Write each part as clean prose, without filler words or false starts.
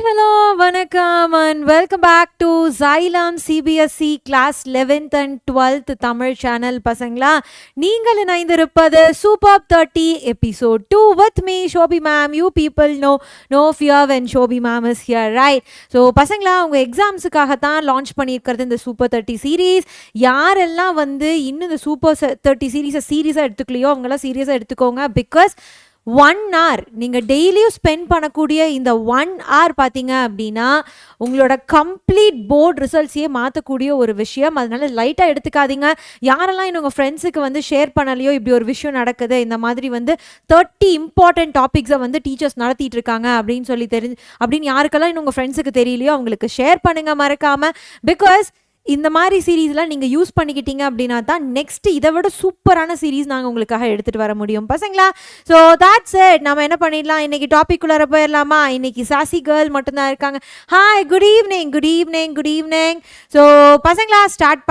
hello, vanakkam and welcome back to Xylem CBSE Class 11th and 12th Tamil channel பசங்களா. நீங்கள் இணைந்திருப்பது Superb 30 episode 2 with me Shobi ma'am. You people know no fear when Shobi ma'am is here, right? So பசங்களா, உங்க எக்ஸாம்ஸுக்காக தான் launch பண்ணியிருக்கிறது இந்த Super 30 series. யாரெல்லாம் வந்து இன்னும் இந்த Super 30 சீரீஸை எடுத்துக்கலையோ அவங்களாம் சீரியஸாக எடுத்துக்கோங்க. பிகாஸ் 1 hour நீங்கள் டெய்லியும் ஸ்பெண்ட் பண்ணக்கூடிய இந்த 1 hour பார்த்தீங்க அப்படின்னா உங்களோட கம்ப்ளீட் போர்ட் ரிசல்ட்ஸையே மாற்றக்கூடிய ஒரு விஷயம். அதனால லைட்டாக எடுத்துக்காதீங்க. யாரெல்லாம் இன்னும் உங்கள் ஃப்ரெண்ட்ஸுக்கு வந்து ஷேர் பண்ணலையோ இப்படி ஒரு விஷயம் நடக்குது, இந்த மாதிரி வந்து 30 இம்பார்ட்டன்ட் டாபிக்ஸை வந்து டீச்சர்ஸ் நடத்திட்டு இருக்காங்க அப்படின்னு யாருக்கெல்லாம் இன்னும் உங்கள் ஃப்ரெண்ட்ஸுக்கு தெரியலையோ அவங்களுக்கு ஷேர் பண்ணுங்க மறக்காமல். பிகாஸ் இந்த மாதிரி சீரீஸ்லாம் நீங்கள் யூஸ் பண்ணிக்கிட்டீங்க அப்படின்னா தான் நெக்ஸ்ட் இதை விட சூப்பரான சீரீஸ் நாங்கள் உங்களுக்காக எடுத்துகிட்டு வர முடியும் பசங்களா. So that's it. நம்ம என்ன பண்ணிடலாம், இன்னைக்கு டாபிக் உள்ளார போயிடலாமா? இன்னைக்கு சாசி கேர்ள் மட்டும்தான் இருக்காங்க. Hi, good evening. ஸோ பசங்களா ஸ்டார்ட்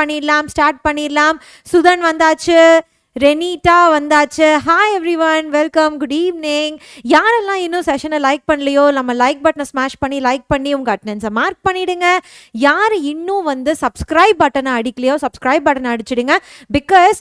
பண்ணிடலாம். சுதன் வந்தாச்சு, ரெனிட்டா வந்தாச்சு. Hi everyone, welcome, good evening. யாரெல்லாம் இன்னும் செஷனை லைக் பண்ணலையோ நம்ம லைக் பட்டனை ஸ்மாஷ் பண்ணி லைக் பண்ணி உங்கள் அட்டெண்டன்ஸை மார்க் பண்ணிவிடுங்க. யார் இன்னும் வந்து சப்ஸ்கிரைப் பட்டனை அடிக்கலையோ சப்ஸ்கிரைப் பட்டனை அடிச்சிடுங்க. பிகாஸ்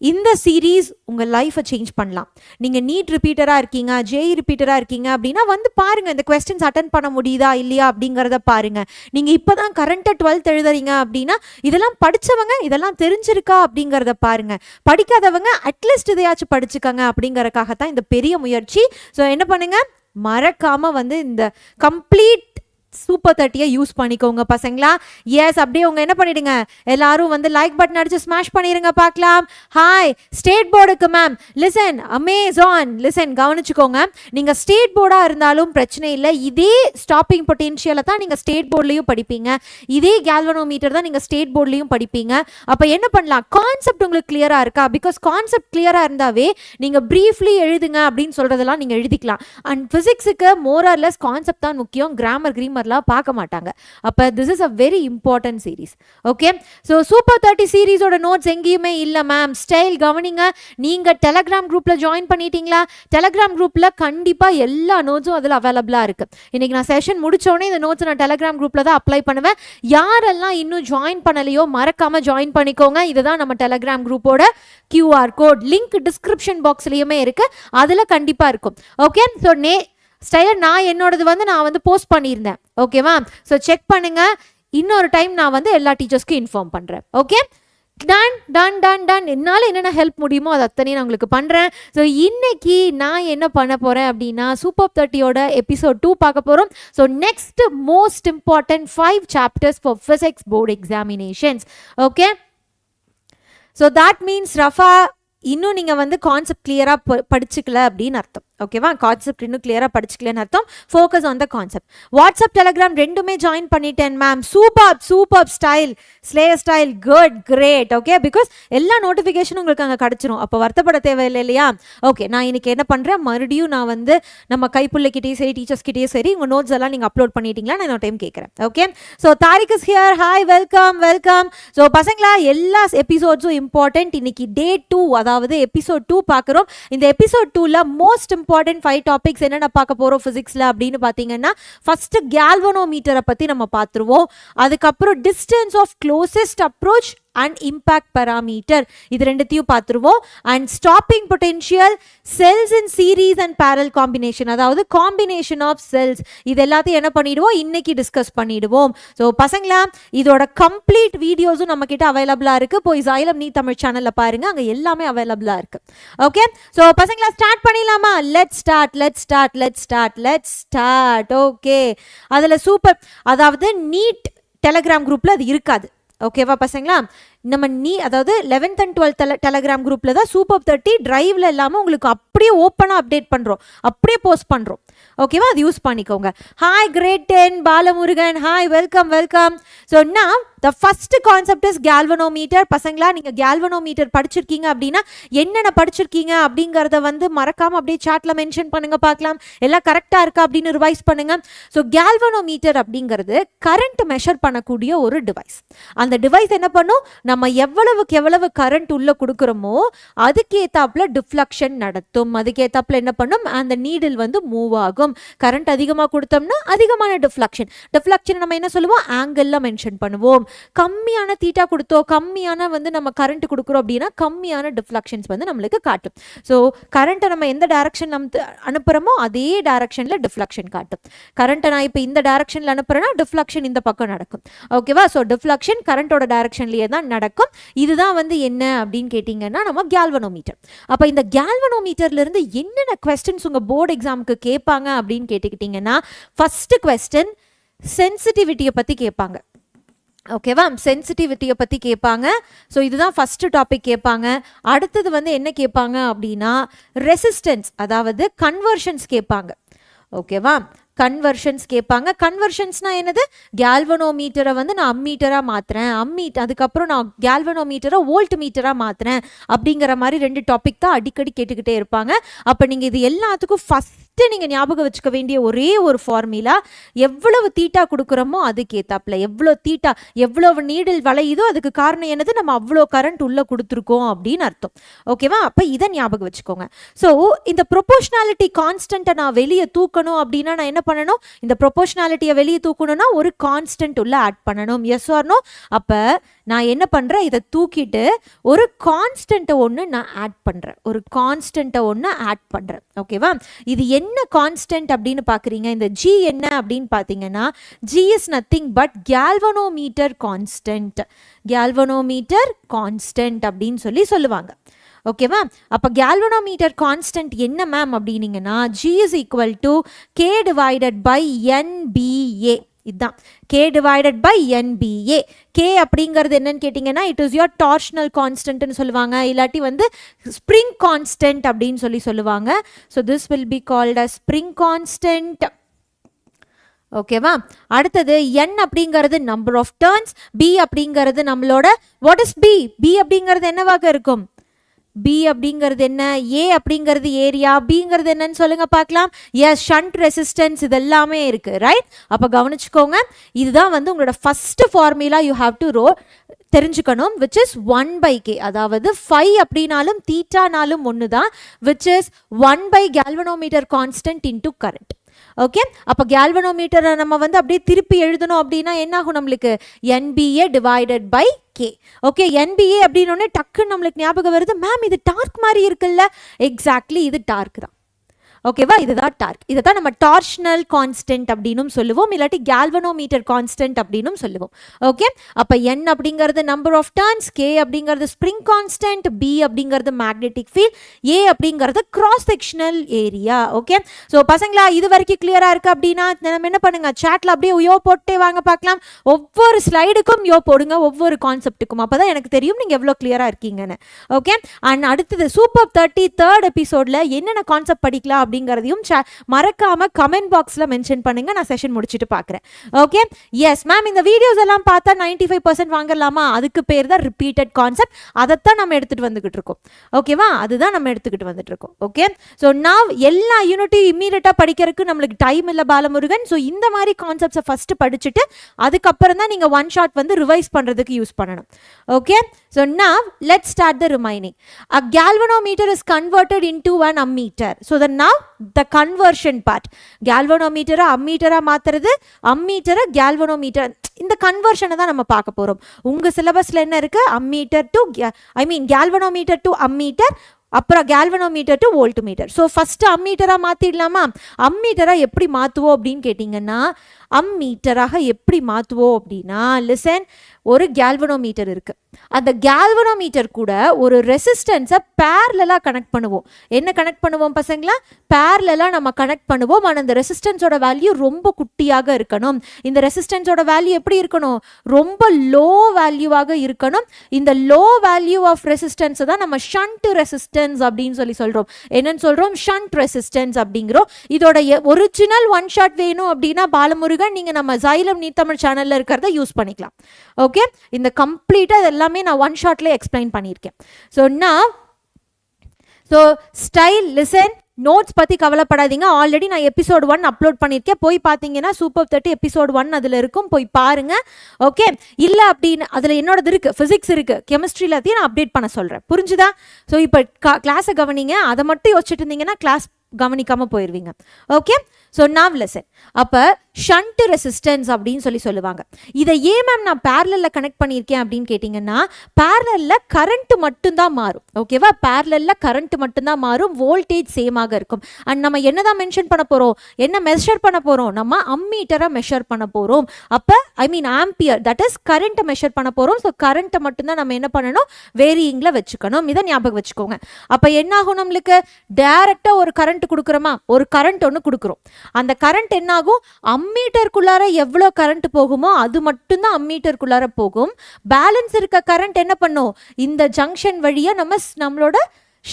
இந்த சீரீஸ் உங்கள் லைஃப்பை சேஞ்ச் பண்ணலாம். நீங்கள் நீட் ரிப்பீட்டராக இருக்கீங்க, ஜேஇ ரிப்பீட்டராக இருக்கீங்க அப்படின்னா வந்து பாருங்கள், இந்த கொஸ்டின்ஸ் அட்டன் பண்ண முடியுதா இல்லையா அப்படிங்கிறத பாருங்கள். நீங்கள் இப்போ தான் கரண்ட்டாக 12th எழுதுறீங்க அப்படின்னா இதெல்லாம் படித்தவங்க இதெல்லாம் தெரிஞ்சிருக்கா அப்படிங்கிறத பாருங்கள். படிக்காதவங்க அட்லீஸ்ட் இதையாச்சும் படிச்சுக்கங்க அப்படிங்கிறதுக்காகத்தான் இந்த பெரிய முயற்சி. ஸோ என்ன பண்ணுங்கள், மறக்காமல் வந்து இந்த கம்ப்ளீட் Super 30 யூஸ் பண்ணிக்கோங்க பசங்களா. எஸ், அப்படியே உங்க என்ன பண்ணிடுங்க, எல்லாரும் வந்து லைக் பட்டன் அடிச்சு ஸ்மாஷ் பண்ணிடுங்க பார்க்கலாம். ஹாய் ஸ்டேட் போர்டுக்கு மேம், லிசன் அமேசான், லிசன் கவனிச்சுக்கோங்க. நீங்க ஸ்டேட் போர்டா இருந்தாலும் பிரச்சனை இல்லை. இதே ஸ்டாப்பிங் பொட்டென்ஷியலை தான் நீங்க ஸ்டேட் போர்ட்லயும் படிப்பீங்க, இதே கேல்வனோமீட்டர் தான் நீங்க ஸ்டேட் போர்ட்லயும் படிப்பீங்க. அப்ப என்ன பண்ணலாம், கான்செப்ட் உங்களுக்கு கிளியரா இருக்கா? பிகாஸ் கான்செப்ட் கிளியரா இருந்தாவே நீங்க பிரீஃப்லி எழுதுங்க அப்படின்னு சொல்றதெல்லாம் நீங்க எழுதிக்கலாம். அண்ட் பிசிக்ஸுக்கு மோர் ஆர் லெஸ் கான்செப்ட் தான் முக்கியம், கிராமர் பார்க்க மாட்டாங்க. அப்ப this is a very important series. Okay, so super 30 சீரிஸோட நோட்ஸ் எங்கேயுமே இல்ல மேம். ஸ்டைல் கவனிங்க. நீங்க டெலகிராம் குரூப்ல ஜாயின் பண்ணிட்டீங்களா? டெலகிராம் குரூப்ல கண்டிப்பா எல்லா நோட்ஸும் அதுல அவைலபிளா இருக்கு. இன்னைக்கு நான் செஷன் முடிச்சோடனே இந்த நோட்ஸ் நான் டெலகிராம் குரூப்ல தான் அப்ளை பண்ணுவேன். யாரெல்லாம் இன்னும் ஜாயின் பண்ணலையோ மறக்காம ஜாயின் பண்ணிக்கோங்க. இதுதான் நம்ம டெலகிராம் குரூப்போட QR கோட். லிங்க் டிஸ்கிரிப்ஷன் பாக்ஸ்லயுமே இருக்கு, அதுல கண்டிப்பா இருக்கும். ஓகே, ஸோ ஸ்டைலர் நான் என்னோடது வந்து நான் வந்து போஸ்ட் பண்ணியிருந்தேன். ஓகேவா? ஸோ செக் பண்ணுங்க. இன்னொரு டைம் நான் வந்து எல்லா டீச்சர்ஸ்க்கும் இன்ஃபார்ம் பண்ணுறேன். Okay, done. என்னால் என்னென்ன ஹெல்ப் முடியுமோ அது அத்தனையும் நான் உங்களுக்கு பண்ணுறேன். ஸோ இன்னைக்கு நான் என்ன பண்ண போகிறேன் அப்படின்னா Superb 30யோட எபிசோட் 2 பார்க்க போகிறோம். So next most important 5 chapters for physics board examinations. Okay, so that means ரஃபா இன்னும் நீங்கள் வந்து கான்செப்ட் கிளியராக படிச்சுக்கல அப்படின்னு அர்த்தம். ஓகேவா? கான்செப்ட் இன்னும் கிளியராக படிச்சுக்கலன்னு அர்த்தம். Focus on the concept. WhatsApp Telegram ரெண்டுமே ஜாயின் பண்ணிட்டேன் ma'am. Super style, slayer style, good, great. Okay, because எல்லா நோட்டிஃபிகேஷனும் உங்களுக்கு அங்கே கிடச்சிரும். அப்போ வருத்தப்பட தேவையில்லை இல்லையா? ஓகே, நான் இன்னைக்கு என்ன பண்ணுறேன், மறுபடியும் நான் வந்து நம்ம கைப்புள்ளைக்கிட்டேயும் சரி டீச்சர்ஸ்கிட்டேயும் சரி உங்கள் நோட்ஸ் எல்லாம் நீங்கள் அப்லோட் பண்ணிட்டீங்களா? நான் இன்னொரு டைம் கேட்குறேன். Okay, so Tariq is here. Hi, welcome. So பசங்களா, எல்லா எபிசோட்ஸும் இம்பார்ட்டன்ட். இன்னைக்கு டே 2, அதாவது எபிசோட் 2 பார்க்குறோம். இந்த எபிசோட் 2ல மோஸ்ட் இம்பார்ட்டன்ட் 5 டாபிக்ஸ் என்னென்ன பார்க்க போறோம் பிசிக்ஸ்ல அப்படின்னு பார்த்தீங்கன்னா, ஃபர்ஸ்ட் கேல்வனோமீட்டரை பத்தி நம்ம பார்த்துருவோம். அதுக்கப்புறம் distance of closest approach and impact parameter, இது ரெண்டுத்தையும் பார்த்துருவோம். And stopping potential, cells in series and parallel combination, அதாவது காம்பினேஷன் ஆஃப் செல்ஸ், இது எல்லாத்தையும் என்ன பண்ணிடுவோம், இன்னைக்கு டிஸ்கஸ் பண்ணிடுவோம். ஸோ பசங்களா, இதோட கம்ப்ளீட் வீடியோஸும் நம்ம கிட்ட அவைலபிளா இருக்கு. போய் Xylem நீ தமிழ் சேனல்ல பாருங்க, அங்க எல்லாமே அவைலபிளா இருக்கு. ஓகே, ஸோ பசங்களா ஸ்டார்ட் பண்ணிடலாமா? Let's start. ஓகே, அதுல சூப்பர், அதாவது நீட் டெலகிராம் குரூப்ல அது இருக்காது. ஓகேவா பசங்களா? நம்ம அதாவது 11th and 12th டெலகிராம் குரூப்ல தான் Superb 30 டிரைவ்ல இல்லாமல் உங்களுக்கு அப்படியே ஓப்பனாக அப்டேட் பண்ணுறோம், அப்படியே போஸ்ட் பண்ணுறோம். ஓகேவா? அது யூஸ் பண்ணிக்கோங்க. Hi great 10 Balamurugan, hi welcome. So நான் the first concept is galvanometer. பசங்களா நீங்க galvanometer படிச்சிருக்கீங்க அப்படின்னா என்னென்ன படிச்சிருக்கீங்க அப்படிங்கறத வந்து மறக்காம அப்படியே சாட்ல மென்ஷன் பண்ணுங்க பார்க்கலாம். எல்லாம் கரெக்டா இருக்கா அப்படின்னு ரிவைஸ் பண்ணுங்க. ஸோ galvanometer அப்படிங்கிறது கரண்ட் மெஷர் பண்ணக்கூடிய ஒரு டிவைஸ். அந்த டிவைஸ் என்ன பண்ணும், நம்ம எவ்வளவுக்கு எவ்வளவு கரண்ட் உள்ள கொடுக்குறோமோ அதுக்கேத்தாப்புல டிஃப்ளக்ஷன் நடத்தும். அதுக்கேத்தாப்புல என்ன பண்ணும், அந்த நீடில் வந்து மூவ் ஆகும். கரண்ட் அதிகமாக கொடுத்தோம்னா அதிகமான டிஃப்ளக்ஷன். டிஃப்ளக்ஷன் நம்ம என்ன சொல்லுவோம், ஆங்கிள்ல மென்ஷன் பண்ணுவோம். கம்மியான தீட்டா கொடுத்தோம், கம்மியான வந்து நம்ம கரண்ட் கொடுக்குறோம் அப்படின்னா கம்மியான டிஃப்ளக்ஷன்ஸ் வந்து நம்மளுக்கு காட்டும். ஸோ கரண்ட்டை நம்ம எந்த டைரக்ஷன் நம்ம அனுப்புகிறோமோ அதே டைரக்ஷனில் டிஃப்ளக்ஷன் காட்டும். கரண்ட்டை நான் இப்போ இந்த டைரக்ஷனில் அனுப்புகிறேன்னா டிஃப்ளக்ஷன் இந்த பக்கம் நடக்கும். ஓகேவா? ஸோ டிஃப்ளக்ஷன் கரண்ட்டோட டைரக்ஷன்லேயே தான் நடக்கும். இதுதான் வந்து என்ன அப்படின்னு கேட்டிங்கன்னா நம்ம கேல்வனோமீட்டர். அப்போ இந்த கேல்வனோமீட்டர்லேருந்து என்னென்ன கொஸ்டின்ஸ் உங்கள் போர்டு எக்ஸாமுக்கு கேட்பாங்க அப்படின்னு கேட்டுக்கிட்டிங்கன்னா, ஃபஸ்ட்டு கொஸ்டின் சென்சிட்டிவிட்டியை பற்றி கேட்பாங்க. ஓகேவா? சென்சிட்டிவிட்டியை பற்றி கேட்பாங்க. ஸோ இதுதான் ஃபஸ்ட்டு டாபிக் கேட்பாங்க. அடுத்தது வந்து என்ன கேட்பாங்க அப்படின்னா ரெசிஸ்டன்ஸ், அதாவது கன்வர்ஷன்ஸ் கேட்பாங்க. ஓகேவா? கன்வர்ஷன்ஸ் கேட்பாங்க. கன்வர்ஷன்ஸ்னா என்னது, கேல்வனோமீட்டரை வந்து நான் அம்மீட்டராக மாற்றுறேன், அதுக்கப்புறம் நான் கேல்வனோமீட்டரை வோல்ட் மீட்டராக மாற்றுறேன் அப்படிங்கிற மாதிரி 2 டாபிக் தான் அடிக்கடி கேட்டுக்கிட்டே இருப்பாங்க. அப்போ நீங்கள் இது எல்லாத்துக்கும் ஃபஸ்ட்டு நீங்கள் ஞாபகம் வச்சுக்க வேண்டிய ஒரே ஒரு ஃபார்முலா, எவ்வளவு தீட்டா கொடுக்குறோமோ அதுக்கேத்தாப்புல எவ்வளோ தீட்டா எவ்வளவு நீடில் வளையுதோ அதுக்கு காரணம் என்னது, நம்ம அவ்வளோ கரண்ட் உள்ளே கொடுத்துருக்கோம் அப்படின்னு அர்த்தம். ஓகேவா? அப்போ இதை ஞாபகம் வச்சுக்கோங்க. ஸோ இந்த ப்ரொபோர்ஷனாலிட்டி கான்ஸ்டன்ட்டை நான் வெளியே தூக்கணும் அப்படின்னா நான் என்ன பண்ணணும், இந்த ப்ரொபோர்ஷனாலிட்டியை வெளியே தூக்கணும்னா ஒரு கான்ஸ்டன்ட் உள்ள ஆட் பண்ணணும். Yes or no? அப்போ நான் என்ன பண்ணுறேன், இதை தூக்கிட்டு ஒரு கான்ஸ்டன்ட்டை ஒன்று நான் ஆட் பண்ணுறேன். ஒரு கான்ஸ்டன்ட்டை ஒன்று ஆட் பண்ணுறேன். ஓகேவா? இது என்ன கான்ஸ்டன்ட் அப்படின்னு பார்க்குறீங்க, இந்த ஜி என்ன அப்படின்னு பார்த்தீங்கன்னா, G is nothing but galvanometer constant. Galvanometer constant அப்படின்னு சொல்லுவாங்க. ஓகேவா? அப்போ கேல்வனோமீட்டர் கான்ஸ்டன்ட் என்ன மேம் அப்படின்னீங்கன்னா, G is equal to K divided by NBA. இதுதான் K divided by NBA. K அப்படிங்கிறது என்னன்னு கேட்டிங்கன்னா, இட் இஸ் யோர் டார்ஷனல் கான்ஸ்டன்ட்னு சொல்லுவாங்க, இல்லாட்டி வந்து ஸ்ப்ரிங் கான்ஸ்டன்ட் அப்படின்னு சொல்லுவாங்க. So this will be called as spring constant. ஓகேவா? அடுத்தது n அப்படிங்கிறது நம்பர் ஆஃப் டர்ன்ஸ், B அப்படிங்கிறது நம்மளோட வாட் இஸ் B? B அப்படிங்கிறது என்னவாக இருக்கும்? B அப்படிங்கிறது என்ன? A அப்படிங்கிறது ஏரியா, Bங்கிறது என்னன்னு சொல்லுங்க பார்க்கலாம். எஸ், ஷண்ட் ரெசிஸ்டன்ஸ், இது எல்லாமே இருக்கு. ரைட்? அப்போ கவனிச்சுக்கோங்க, இதுதான் வந்து உங்களோட first formula you have to தெரிஞ்சுக்கணும், விச் இஸ் 1/K. அதாவது 5 அப்படின்னாலும் தீட்டானாலும் ஒன்று தான், which is 1 galvanometer constant into current. Okay? அப்போ கேல்வனோமீட்டரை நம்ம வந்து அப்படியே திருப்பி எழுதணும் அப்படின்னா என்ன ஆகும் நம்மளுக்கு, NBA divided by K. Okay? NBA அப்படின்னு டக்குன்னு நம்மளுக்கு ஞாபகம் வருது, மேம் இது டார்க் மாதிரி இருக்குல்ல. எக்ஸாக்ட்லி, இது டார்க் தான். ஓகேவா? இதுதான் டார்க். இதை தான் நம்ம டார்ஷனல் கான்ஸ்டன்ட் அப்படின்னும் சொல்லுவோம், இல்லாட்டி கேல்வனோமீட்டர் கான்ஸ்டன்ட் அப்படின்னும் சொல்லுவோம். ஓகே? அப்போ n அப்படிங்கிறது நம்பர் ஆஃப் டர்ன்ஸ், K அப்படிங்கிறது ஸ்ப்ரிங் கான்ஸ்டன்ட், B அப்படிங்கிறது மேக்னெட்டிக் ஃபீல்ட், A அப்படிங்கிறது cross sectional area. Okay? So பசங்களா இது வரைக்கும் கிளியரா இருக்கு அப்படின்னா நம்ம என்ன பண்ணுங்க, சாட்ல அப்படியே யோ போட்டே வாங்க பார்க்கலாம். ஒவ்வொரு ஸ்லைடுக்கும் யோ போடுங்க, ஒவ்வொரு கான்செப்ட்டுக்கும். அப்பதான் எனக்கு தெரியும் நீங்க எவ்வளோ கிளியரா இருக்கீங்கன்னு. ஓகே? அண்ட் அடுத்தது சூப்பர் 33rd எபிசோட்ல என்னென்ன கான்செப்ட் படிக்கலாம் அப்படிங்கிறதையும் மறக்காம கமெண்ட் பாக்ஸ்ல மென்ஷன் பண்ணுங்க, நான் செஷன் முடிச்சுட்டு பார்க்குறேன். ஓகே? எஸ் மேம், இந்த வீடியோஸ் எல்லாம் பார்த்தா 95% வாங்கலாமா? அதுக்கு பேர் தான் ரிப்பீட்டட் கான்செப்ட். அதைத்தான் நம்ம எடுத்துட்டு வந்துகிட்டு இருக்கோம். ஓகேவா? அதுதான் நம்ம எடுத்துக்கிட்டு வந்துட்டு இருக்கோம். ஓகே? ஸோ நான் எல்லா யூனிட்டையும் இம்மீடியட்டா படிக்கிறதுக்கு நம்மளுக்கு டைம் இல்லை பாலமுருகன். ஸோ இந்த மாதிரி கான்செப்ட்ஸை ஃபர்ஸ்ட் படிச்சுட்டு அதுக்கப்புறம் தான் நீங்க ஒன் ஷாட் வந்து ரிவைஸ் பண்றதுக்கு யூஸ் பண்ணணும். Okay? So now let's start the remaining. A galvanometer is converted into an ammeter. So now the conversion part, galvanometer ammeter மாத்துறது, ammeter galvanometer, இந்த கன்வர்ஷனை தான் நம்ம பார்க்க போறோம். உங்க சிலபஸ்ல என்ன இருக்கு, ammeter to galvanometer to ammeter, அப்புறம் galvanometer to voltmeter. So first அம்மீட்டராக மாற்றிடலாமா? அம்மீட்டராக எப்படி மாற்றுவோம் அப்படின்னு கேட்டிங்கன்னா, அம்மீட்டராக எப்படி மாற்றுவோம் அப்படின்னா, லிசன், ஒரு கேல்வனோமீட்டர் இருக்குது. அந்த கேல்வனோமீட்டர் கூட ஒரு ரெசிஸ்டன்ஸை பேரலாக கனெக்ட் பண்ணுவோம். என்ன கனெக்ட் பண்ணுவோம் பசங்களா? பேரலாக நம்ம கனெக்ட் பண்ணுவோம். ஆனால் அந்த ரெசிஸ்டன்ஸோட வேல்யூ ரொம்ப குட்டியாக இருக்கணும். இந்த ரெசிஸ்டன்ஸோட வேல்யூ எப்படி இருக்கணும்? ரொம்ப லோ வேல்யூவாக இருக்கணும். இந்த லோ வேல்யூ ஆஃப் ரெசிஸ்டன்ஸை தான் நம்ம ஷண்ட் ரெசிஸ்டன்ஸ் அப்படின்னு சொல்றோம். என்னன்னு சொல்றோம்? ஷண்ட் ரெசிஸ்டன்ஸ் அப்படிங்கிறோம். இதோட ஒரிஜினல் ஒன் ஷாட் வேணும் அப்படின்னா பாலமுருகன் முருகன் நீங்கள் நம்ம Xylem நீ தமிழ் சேனலில் இருக்கிறத யூஸ் பண்ணிக்கலாம். ஓகே, இந்த கம்ப்ளீட்டாக இது எல்லாமே நான் ஒன் ஷாட்லேயே எக்ஸ்பிளைன் பண்ணியிருக்கேன். ஸோ ஸ்டைல் லிசன் நோட்ஸ் பற்றி கவலைப்படாதீங்க. ஆல்ரெடி நான் எபிசோட் 1 அப்லோட் பண்ணியிருக்கேன். போய் பார்த்தீங்கன்னா சூப்பர் 30 எபிசோட் 1 அதில் இருக்கும், போய் பாருங்க. ஓகே, இல்லை அப்படின்னு அதில் என்னோடது இருக்குது, ஃபிசிக்ஸ் இருக்குது, கெமிஸ்ட்ரி எல்லாத்தையும் நான் அப்டேட் பண்ண சொல்கிறேன். புரிஞ்சுதா? ஸோ இப்போ கிளாஸை கவனிங்க. அதை மட்டும் யோசிச்சுட்டு இருந்தீங்கன்னா கிளாஸ் கவனிக்காமல் போயிடுவீங்க. ஓகே, ஸோ நாவ் லெசன். அப்போ ஷண்ட் ரெசிஸ்டன்ஸ் அப்படின்னு சொல்லுவாங்க. இதை ஏன் மேம் நான் பேரலில் கனெக்ட் பண்ணியிருக்கேன் அப்படின்னு கேட்டிங்கன்னா, பேரலில் கரண்ட் மட்டும்தான் மாறும். ஓகேவா? பேரலில் கரண்ட் மட்டும்தான் மாறும், வோல்டேஜ் சேமாக இருக்கும். அண்ட் நம்ம என்ன தான் மென்ஷன் பண்ண போகிறோம், என்ன மெஷர் பண்ண போகிறோம், நம்ம அம்மீட்டரை மெஷர் பண்ண போகிறோம். அப்போ ஆம்பியர், தட் இஸ் கரண்ட்டை மெஷர் பண்ண போகிறோம். ஸோ கரண்ட்டை மட்டும்தான் நம்ம என்ன பண்ணணும், வேரியிங்கில் வச்சுக்கணும். இதை ஞாபகம் வச்சுக்கோங்க. அப்போ என்ன ஆகும், நம்மளுக்கு டைரக்டாக ஒரு கரண்ட் கொடுக்குறோமா, ஒரு கரண்ட் ஒன்று கொடுக்குறோம். அந்த கரண்ட் என்ன ஆகும், அம்மீட்டருக்குள்ளார எவ்வளோ கரண்ட் போகுமோ அது மட்டும்தான் அம்மீட்டருக்குள்ளார போகும். பேலன்ஸ் இருக்க கரண்ட் என்ன பண்ணும், இந்த ஜங்ஷன் வழியாக நம்மளோட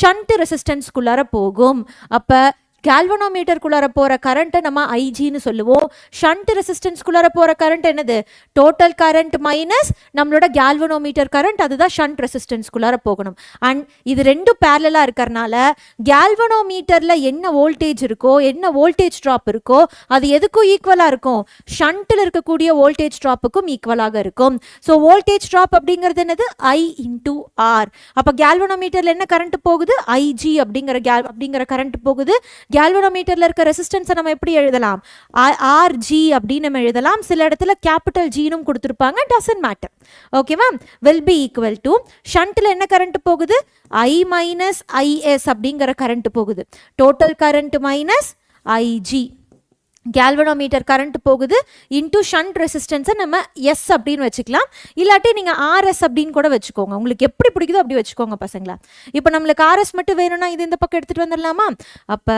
ஷண்ட் ரெசிஸ்டன்ஸ்குள்ளார போகும். அப்போ கேல்வனோமீட்டருக்குள்ளார போகிற கரண்ட்டை நம்ம ஐஜின்னு சொல்லுவோம். ஷண்ட் ரெசிஸ்டன்ஸ்குள்ளார போகிற கரண்ட் என்னது, டோட்டல் கரண்ட் மைனஸ் நம்மளோட கேல்வனோமீட்டர் கரண்ட், அதுதான் ஷண்ட் ரெசிஸ்டன்ஸ்குள்ளார போகணும். அண்ட் இது ரெண்டும் பேரலாக இருக்கிறனால கேல்வனோமீட்டரில் என்ன வோல்டேஜ் இருக்கோ, என்ன வோல்டேஜ் ட்ராப் இருக்கோ, அது எதுக்கும் ஈக்குவலாக இருக்கும், ஷண்ட்டில் இருக்கக்கூடிய வோல்டேஜ் ட்ராப்புக்கும் ஈக்குவலாக இருக்கும். ஸோ வோல்டேஜ் ட்ராப் அப்படிங்கிறது என்னது, I into R. அப்போ கேல்வனோமீட்டரில் என்ன கரண்ட் போகுது, ஐஜி அப்படிங்கிற கரண்ட் போகுது. கேல்வனோமீட்டர்ல இருக்க ரெசிஸ்டன்ஸை நம்ம எப்படி எழுதலாம், ஆர்ஜி அப்படின்னு நம்ம எழுதலாம். சில இடத்துல கேபிட்டல் ஜினும் கொடுத்துருப்பாங்க, டசன்ட் மேட்டர். ஓகேவா? வில் பி ஈக்குவல் டு ஷண்ட்ல என்ன கரண்ட் போகுது, I மைனஸ் IS அப்படிங்கிற கரண்ட் போகுது. Total current minus IG, galvanometer current போகுது இன்டூ ஷண்ட் ரெசிஸ்டன்ஸை நம்ம எஸ் அப்படின்னு வச்சுக்கலாம். இல்லாட்டி நீங்கள் ஆர்எஸ் அப்படின்னு கூட வச்சுக்கோங்க, உங்களுக்கு எப்படி பிடிக்குதோ அப்படி வச்சுக்கோங்க பசங்களா. இப்போ நம்மளுக்கு ஆர்எஸ் மட்டும் வேணும்னா இது இந்த பக்கம் எடுத்துகிட்டு வந்துடலாமா. அப்போ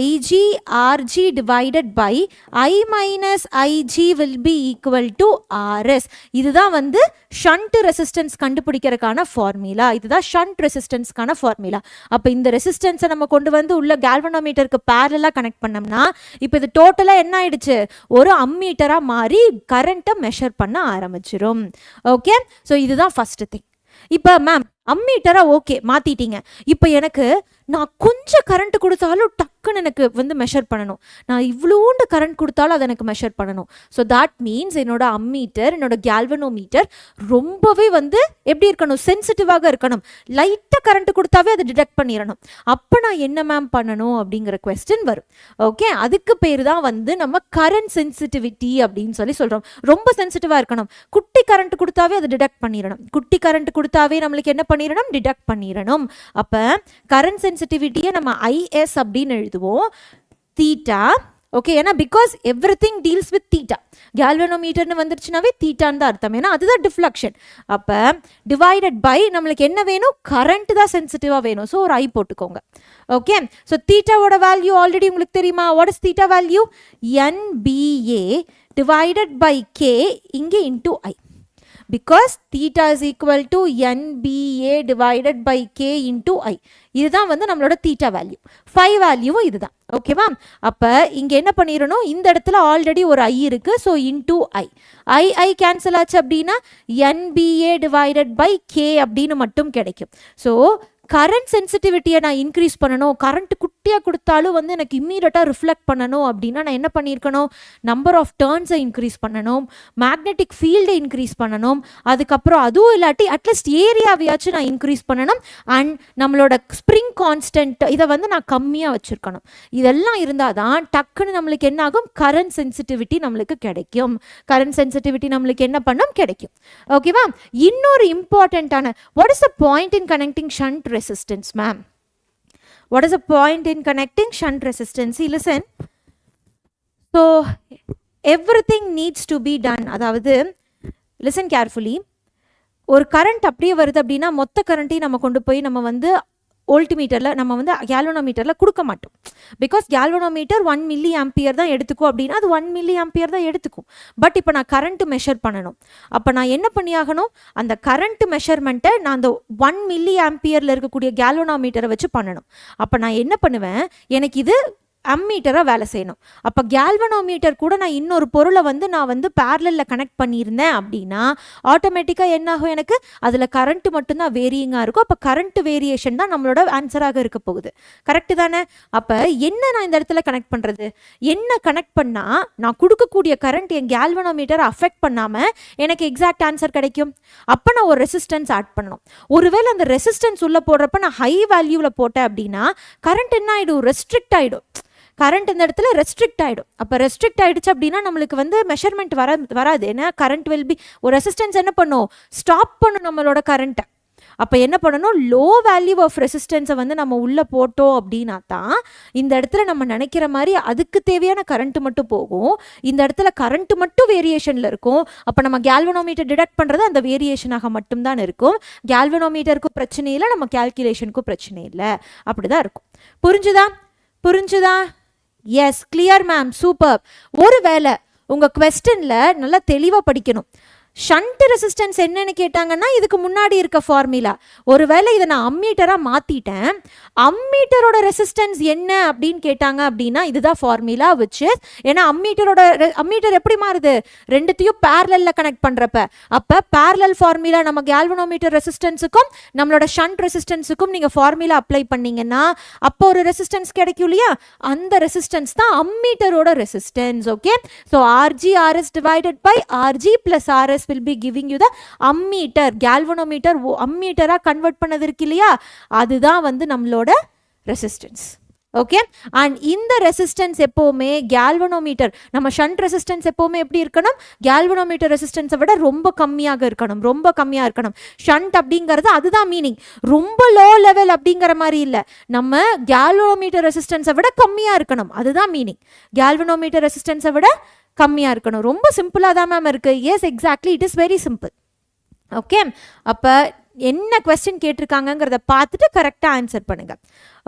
IG RG divided by I minus IG will be equal to RS. இதுதான் வந்து ஷண்ட் ரெசிஸ்டன்ஸ் கண்டுபிடிக்கிறதுக்கான ஃபார்முலா. இதுதான் ஷண்ட் ரெசிஸ்டன்ஸ்க்கான ஃபார்முலா. அப்போ இந்த ரெசிஸ்டன்ஸை நம்ம கொண்டு வந்து உள்ள கேல்வனோமீட்டருக்கு பேரலாக கனெக்ட் பண்ணோம்னா இப்போ இது டோட்டலாக என்ன ஆயிடுச்சு, ஒரு அம்மீட்டராக மாறி கரண்ட்டை மெஷர் பண்ண ஆரம்பிச்சிடும். ஓகே, ஸோ இதுதான் ஃபர்ஸ்ட் திங். இப்போ மேம் அம்மீட்டரா ஓகே மாற்றிட்டீங்க, இப்போ எனக்கு நான் கொஞ்சம் கரண்ட் கொடுத்தாலும் டக்குன்னு எனக்கு வந்து மெஷர் பண்ணணும், நான் இவ்வளோண்டு கரண்ட் கொடுத்தாலும் அதை எனக்கு மெஷர் பண்ணணும். ஸோ தட் மீன்ஸ் என்னோட அம்மீட்டர், என்னோட கேல்வனோமீட்டர் ரொம்பவே வந்து எப்படி இருக்கணும், சென்சிட்டிவாக இருக்கணும். லைட்டாக கரண்ட் கொடுத்தாவே அதை டிடெக்ட் பண்ணிடணும். அப்போ நான் என்ன மேம் பண்ணணும் அப்படிங்கிற கொஸ்டின் வரும். ஓகே, அதுக்கு பேர் தான் வந்து நம்ம கரண்ட் சென்சிட்டிவிட்டி அப்படின்னு சொல்கிறோம். ரொம்ப சென்சிட்டிவாக இருக்கணும். குட்டி கரண்ட் கொடுத்தாவே அதை டிடெக்ட் பண்ணிடணும். குட்டி கரண்ட் கொடுத்தாவே நம்மளுக்கு என்ன பண்ணிடணும், டிடெக்ட் பண்ணிடணும். அப்போ கரண்ட் சென்சிட்டிவிட்டியை நம்ம IS அப்படின்னு எழுதுவோம், தீட்டா. ஓகே, ஏன்னா because everything deals with theta. கேல்வனோமீட்டர்னு வந்துருச்சுனாவே தீட்டான்னு தான் அர்த்தம், ஏன்னா அதுதான் டிஃப்ளக்ஷன். அப்போ டிவைடட் பை நம்மளுக்கு என்ன வேணும், கரண்ட் தான் சென்சிட்டிவாக வேணும். ஸோ ஒரு I போட்டுக்கோங்க. ஓகே, ஸோ தீட்டாவோட வேல்யூ ஆல்ரெடி உங்களுக்கு தெரியுமா. What is theta value, NBA divided by K இங்கே into I. Because theta is equal to NBA divided by K into I. இதுதான் வந்து நம்மளோட தீட்டா வேல்யூ. ஃபை வேல்யூவும் இதுதான். ஓகேவா? அப்போ இங்கே என்ன பண்ணிடணும், இந்த இடத்துல ஆல்ரெடி ஒரு I இருக்கு. ஸோ இன்டூ I கேன்சல் ஆச்சு அப்படின்னா NBA டிவைடட் பை K அப்படின்னு மட்டும் கிடைக்கும். ஸோ கரண்ட் சென்சிட்டிவிட்டியை நான் இன்க்ரீஸ் பண்ணணும், கரண்ட் குட்டியாக கொடுத்தாலும் வந்து எனக்கு இம்மீடியட்டாக ரிஃப்ளெக்ட் பண்ணணும் அப்படின்னா நான் என்ன பண்ணியிருக்கணும், நம்பர் ஆஃப் டர்ன்ஸை இன்க்ரீஸ் பண்ணணும், மேக்னெட்டிக் ஃபீல்டை இன்க்ரீஸ் பண்ணணும், அதுக்கப்புறம் அதுவும் இல்லாட்டி அட்லீஸ்ட் ஏரியாவையாச்சும் நான் இன்க்ரீஸ் பண்ணணும். அண்ட் நம்மளோட ஸ்ப்ரிங் கான்ஸ்டன்ட் இதை வந்து நான் கம்மியாக வச்சுருக்கணும். இதெல்லாம் இருந்தால் தான் டக்குன்னு நம்மளுக்கு என்ன ஆகும், கரண்ட் சென்சிட்டிவிட்டி நம்மளுக்கு கிடைக்கும். கரண்ட் சென்சிட்டிவிட்டி நம்மளுக்கு என்ன பண்ணும், கிடைக்கும். ஓகேவா? இன்னொரு இம்பார்ட்டண்ட்டான, what is the point in connecting shunt resistance, ma'am? What is the point in connecting shunt resistance? See, listen. So everything needs to be done. அதாவது listen carefully. ஒரு கரண்ட் அப்படியே வருது அப்படின்னா மொத்த கரண்ட்டையும் நம்ம கொண்டு போய் நம்ம வந்து வோல்ட்மீட்டரில் நம்ம வந்து கேல்வனோமீட்டரில் கொடுக்க மாட்டோம். பிகாஸ் கேல்வனோமீட்டர் 1 மில்லி ஆம்பியர் தான் எடுத்துக்கும் அப்படின்னா அது 1 மில்லி ஆம்பியர் தான் எடுத்துக்கும். பட் இப்போ நான் கரண்ட் மெஷர் பண்ணணும். அப்போ நான் என்ன பண்ணியாகணும், அந்த கரண்ட் மெஷர்மெண்ட்டை நான் அந்த 1 மில்லி ஆம்பியரில் இருக்கக்கூடிய கேல்வனோமீட்டரை வச்சு பண்ணணும். அப்போ நான் என்ன பண்ணுவேன், எனக்கு இது அம்மீட்டராக வேலை செய்யணும். அப்போ கேல்வனோமீட்டர் கூட நான் இன்னொரு பொருளை வந்து நான் வந்து பேரலில் கனெக்ட் பண்ணியிருந்தேன் அப்படின்னா ஆட்டோமேட்டிக்காக என்ன ஆகும், எனக்கு அதில் கரண்ட் மட்டும்தான் வேரியிங்காக இருக்கும். அப்போ கரண்ட் வேரியேஷன் தான் நம்மளோட ஆன்சராக இருக்க போகுது. கரெக்டு தானே? அப்போ என்ன நான் இந்த இடத்துல கனெக்ட் பண்ணுறது, என்ன கனெக்ட் பண்ணால் நான் கொடுக்கக்கூடிய கரண்ட் என் கேல்வனோமீட்டரை அஃபெக்ட் பண்ணாமல் எனக்கு எக்ஸாக்ட் ஆன்சர் கிடைக்கும். அப்போ நான் ஒரு ரெசிஸ்டன்ஸ் ஆட் பண்ணணும். ஒருவேளை அந்த ரெசிஸ்டன்ஸ் உள்ள போடுறப்ப நான் ஹை வேல்யூவில் போட்டேன் அப்படின்னா கரண்ட் என்ன ஆகிடும், ரெஸ்ட்ரிக்ட் ஆகிடும். கரண்ட் இந்த இடத்துல ரெஸ்ட்ரிக்ட் ஆகிடும். அப்போ ரெஸ்ட்ரிக்ட் ஆகிடுச்சு அப்படின்னா நம்மளுக்கு வந்து மெஷர்மெண்ட் வராது. ஏன்னா கரண்ட் வில் பி, ஒரு ரெசிஸ்டன்ஸ் என்ன பண்ணும், ஸ்டாப் பண்ணும் நம்மளோட கரண்ட்டை. அப்போ என்ன பண்ணணும், லோ வேல்யூ ஆஃப் ரெசிஸ்டன்ஸை வந்து நம்ம உள்ளே போட்டோம் அப்படின்னா தான் இந்த இடத்துல நம்ம நினைக்கிற மாதிரி அதுக்கு தேவையான கரண்ட்டு மட்டும் போகும். இந்த இடத்துல கரண்ட்டு மட்டும் வேரியேஷனில் இருக்கும். அப்போ நம்ம கேல்வனோமீட்டர் டிடெக்ட் பண்ணுறது அந்த வேரியேஷனாக மட்டும்தான் இருக்கும். கேல்வனோமீட்டருக்கும் பிரச்சனை இல்லை, நம்ம கேல்குலேஷனுக்கும் பிரச்சனை இல்லை. அப்படி தான் இருக்கும். புரிஞ்சுதா? Yes, clear ma'am, super. ஒரு வேளை உங்கள் குவெஸ்டனில் நல்லா தெளிவாக படிக்கணும். ஷண்ட் ரெசிஸ்டன்ஸ் என்னன்னு கேட்டாங்கன்னா இதுக்கு முன்னாடி இருக்க ஃபார்முலா. ஒருவேளை இதை நான் அம்மீட்டராக மாற்றிட்டேன், அம்மீட்டரோட ரெசிஸ்டன்ஸ் என்ன அப்படின்னு கேட்டாங்க அப்படின்னா இதுதான் ஃபார்முலா. வச்சு ஏன்னா அம்மீட்டர் எப்படி மாறுது, ரெண்டுத்தையும் பேரலில் கனெக்ட் பண்ணுறப்ப. அப்போ பேரலல் ஃபார்முலா நம்ம கேல்வனோமீட்டர் ரெசிஸ்டன்ஸுக்கும் நம்மளோட ஷண்ட் ரெசிஸ்டன்ஸுக்கும் நீங்கள் ஃபார்முலா அப்ளை பண்ணீங்கன்னா அப்போ ஒரு ரெசிஸ்டன்ஸ் கிடைக்கும் இல்லையா, அந்த ரெசிஸ்டன்ஸ் தான் அம்மீட்டரோட resistance. Okay, so RG RS divided by RG plus RS will be giving you the ammeter. galvanometer அம்மீட்டரா கன்வெர்ட் பண்ணது இருக்கு இல்லையா, அதுதான் வந்து நம்மளோட ரெசிஸ்டன்ஸ். ஓகே, அண்ட் இந்த ரெசிஸ்டன்ஸ் எப்போவுமே கேல்வனோமீட்டர், நம்ம ஷண்ட் ரெசிஸ்டன்ஸ் எப்போவுமே எப்படி இருக்கணும், கேல்வனோமீட்டர் ரெசிஸ்டன்ஸை விட ரொம்ப கம்மியாக இருக்கணும். ஷண்ட் அப்படிங்கிறது அதுதான் மீனிங், ரொம்ப லோ லெவல் அப்படிங்கிற மாதிரி இல்லை, நம்ம கேல்வனோமீட்டர் ரெசிஸ்டன்ஸை விட கம்மியாக இருக்கணும், அதுதான் மீனிங். கேல்வனோமீட்டர் ரெசிஸ்டன்ஸை விட கம்மியாக இருக்கணும். ரொம்ப சிம்பிளாக தான் மேம் இருக்குது. Yes, exactly, it is very simple. Okay, அப்போ என்ன கொஸ்டின் கேட்டிருக்காங்கிறத பார்த்துட்டு கரெக்டாக ஆன்சர் பண்ணுங்கள்.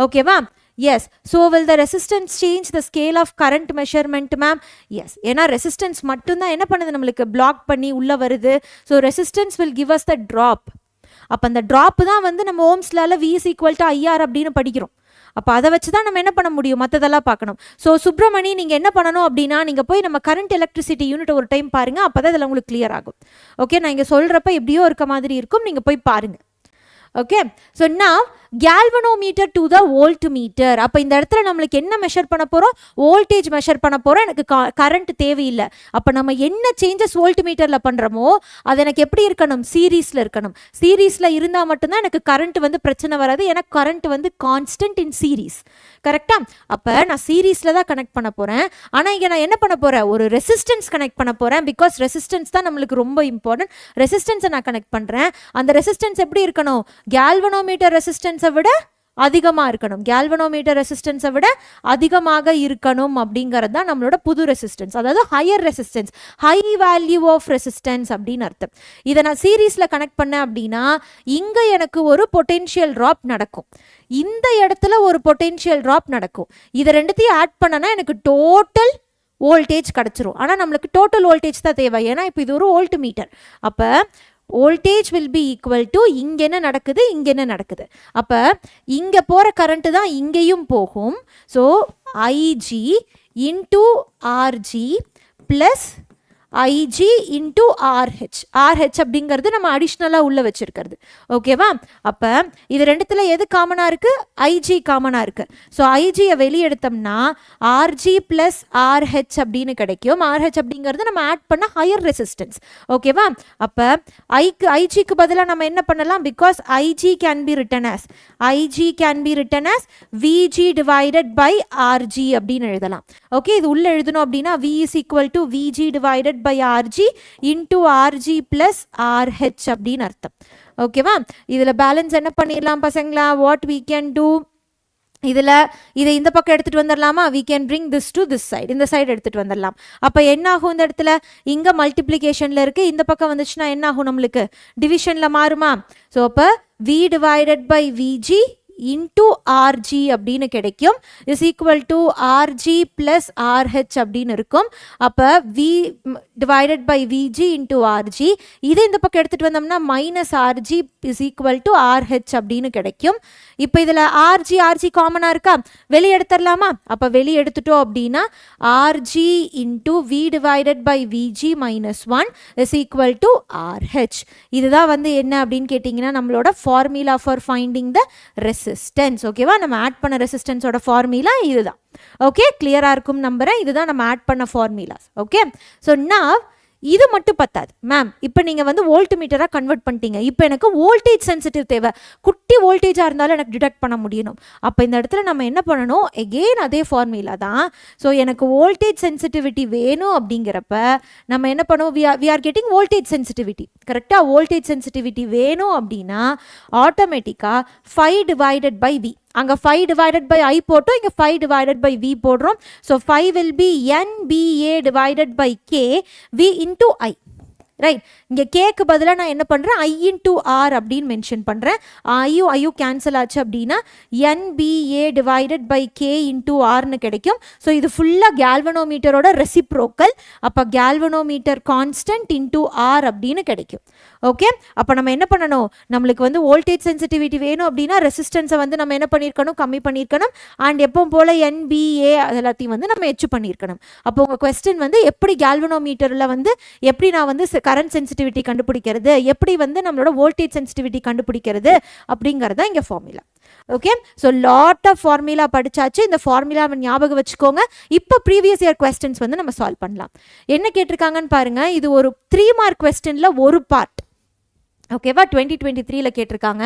ஓகேவா? Yes. So will the resistance change the scale of current measurement ma'am? Yes, ஏன்னா ரெசிஸ்டன்ஸ் மட்டும்தான் என்ன பண்ணுது, நம்மளுக்கு பிளாக் பண்ணி உள்ளே வருது. So resistance will give us the drop. அப்போ அந்த ட்ராப் தான் வந்து நம்ம ஓம்ஸ்லால V is equal to IR அப்படின்னு படிக்கிறோம். அப்போ அதை வச்சு தான் நம்ம என்ன பண்ண முடியும், மற்றதெல்லாம் பார்க்கணும். ஸோ சுப்ரமணி, நீங்கள் என்ன பண்ணணும் அப்படின்னா நீங்கள் போய் நம்ம கரண்ட் எலக்ட்ரிசிட்டி யூனிட் ஒரு டைம் பாருங்கள், அப்போ தான் இதில் உங்களுக்கு கிளியர் ஆகும். ஓகே, நான் இங்கே சொல்கிறப்ப எப்படியோ இருக்க மாதிரி இருக்கும், நீங்கள் போய் பாருங்கள். ஓகே, ஸோ நான் galvanometer to the volt metre. அப்போ இந்த இடத்துல நம்மளுக்கு என்ன மெஷர் பண்ண போகிறோம், வோல்டேஜ் மெஷர் பண்ண போகிறோம். எனக்கு கரண்ட் தேவையில்லை. அப்போ நம்ம என்ன சேஞ்சஸ் வோல்ட் மீட்டரில் பண்ணுறோமோ அது எனக்கு எப்படி இருக்கணும், சீரீஸில் இருக்கணும். சீரீஸில் இருந்தால் மட்டும்தான் எனக்கு கரண்ட் வந்து பிரச்சனை வராது. எனக்கு கரண்ட் வந்து கான்ஸ்டன்ட் இன் சீரீஸ். கரெக்டாக? அப்போ நான் சீரீஸில் தான் கனெக்ட் பண்ண போகிறேன். ஆனால் இங்கே நான் என்ன பண்ண போகிறேன், ஒரு ரெசிஸ்டன்ஸ் கனெக்ட் பண்ண போகிறேன். பிகாஸ் ரெசிஸ்டன்ஸ் தான் நம்மளுக்கு ரொம்ப இம்பார்ட்டன்ட். ரெசிஸ்டன்ஸை நான் கனெக்ட் பண்ணுறேன். அந்த ரெசிஸ்டன்ஸ் எப்படி இருக்கணும், கேல்வனோமீட்டர் ரெசிஸ்டன்ஸை விட அதிகமாக இருக்கணும். கேல்வனோமீட்டர் ரெசிஸ்டன்ஸை விட அதிகமாக இருக்கணும் அப்படிங்கிறது தான் நம்மளோட புது ரெசிஸ்டன்ஸ், அதாவது higher resistance, high value of resistance அப்படின்னு அர்த்தம். இதை நான் சீரீஸில் கனெக்ட் பண்ணேன் அப்படின்னா இங்கே எனக்கு ஒரு பொட்டென்ஷியல் ட்ராப் நடக்கும், இந்த இடத்துல ஒரு பொட்டென்ஷியல் ட்ராப் நடக்கும். இதை ரெண்டுத்தையும் ஆட் பண்ணனா எனக்கு டோட்டல் வோல்டேஜ் கிடச்சிரும். ஆனால் நம்மளுக்கு டோட்டல் வோல்டேஜ் தான் தேவை, ஏன்னா இப்போ இது ஒரு வோல்ட் மீட்டர். அப்போ voltage will be equal to இங்கே என்ன நடக்குது. அப்போ இங்கே போகிற கரண்ட்டு தான் இங்கேயும் போகும். So IG into RG plus IG into RH. RH அப்படிங்கிறது நம்ம அடிஷ்னலாக உள்ளே வச்சுருக்கிறது. ஓகேவா? அப்போ இது ரெண்டுத்தில் எது காமனாக இருக்குது, ஐஜி காமனாக இருக்குது. ஸோ ஐஜியை வெளியெடுத்தோம்னா ஆர்ஜி ப்ளஸ் ஆர்ஹெச் அப்படின்னு கிடைக்கும். ஆர்ஹெச் அப்படிங்கிறது நம்ம ஆட் பண்ண ஹையர் ரெசிஸ்டன்ஸ். ஓகேவா? அப்போ ஐஜிக்கு பதிலாக நம்ம என்ன பண்ணலாம், because IG can be written as VG divided by RG அப்படின்னு எழுதலாம். ஓகே, இது உள்ளே எழுதணும் அப்படின்னா V is equal to VG divided by RG into RG plus RH அப்படின்னு அர்த்தம். ஓகேவா? இதில் பேலன்ஸ் என்ன பண்ணிடலாம் பசங்களா, வாட் we can do, இதை இந்த பக்கம் எடுத்துகிட்டு வந்துடலாமா, we can bring this to this side, இந்த சைடு எடுத்துகிட்டு வந்துடலாம். அப்போ என்ன ஆகும், இந்த இடத்துல இங்கே மல்டிப்ளிகேஷனில் இருக்குது, இந்த பக்கம் வந்துச்சுன்னா என்ன ஆகும், நம்மளுக்கு டிவிஷனில் மாறுமா. ஸோ அப்போ V divided by VG into RG அப்படின்னு கிடைக்கும் is equal to RG plus RH அப்படின்னு இருக்கும். அப்போ V divided by VG into RG, இது இந்த பக்கம் எடுத்துட்டு வந்தோம்னா minus RG is equal to RH அப்படின்னு கிடைக்கும். இப்போ இதில் RG காமனாக இருக்கா, வெளியே எடுத்துடலாமா? அப்போ வெளியே எடுத்துட்டோம் அப்படின்னா RG into V divided by VG minus 1 is equal to RH. இதுதான் வந்து என்ன அப்படின்னு கேட்டிங்கன்னா நம்மளோட formula for finding the resistance. ஓகேவா, நம்ம ஆட் பண்ண ரெசிஸ்டன்ஸோட ஃபார்முலா இதுதான். ஓகே, கிளியராக இருக்கும் நம்புறேன். இதுதான் நம்ம ஆட் பண்ண ஃபார்முலாஸ். ஓகே, ஸோ நான் இது மட்டும் பத்தாது மேம், இப்போ நீங்கள் வந்து வோல்ட் மீட்டராக கன்வெர்ட் பண்ணிட்டீங்க, இப்போ எனக்கு வோல்டேஜ் சென்சிட்டிவ் தேவை, குட்டி வோல்டேஜாக இருந்தாலும் எனக்கு டிடெக்ட் பண்ண முடியணும். அப்போ இந்த இடத்துல நம்ம என்ன பண்ணணும், எகெயின் அதே ஃபார்முலா தான். ஸோ எனக்கு வோல்டேஜ் சென்சிட்டிவிட்டி வேணும் அப்படிங்கிறப்ப நம்ம என்ன பண்ணுவோம், we are getting voltage sensitivity. கரெக்டாக வோல்டேஜ் சென்சிட்டிவிட்டி வேணும் அப்படின்னா ஆட்டோமேட்டிக்காக 5 டிவைடட் பை வி, அங்கே 5 divided by I போட்டோம், இங்கே 5 divided by V போடுறோம். So 5 will be NBA divided by K V into I. Right, இங்கே கேக்கு பதிலாக நான் என்ன பண்ணுறேன், I into R அப்படின்னு மென்ஷன் பண்ணுறேன். ஐயும் கேன்சல் ஆச்சு அப்படின்னா NBA divided by K into Rன்னு கிடைக்கும். ஸோ இது ஃபுல்லாக கேல்வனோமீட்டரோட ரெசிப்ரோக்கல். அப்போ கேல்வனோமீட்டர் கான்ஸ்டன்ட் இன்டூ R அப்படின்னு கிடைக்கும். ஓகே, அப்போ நம்ம என்ன பண்ணணும், நம்மளுக்கு வந்து வோல்டேஜ் சென்சிட்டிவிட்டி வேணும் அப்படின்னா ரெசிஸ்டன்ஸை வந்து நம்ம என்ன பண்ணியிருக்கணும், கம்மி பண்ணியிருக்கணும். அண்ட் எப்பவும் போல் NBA அது எல்லாத்தையும் வந்து நம்ம எச்சு பண்ணியிருக்கணும். அப்போ உங்கள் கொஸ்டின் வந்து எப்படி கேல்வனோமீட்டரில் வந்து எப்படி நான் வந்து கரண்ட் சென்சிட்டிவிட்டி கண்டுபிடிக்கிறது, எப்படி வந்து நம்மளோட வோல்டேஜ் சென்சிட்டிவிட்டி கண்டுபிடிக்கிறது அப்படிங்கிறது தான் இங்கே formula. Okay, so lot of formula படிச்சாச்சு. இந்த ஃபார்முலா ஞாபகம் வச்சுக்கோங்க. இப்போ ப்ரீவியஸ் இயர் கொஸ்டின்ஸ் வந்து நம்ம சால்வ் பண்ணலாம். என்ன கேட்டிருக்காங்கன்னு பாருங்க, இது ஒரு 3 மார்க் கொஸ்டின்ல ஒரு பார்ட். ஓகேவா, 2023ல கேட்டிருக்காங்க.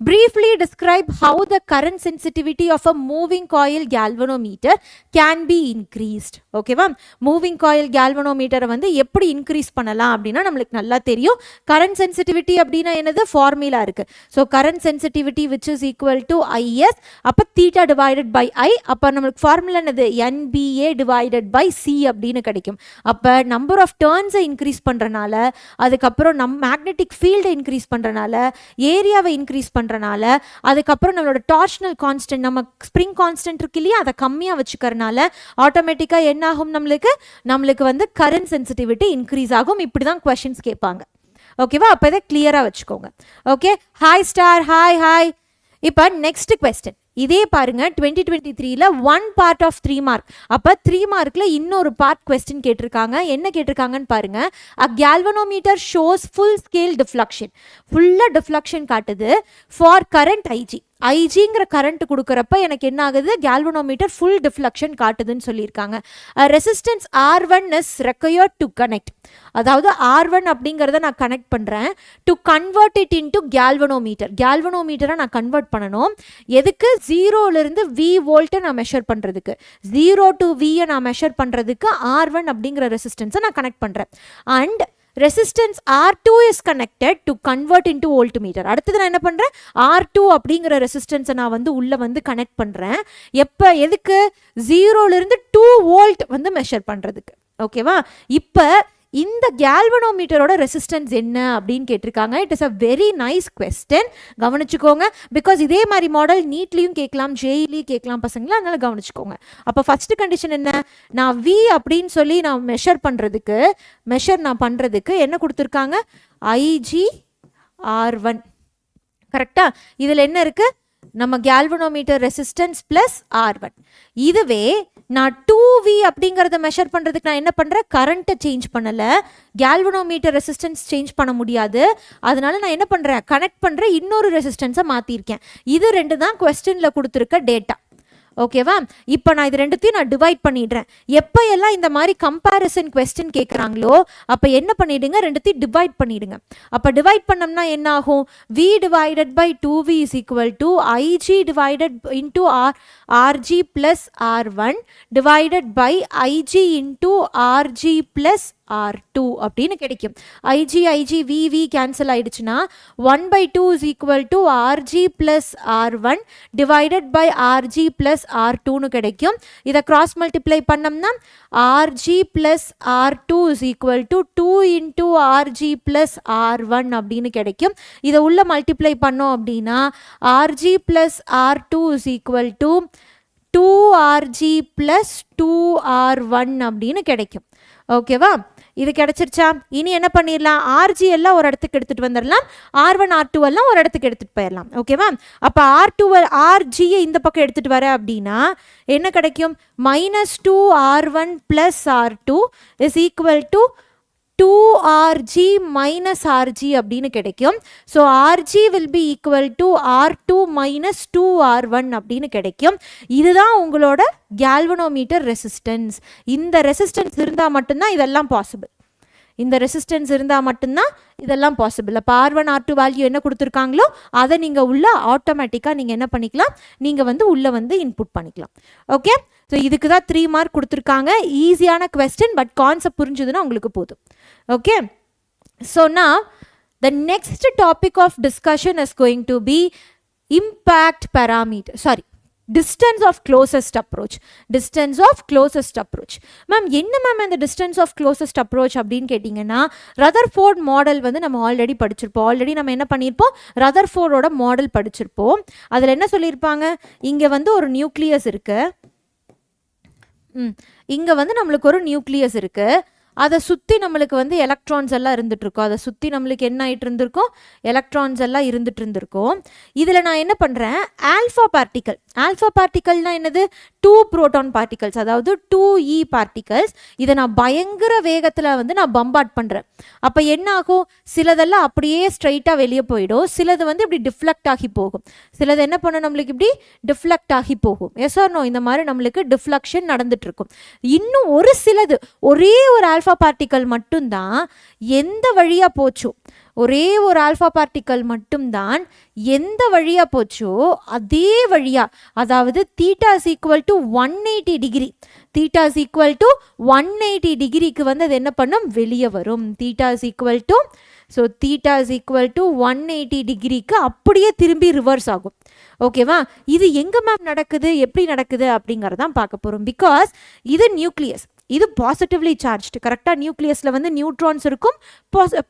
briefly describe how the current sensitivity of a moving coil galvanometer can be increased. ஓகேவா, மூவிங் காயில் கேல்வனோமீட்டரை வந்து எப்படி இன்க்ரீஸ் பண்ணலாம் அப்படின்னா நம்மளுக்கு நல்லா தெரியும். கரண்ட் சென்சிட்டிவிட்டி அப்படின்னா என்னது, ஃபார்முலா இருக்கு. So current sensitivity which is equal to IS, அப்போ தீட்டா டிவைடட் பை I, அப்போ நம்மளுக்கு ஃபார்முலா என்னது, NBA டிவைடட் பை C அப்படின்னு கிடைக்கும். அப்போ நம்பர் ஆஃப் டர்ன்ஸை இன்க்ரீஸ் பண்ணுறனால, அதுக்கப்புறம் மேக்னெட்டிக் ஃபீல்டை இன்க்ரீஸ் பண்ணுறனால, ஏரியாவை இன்க்ரீஸ் பண்ணுறனால, அதுக்கப்புறம் நம்மளோட டார்ஷனல் கான்ஸ்டன்ட், நம்ம ஸ்ப்ரிங் கான்ஸ்டன்ட் இருக்கு இல்லையா, அதை கம்மியாக வச்சுக்கிறனால ஆட்டோமேட்டிக்காக என்ன ஆகும், நம்மளுக்கு வந்து கரண்ட் சென்சிட்டிவிட்டி இன்க்ரீஸ் ஆகும். இப்படி தான் கொஸ்டின்ஸ் கேட்பாங்க. ஓகேவா, அப்போ இதை கிளியராக வச்சுக்கோங்க. Okay, hi star, hi hi. இப்போ நெக்ஸ்ட் கொஸ்டின் இதே பாருங்க, 2023ல 1 பார்ட் ஆஃப் 3 மார்க். அப்போ 3 மார்க்ல இன்னொரு பார்ட் கொஸ்டின் கேட்டிருக்காங்க. என்ன கேட்டிருக்காங்கன்னு பாருங்க, a galvanometer shows full scale deflection, ஃபுல்லாக டிஃப்ளக்ஷன் காட்டுது ஃபார் கரண்ட் ஐஜிங்கிற கரண்ட் கொடுக்குறப்ப எனக்கு என்ன ஆகுது, கேல்வனோமீட்டர் ஃபுல் டிஃப்ளக்ஷன் காட்டுதுன்னு சொல்லியிருக்காங்க. Resistance R1 is required to connect, அதாவது R1 அப்படிங்கிறத நான் கனெக்ட் பண்ணுறேன் டு கன்வெர்ட் இட் இன்டு கேல்வனோமீட்டரை நான் கன்வெர்ட் பண்ணணும். எதுக்கு, 0லேருந்து V வோல்ட்டை நான் மெஷர் பண்ணுறதுக்கு, 0 to Vயை நான் மெஷர் பண்ணுறதுக்கு R1 அப்படிங்கிற ரெசிஸ்டன்ஸை நான் கனெக்ட் பண்ணுறேன். And resistance R2 is connected to convert into voltmeter. அடுத்தது நான் என்ன பண்ணுறேன், R2 அப்படிங்கிற ரெசிஸ்டன்ஸை நான் வந்து உள்ளே வந்து கனெக்ட் பண்ணுறேன். எப்போ, எதுக்கு, 0லேருந்து 2 வோல்ட் வந்து மெஷர் பண்ணுறதுக்கு. ஓகேவா, இப்போ இந்த கேல்வனோமீட்டரோட ரெசிஸ்டன்ஸ் என்ன அப்படின்னு கேட்டிருக்காங்க. It is a very nice question, கவனிச்சுக்கோங்க. பிகாஸ் இதே மாதிரி மாடல் நீட்லையும் கேட்கலாம், ஜேஇலையும் கேட்கலாம் பசங்களா, அதனால கவனிச்சுக்கோங்க. அப்போ ஃபர்ஸ்ட் கண்டிஷன் என்ன, நான் V அப்படின்னு சொல்லி நான் மெஷர் பண்ணுறதுக்கு என்ன கொடுத்துருக்காங்க, IGR1. கரெக்டா, இதில் என்ன இருக்கு, நம்ம கேல்வனோமீட்டர் ரெசிஸ்டன்ஸ் பிளஸ் R1. இதுவே நான் 2V அப்படிங்கிறத மெஷர் பண்ணுறதுக்கு நான் என்ன பண்ணுறேன், கரண்ட்டை சேஞ்ச் பண்ணலை, கேல்வனோமீட்டர் ரெசிஸ்டன்ஸ் சேஞ்ச் பண்ண முடியாது. அதனால நான் என்ன பண்ணுறேன், கனெக்ட் பண்ணுறேன், இன்னொரு ரெசிஸ்டன்ஸை மாற்றிருக்கேன். இது 2 தான் கொஸ்டினில் கொடுத்துருக்க டேட்டா. ஓகேவா, இப்போ நான் இது ரெண்டுத்தையும் நான் டிவைட் பண்ணிடுறேன். எப்போ எல்லாம் இந்த மாதிரி கம்பேரிசன் கொஸ்டின் கேட்குறாங்களோ அப்போ என்ன பண்ணிடுங்க, ரெண்டுத்தையும் டிவைட் பண்ணிடுங்க. அப்போ டிவைட் பண்ணோம்னா என்ன ஆகும், V divided by 2V is equal to IG divided into RG plus R1 divided by IG into RG plus R2 அப்படின்னு கிடைக்கும். IG VV கேன்சல் ஆயிடுச்சுன்னா 1/2 is equal to RG plus R1 divided by RG plus R2 கிடைக்கும். இதை cross multiply பண்ணோம்னா RG plus R2 is equal to 2 into RG plus R1 அப்படின்னு கிடைக்கும். இதை உள்ள மல்டிப்ளை பண்ணோம் அப்படின்னா RG plus R2 is equal to 2RG plus 2R1 அப்படின்னு கிடைக்கும். ஓகேவா, இது கிடைச்சிருச்சா? இனி என்ன பண்ணிடலாம், ஆர்ஜி எல்லாம் ஒரு இடத்துக்கு எடுத்துட்டு வந்துடலாம், R1 R2 எல்லாம் ஒரு இடத்துக்கு எடுத்துட்டு போயிடலாம். ஓகேவா, அப்போ RGயை இந்த பக்கம் எடுத்துட்டு வர அப்படின்னா என்ன கிடைக்கும், -2R1 plus R2 is equal to 2RG minus RG அப்படின்னு கிடைக்கும். So RG will be equal to R2 minus 2R1 அப்படின்னு கிடைக்கும். இதுதான் உங்களோட கேல்வனோமீட்டர் ரெசிஸ்டன்ஸ். இந்த ரெசிஸ்டன்ஸ் இருந்தால் மட்டும்தான் இதெல்லாம் பாசிபிள். இந்த ரெசிஸ்டன்ஸ் இருந்தால் மட்டும்தான் இதெல்லாம் பாசிபிள். அப்போ R1 R2 வேல்யூ என்ன கொடுத்துருக்காங்களோ அதை நீங்கள் உள்ள ஆட்டோமேட்டிக்காக நீங்கள் என்ன பண்ணிக்கலாம், நீங்கள் உள்ளே இன்புட் பண்ணிக்கலாம். ஓகே, ஸோ இதுக்கு தான் 3 மார்க் கொடுத்துருக்காங்க. ஈஸியான கொஸ்டின், பட் கான்செப்ட் புரிஞ்சுதுன்னா உங்களுக்கு போதும். Okay, so now the next topic of discussion is going to be impact parameter, distance of closest approach. Distance of closest approach. Ma'am என்ன மேம் இந்த distance of closest approach அப்படின்னு கேட்டிங்கன்னா, Rutherford model நம்ம already படிச்சிருப்போம். Already நம்ம என்ன பண்ணியிருப்போம், ரதர்ஃபோர்டோட model படிச்சிருப்போம். அதில் என்ன சொல்லியிருப்பாங்க, இங்கே ஒரு நியூக்ளியஸ் இருக்கு, இங்கே நம்மளுக்கு ஒரு நியூக்ளியஸ் இருக்கு, அதை சுற்றி நம்மளுக்கு எலக்ட்ரான்ஸ் எல்லாம் இருந்துட்டு இருக்கும். அதை சுற்றி நம்மளுக்கு என்ன ஆகிட்டு இருந்திருக்கும், எலக்ட்ரான்ஸ் எல்லாம் இருந்துட்டு இருந்திருக்கும். இதில் நான் என்ன பண்ணுறேன், ஆல்ஃபா பார்ட்டிக்கல்னா என்னது, 2 புரோட்டான் பார்ட்டிகல்ஸ், அதாவது 2E பார்ட்டிகல்ஸ். இதை நான் பயங்கர வேகத்தில் நான் பம்பார்ட் பண்ணுறேன். அப்போ என்ன ஆகும், சிலதெல்லாம் அப்படியே ஸ்ட்ரைட்டாக வெளியே போயிடும், சிலது இப்படி டிஃப்ளெக்ட் ஆகி போகும். சிலது என்ன பண்ண, நம்மளுக்கு இப்படி டிஃப்ளெக்ட் ஆகி போகும். எஸ் ஆர் நோ, இந்த மாதிரி நம்மளுக்கு டிஃப்ளெக்ஷன் நடந்துட்டு இருக்கும். இன்னும் ஒரு சிலது ஒரே ஒரு ஆல்ஃபா பார்ட்டிக்கல் மட்டும்தான் எந்த வழியா போச்சோ, ஒரே ஒரு ஆல்ஃபா பார்ட்டிக்கல் மட்டும்தான் எந்த வழியா போச்சோ அதே வழியா, அதாவது theta is equal to 180 degree, theta is equal to 180 டிகிரிக்கு அது என்ன பண்ணும், வெளியே வரும். Theta is equal to, so theta is equal to 180 டிகிரிக்கு அப்படியே திரும்பி ரிவர்ஸ் ஆகும். ஓகேவா, இது எங்க மேம் நடக்குது, எப்படி நடக்குது அப்படிங்கறதான் பார்க்க போறோம். பிகாஸ் இது நியூக்ளியஸ், இது பாசிட்டிவ்லி சார்ஜ்டு. கரெக்டாக நியூக்ளியஸில் நியூட்ரான்ஸ் இருக்கும்,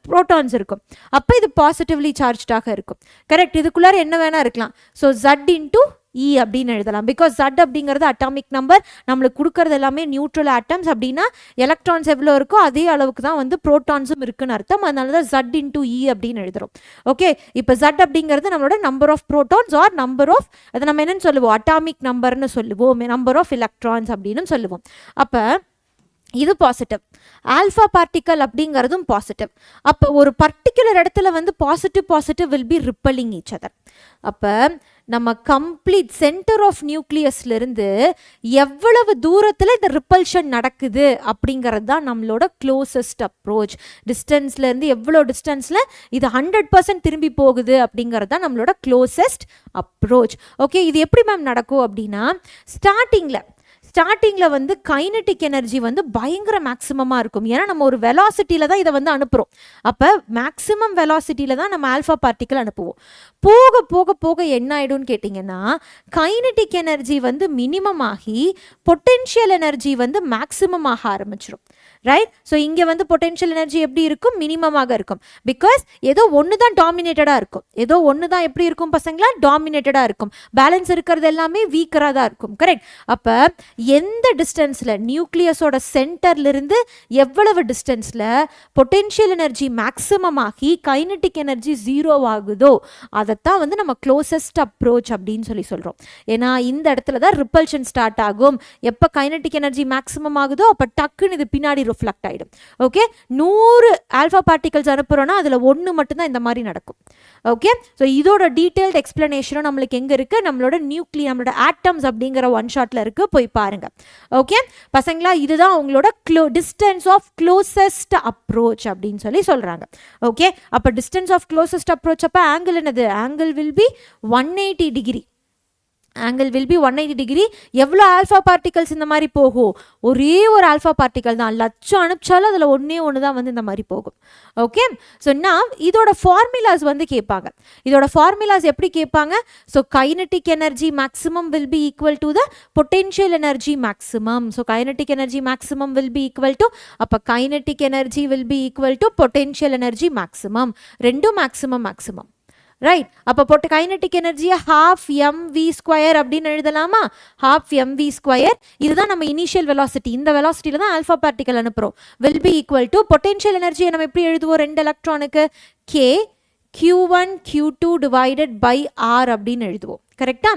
ப்ரோட்டான்ஸ் இருக்கும். அப்போ இது பாசிட்டிவ்லி சார்ஜ்டாக இருக்கும். கரெக்ட், இதுக்குள்ளார என்ன வேணா இருக்கலாம். ஸோ Z இன்டூ E அப்படின்னு எழுதலாம். பிகாஸ் Z அப்படிங்கிறது அட்டாமிக் நம்பர், நம்மளுக்கு கொடுக்கறது எல்லாமே நியூட்ரல் ஆட்டம்ஸ். அப்படின்னா எலக்ட்ரான்ஸ் எவ்வளோ இருக்கோ அதே அளவுக்கு தான் ப்ரோட்டான்ஸும் இருக்குன்னு அர்த்தம். அதனால தான் Z இன்டூ E அப்படின்னு எழுதுறோம். ஓகே, இப்போ Z அப்படிங்கிறது நம்மளோட number of protons or number of, அதை நம்ம என்னன்னு சொல்லுவோம், அட்டாமிக் நம்பர்னு சொல்லுவோம், நம்பர் ஆஃப் எலக்ட்ரான்ஸ் அப்படின்னு சொல்லுவோம். அப்போ இது பாசிட்டிவ். ஆல்ஃபா பார்ட்டிக்கல் அப்படிங்கிறதும் பாசிட்டிவ். அப்போ ஒரு பர்டிகுலர் இடத்துல positive will be repelling each other. அப்போ நம்ம கம்ப்ளீட் சென்டர் ஆஃப் நியூக்ளியஸ்லேருந்து எவ்வளவு தூரத்தில் இந்த ரிப்பல்ஷன் நடக்குது அப்படிங்கிறது தான் நம்மளோட க்ளோசஸ்ட் அப்ரோச். டிஸ்டன்ஸ்லேருந்து எவ்வளோ டிஸ்டன்ஸில் இது 100% திரும்பி போகுது அப்படிங்கிறது தான் நம்மளோட க்ளோசஸ்ட் அப்ரோச். ஓகே, இது எப்படி மேம் நடக்கும் அப்படின்னா, ஸ்டார்டிங்கில் கைனட்டிக் எனர்ஜி பயங்கர மேக்ஸிமமாக இருக்கும். ஏன்னா நம்ம ஒரு வெலாசிட்டியில் தான் இதை அனுப்புகிறோம். அப்போ மேக்ஸிமம் வெலாசிட்டியில் தான் நம்ம ஆல்ஃபா பார்ட்டிக்கல் அனுப்புவோம். போக போக போக என்ன ஆகிடும்னு கேட்டிங்கன்னா, கைனட்டிக் எனர்ஜி மினிமம் ஆகி பொட்டென்ஷியல் எனர்ஜி மேக்ஸிமம் ஆக ஆரம்பிச்சிடும். ரைட், ஸோ இங்கே பொட்டென்ஷியல் எனர்ஜி எப்படி இருக்கும், மினிமமாக இருக்கும். பிகாஸ் ஏதோ ஒன்று தான் டாமினேட்டடாக இருக்கும், ஏதோ ஒன்று தான் எப்படி இருக்கும் பசங்களா, டாமினேட்டடாக இருக்கும். பேலன்ஸ் இருக்கிறது எல்லாமே வீக்கராக தான் இருக்கும். கரெக்ட், அப்போ எந்த டிஸ்டன்ஸில் நியூக்ளியஸோட சென்டர்லேருந்து எவ்வளவு டிஸ்டன்ஸில் பொட்டென்ஷியல் எனர்ஜி மேக்ஸிமம் ஆகி கைனட்டிக் எனர்ஜி 0 ஆகுதோ அதைத்தான் நம்ம க்ளோசஸ்ட் அப்ரோச் அப்படின்னு சொல்கிறோம். ஏன்னா இந்த இடத்துல தான் ரிப்பல்ஷன் ஸ்டார்ட் ஆகும். எப்போ கைனட்டிக் எனர்ஜி மேக்ஸிமம் ஆகுதோ அப்போ டக்குன்னு இது பின்னாடி ரிஃப்ளெக்ட் ஆகிடும். ஓகே, 100 ஆல்ஃபா பார்ட்டிகல்ஸ் அனுப்புகிறோன்னா அதில் 1 மட்டும்தான் இந்த மாதிரி நடக்கும். ஓகே, ஸோ இதோட டீட்டெயில்டு எக்ஸ்பிளனேஷனும் நம்மளுக்கு எங்கே இருக்குது, நம்மளோட நம்மளோட ஆட்டம்ஸ் அப்படிங்கிற ஒன் ஷாட்டில் இருக்குது, போய் பாருங்க. ஓகே பசங்களா, இதுதான் உங்களோட டிஸ்டன்ஸ் ஆஃப் க்ளோசஸ்ட் அப்ரோச் அப்படின்னு சொல்கிறாங்க. ஓகே, அப்போ டிஸ்டன்ஸ் ஆஃப் க்ளோசஸ்ட் அப்ரோச் அப்போ ஆங்கிள் என்னது, angle will be 180 degree. angle will be 180 degree. எவ்வளோ ஆல்ஃபா பார்ட்டிகல்ஸ் இந்த மாதிரி போகும்? ஒரே ஒரு ஆல்ஃபா பார்ட்டிகல் தான், லட்சம் அனுப்பிச்சாலும் அதில் ஒன்று தான் வந்து இந்த மாதிரி போகும். ஓகே, ஸோ நான் இதோட ஃபார்முலாஸ் வந்து கேட்பாங்க. இதோட ஃபார்முலாஸ் எப்படி கேட்பாங்க? So kinetic energy maximum will be equal to the potential energy maximum. So kinetic energy maximum will be equal to, அப்போ kinetic energy will be equal to potential energy maximum. ரெண்டும் மேக்ஸிமம். ரைட், அப்போ போட்டு kinetic எனர்ஜியை half mv square அப்படின்னு எழுதலாமா? half mv square, இதுதான் நம்ம initial velocity. இந்த வெலாசிட்டியில் தான் ஆல்ஃபா பார்ட்டிகல் அனுப்புகிறோம். Will be equal to potential எனர்ஜியை நம்ம எப்படி எழுதுவோம்? 2 எலக்ட்ரானுக்கு k q1 q2 divided by r அப்படின்னு எழுதுவோம். கரெக்டா?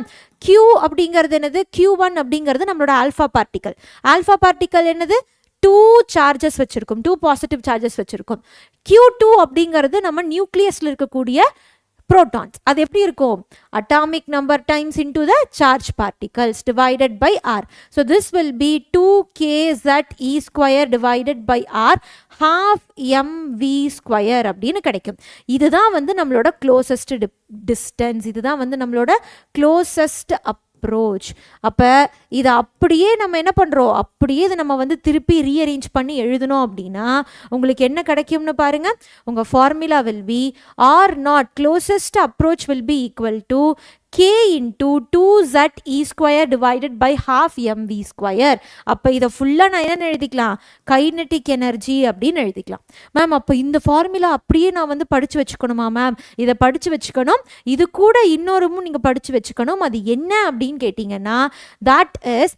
q அப்படிங்கிறது என்னது? q1 அப்படிங்கிறது நம்மளோட ஆல்ஃபா பார்ட்டிகல். ஆல்ஃபா பார்ட்டிகல் என்னது? 2 சார்ஜஸ் வச்சிருக்கும், 2 பாசிட்டிவ் சார்ஜஸ் வச்சிருக்கும். q2 அப்படிங்கிறது நம்ம நியூக்ளியஸ்ல இருக்கக்கூடிய protons. அது எப்படி இருக்கும்? Atomic number times into the charge particles divided by r. So this will be 2kZe square divided by r half mv square அப்படின்னு கிடைக்கும். இதுதான் வந்து நம்மளோட closest distance. இதுதான் வந்து நம்மளோட closest approach. அப்போ இதை அப்படியே நம்ம என்ன பண்ணுறோம்? அப்படியே இதை நம்ம வந்து திருப்பி ரீஅரேஞ்ச் பண்ணி எழுதணும் அப்படின்னா உங்களுக்கு என்ன கிடைக்கும்னு பாருங்க. உங்கள் formula will be R naught closest approach will be equal to k into 2ze square divided by half mv square. அப்போ இதை ஃபுல்லாக நான் என்ன எழுதிக்கலாம்? கைனட்டிக் எனர்ஜி அப்படின்னு எழுதிக்கலாம். மேம் அப்போ இந்த ஃபார்முலா அப்படியே நான் வந்து படித்து வச்சுக்கணுமா மேம்? இதை படித்து வச்சுக்கணும். இது கூட இன்னொருமும் நீங்கள் படித்து வச்சுக்கணும். அது என்ன அப்படின்னு கேட்டிங்கன்னா, that is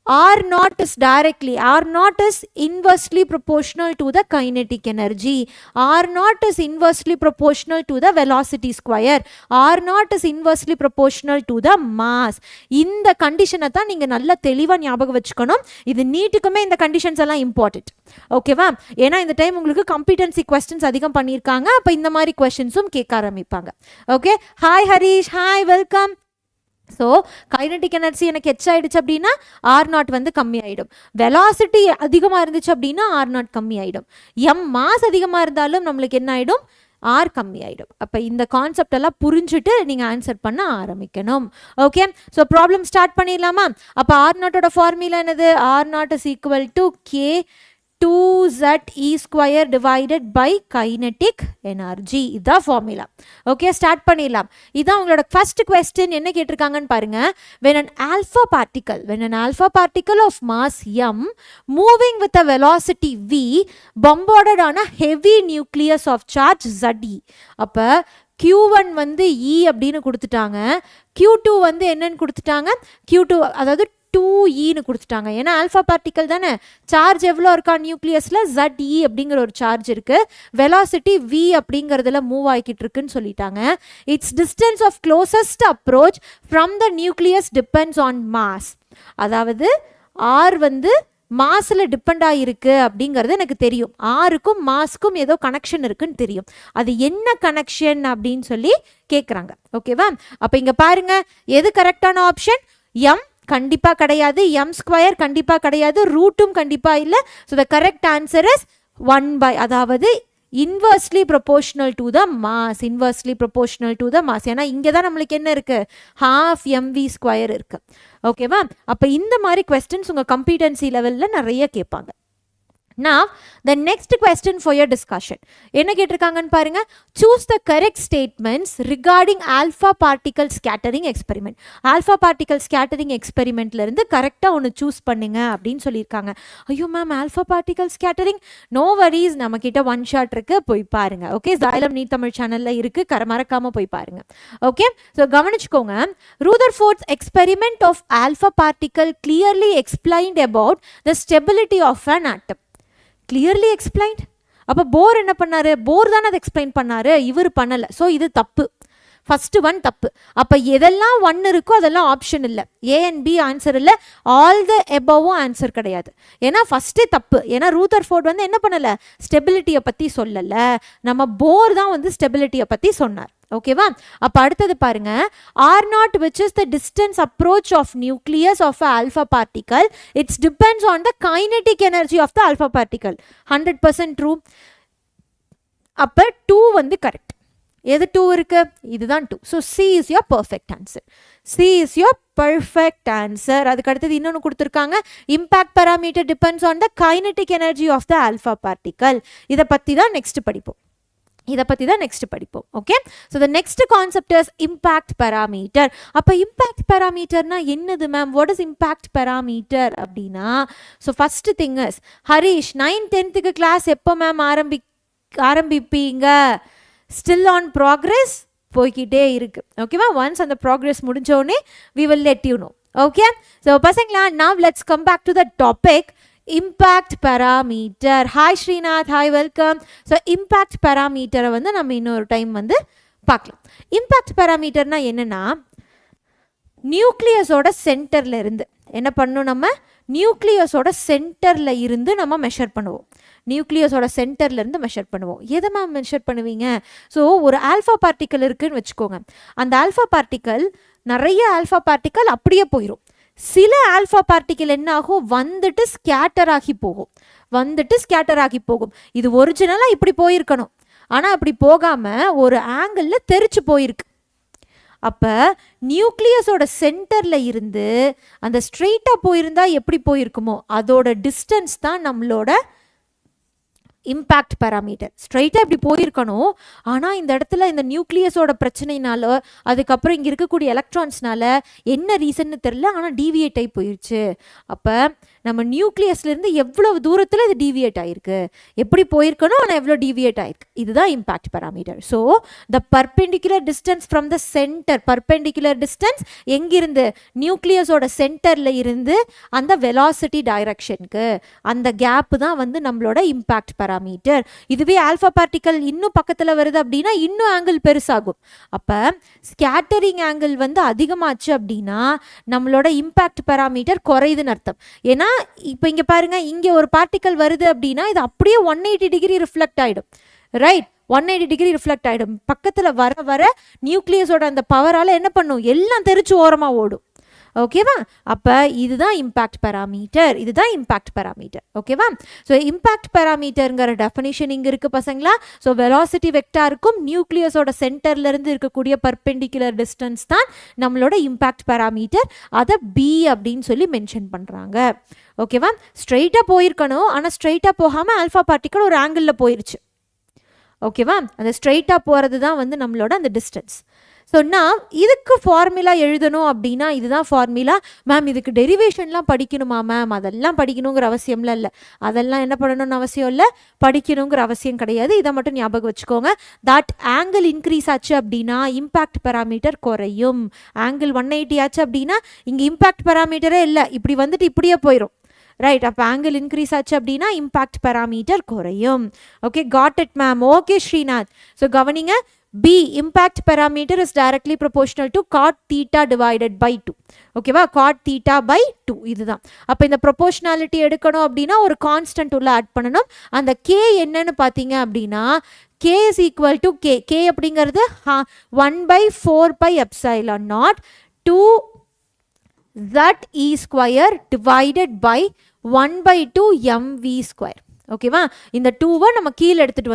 R naught is directly, R naught is inversely proportional to the kinetic energy. R naught is inversely proportional to the velocity square. R naught is inversely proportional to the mass. இந்த கண்டிஷனை தான் நீங்கள் நல்லா தெளிவாக ஞாபகம் வச்சுக்கணும். இது நீட்டுக்குமே இந்த கண்டிஷன்ஸ் எல்லாம் இம்பார்ட்டன்ட். ஓகேவா? ஏன்னா இந்த டைம் உங்களுக்கு காம்பிடன்சி கொஸ்டின்ஸ் அதிகம் பண்ணியிருக்காங்க. அப்போ இந்த மாதிரி கொஸ்டின்ஸும் கேட்க ஆரம்பிப்பாங்க. Okay, hi Harish, hi, welcome. So kinetic energy எனக்கு ஹெச் ஆகிடுச்சு அப்படின்னா ஆர் நாட் வந்து கம்மி ஆகிடும். வெலாசிட்டி அதிகமாக இருந்துச்சு அப்படின்னா ஆர் நாட் கம்மி ஆகிடும். மாஸ் அதிகமாக இருந்தாலும் நம்மளுக்கு என்ன ஆகிடும்? ஆர் கம்மி ஆகிடும். அப்போ இந்த கான்செப்ட் எல்லாம் புரிஞ்சுட்டு நீங்கள் ஆன்சர் பண்ண ஆரம்பிக்கணும். ஓகே, ஸோ ப்ராப்ளம் ஸ்டார்ட் பண்ணிடலாமா? அப்போ ஆர் நாட்டோட ஃபார்முலா என்னது? R naught is equal to K 2ze square divided by kinetic energy. இதான் ஃபார்முலா. ஓகே, ஸ்டார்ட் பண்ணிடலாம். இதான் உங்களோட ஃபர்ஸ்ட் கொஸ்டின். என்ன கேட்டிருக்காங்கன்னு பாருங்க. when an alpha particle of mass m moving with a velocity v bombarded on a heavy nucleus of charge ze. அப்போ q1 வந்து e அப்படின்னு கொடுத்துட்டாங்க, q2 வந்து என்னன்னு கொடுத்துட்டாங்க? q2 அதாவது 2e கொடுத்துட்டாங்க. ஏன்னா ஆல்ஃபா பார்ட்டிகல் தானே. சார்ஜ் எவ்வளோ இருக்கா நியூக்ளியஸில்? ZE அப்படிங்கிற ஒரு சார்ஜ் இருக்கு. வெலாசிட்டி v அப்படிங்கிறதுல மூவ் ஆகிக்கிட்டு இருக்குன்னு சொல்லிட்டாங்க. It's distance of closest approach from the nucleus depends on mass. அதாவது ஆர் வந்து மாஸில் டிபெண்ட் ஆகிருக்கு அப்படிங்கிறது எனக்கு தெரியும். ஆருக்கும் மாஸ்க்கும் ஏதோ கனெக்ஷன் இருக்குன்னு தெரியும். அது என்ன கனெக்ஷன் அப்படின்னு சொல்லி கேட்குறாங்க. ஓகேவா? அப்போ இங்கே பாருங்க, எது கரெக்டான ஆப்ஷன்? எம் கண்டிப்பா கிடையாது, m ஸ்கொயர் கண்டிப்பா கிடையாது, ரூட்டும் கண்டிப்பா இல்லை. So the correct answer is 1/, அதாவது inversely proportional to the mass. Inversely proportional to the mass. ஏன்னா இங்கே தான் நம்மளுக்கு என்ன இருக்கு? half mv ஸ்கொயர் இருக்கு. ஓகேவா? அப்போ இந்த மாதிரி கொஸ்டின்ஸ் உங்கள் கம்பிடன்சி லெவலில் நிறைய கேட்பாங்க. Now the next question for your discussion. என்ன கேட்டிருக்காங்கன்னு பாருங்க. Choose the correct statements regarding alpha particle scattering experiment. alpha particle scattering experimentல இருந்து கரெக்டாக ஒன்று சூஸ் பண்ணுங்க அப்படின்னு சொல்லியிருக்காங்க. ஐயோ ma'am, alpha particle scattering, no worries, நம்ம கிட்ட ஒன் ஷாட் இருக்கு, போய் பாருங்க. ஓகே, Xylem நீ தமிழ் சேனல்ல இருக்கு, மறக்காம போய் பாருங்க. ஓகே, ஸோ கவனிச்சுக்கோங்க. Rutherford's experiment of alpha particle clearly explained about the stability of an atom. Clearly explained. அப்போ போர் என்ன பண்ணாரு? போர் தானே அதை எக்ஸ்பிளைன் பண்ணாரு, இவர் பண்ணலை. ஸோ இது தப்பு. ஃபர்ஸ்ட் ஒன் தப்பு. அப்போ எதெல்லாம் ஒன் இருக்கோ அதெல்லாம் ஆப்ஷன் இல்லை. ஏ அண்ட் பி ஆன்சர் இல்லை, ஆல் த எபவும் ஆன்சர் கிடையாது. ஏன்னா ஃபர்ஸ்டே தப்பு. ஏன்னா ரூதர்ஃபோர்ட் வந்து என்ன பண்ணலை? ஸ்டெபிலிட்டியை பற்றி சொல்லலை. நம்ம போர் தான் வந்து ஸ்டெபிலிட்டியை பற்றி சொன்னார். ஓகேவா? அப்போ அடுத்தது பாருங்க. R naught which is the distance approach of nucleus of alpha particle, it's depends on the kinetic energy of the alpha particle. 100% true. அப்போ 2 வந்து கரெக்ட். எது 2 இருக்கு? இதுதான் 2. So C is your perfect answer. C is your perfect answer. அதுக்கு அடுத்தது இன்னொன்னு கொடுத்திருக்காங்க, impact parameter depends on the kinetic energy of the alpha particle. இத பத்தி தான் next படிப்போம். Okay, so the next concept is impact parameter. அப்ப impact parameter na என்னது ma'am? What is impact parameter அப்படினா? So first thing is, Harish 9th 10th க்கு class எப்போ ma'am ஆரம்பிப்பீங்க? Still on progress போய்க்கிட்டே இருக்கு. ஓகேவா? once அந்த progress முடிஞ்சோனே we will let you know. Okay, so பசங்களா, now let's come back to the topic. Impact parameter. Hi Srinath, hi, welcome. So impact parameter வந்து நம்ம இன்னொரு டைம் வந்து பார்க்கலாம். impact parameter na என்னன்னா, நியூக்ளியஸோட சென்டர்ல இருந்து என்ன பண்ணணும், நம்ம நியூக்ளியஸோட சென்டர்ல இருந்து நம்ம மெஷர் பண்ணுவோம். நியூக்ளியஸோட சென்டர்ல இருந்து மெஷர் பண்ணுவோம். எதை மேம் மெஷர் பண்ணுவீங்க? ஸோ ஒரு ஆல்ஃபா பார்ட்டிக்கல் இருக்குன்னு வச்சுக்கோங்க. அந்த ஆல்ஃபா பார்ட்டிக்கல், நிறைய ஆல்ஃபா பார்ட்டிக்கல் அப்படியே போயிடும். சில ஆல்ஃபா பார்ட்டிக்கல் என்ன ஆகும், வந்துட்டு ஸ்கேட்டர் ஆகி போகும். இது ஒரிஜினலாக இப்படி போயிருக்கணும், ஆனால் அப்படி போகாமல் ஒரு ஆங்கிளில் தெரிச்சு போயிருக்கு. அப்போ நியூக்ளியஸோட சென்டரில் இருந்து அந்த ஸ்ட்ரெயிட்டாக போயிருந்தா எப்படி போயிருக்குமோ அதோட டிஸ்டன்ஸ் தான் நம்மளோட இம்பேக்ட் பேராமீட்டர். ஸ்ட்ரைட்டாக இப்படி போயிருக்கணும், ஆனால் இந்த இடத்துல இந்த நியூக்ளியஸோட பிரச்சனைனால, அதுக்கப்புறம் இங்கே இருக்கக்கூடிய எலக்ட்ரான்ஸ்னால என்ன ரீசன்னு தெரில, ஆனால் டீவியேட் ஆகி போயிடுச்சு. அப்போ நம்ம நியூக்ளியஸ்லேருந்து எவ்வளவு தூரத்தில் இது டீவியேட் ஆகிருக்கு, எப்படி போயிருக்கணும் ஆனால் எவ்வளோ டீவியேட் ஆகிருக்கு, இதுதான் impact parameter. So the perpendicular distance from the centre, perpendicular distance எங்கிருந்து, நியூக்ளியஸோட சென்டரில் இருந்து அந்த வெலாசிட்டி டைரக்ஷனுக்கு அந்த கேப்பு தான் வந்து நம்மளோட இம்பேக்ட் பேராமீட்டர். இதுவே ஆல்ஃபா பார்ட்டிக்கல் இன்னும் பக்கத்தில் வருது அப்படின்னா இன்னும் ஆங்கிள் பெருசாகும். அப்போ ஸ்கேட்டரிங் ஆங்கிள் வந்து அதிகமாச்சு அப்படின்னா நம்மளோட இம்பேக்ட் பேராமீட்டர் குறையுதுன்னு அர்த்தம். ஏன்னா இப்போ இங்கே பாருங்க, இங்கே ஒரு பார்ட்டிக்கல் வருது அப்படின்னா இது அப்படியே 180 டிகிரி ரிஃப்ளெக்ட் ஆகிடும். ரைட், 180 டிகிரி ரிஃப்ளெக்ட் ஆகிடும். பக்கத்தில் வர நியூக்ளியஸோட அந்த பவரால் என்ன பண்ணும், எல்லாம் தெரிச்சு ஓரமாக ஓடும். ஓகேவா? அப்போ இதுதான் இம்பேக்ட் பேராமீட்டர், ஓகேவா? ஸோ இம்பேக்ட் பேராமீட்டருங்கிற டெஃபினிஷன் இங்கே இருக்குது பசங்களா. ஸோ வெலாசிட்டி வெக்டாருக்கும் நியூக்ளியஸோட சென்டர்லேருந்து இருக்கக்கூடிய பர்பெண்டிகுலர் டிஸ்டன்ஸ் தான் நம்மளோட இம்பேக்ட் பேராமீட்டர். அதை பி அப்படின்னு சொல்லி மென்ஷன் பண்ணுறாங்க. ஓகேவா? ஸ்ட்ரெயிட்டாக போயிருக்கணும், ஆனால் ஸ்ட்ரெயிட்டாக போகாமல் ஆல்ஃபா பார்ட்டிக்கல் ஒரு ஆங்கிளில் போயிருச்சு. ஓகேவா? அந்த ஸ்ட்ரெயிட்டாக போகிறது தான் வந்து நம்மளோட அந்த டிஸ்டன்ஸ். ஸோ நான் இதுக்கு ஃபார்முலா எழுதணும் அப்படின்னா இதுதான் ஃபார்முலா. மேம் இதுக்கு டெரிவேஷன்லாம் படிக்கணுமா மேம்? அதெல்லாம் படிக்கணுங்கிற அவசியம்லாம் இல்லை. அதெல்லாம் என்ன பண்ணணும்னு அவசியம் இல்லை, படிக்கணுங்கிற அவசியம் கிடையாது. இதை மட்டும் ஞாபகம் வச்சுக்கோங்க. தட் ஆங்கிள் இன்க்ரீஸ் ஆச்சு அப்படின்னா இம்பேக்ட் பேராமீட்டர் குறையும். ஆங்கிள் 180 ஆச்சு அப்படின்னா இங்கே இம்பேக்ட் பேராமீட்டரே இல்லை, இப்படி வந்துட்டு இப்படியே போயிடும். ரைட், அப்போ ஆங்கிள் இன்க்ரீஸ் ஆச்சு அப்படின்னா இம்பேக்ட் பேராமீட்டர் குறையும். Okay, got it ma'am. Okay Srinath. So கவனிங்க, B, impact parameter is directly proportional to cot theta divided by 2. ஓகேவா? cot theta by 2 இதுதான். அப்போ இந்த ப்ரொபோர்ஷனாலிட்டி எடுக்கணும் அப்படின்னா ஒரு கான்ஸ்டன்ட் உள்ள ஆட் பண்ணணும். அந்த K என்னன்னு பார்த்தீங்க அப்படின்னா K is equal to K. K அப்படிங்கிறது 1/4πε0 2 ZE square divided by 1/2 MV square. ஓகேவா? இந்த 2வை நம்ம கீழே எடுத்துகிட்டு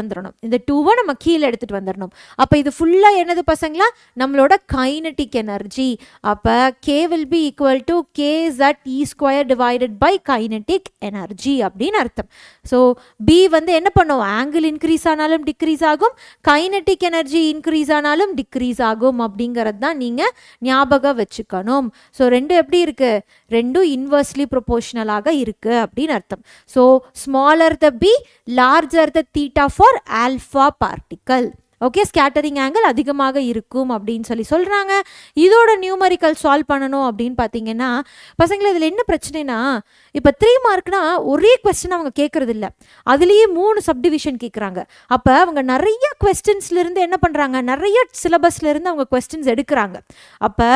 வந்துடணும். அப்போ இது ஃபுல்லாக என்னது பசங்களா, நம்மளோட கைனட்டிக் எனர்ஜி. அப்போ K will be equal to KZE square divided by kinetic energy அப்படின்னு அர்த்தம். ஸோ B வந்து என்ன பண்ணும், ஆங்கிள் இன்க்ரீஸ் ஆனாலும் டிக்ரீஸ் ஆகும், கைனட்டிக் எனர்ஜி இன்க்ரீஸ் ஆனாலும் டிக்ரீஸ் ஆகும் அப்படிங்கிறது தான் நீங்கள் ஞாபகம் வச்சுக்கணும். ஸோ ரெண்டும் எப்படி இருக்குது, ரெண்டும் இன்வர்ஸ்லி ப்ரொபோர்ஷனலாக இருக்குது அப்படின்னு அர்த்தம். So smaller the B, larger the theta for alpha particle. Okay, scattering angle அதிகமாக இருக்கும் அப்படின்னு சொல்கிறாங்க. இதோட நியூமரிக்கல் சால்வ் பண்ணணும் அப்படின்னு பார்த்தீங்கன்னா பசங்களை இதில் என்ன பிரச்சனைனா, இப்போ 3 மார்க்னா ஒரே கொஸ்டின் அவங்க கேட்கறது இல்லை, அதுலேயே 3 சப்டிவிஷன் கேட்குறாங்க. அப்போ அவங்க நிறைய கொஸ்டின்ஸ்லேருந்து என்ன பண்ணுறாங்க, நிறைய சிலபஸ்லேருந்து அவங்க கொஸ்டின்ஸ் எடுக்கிறாங்க. அப்போ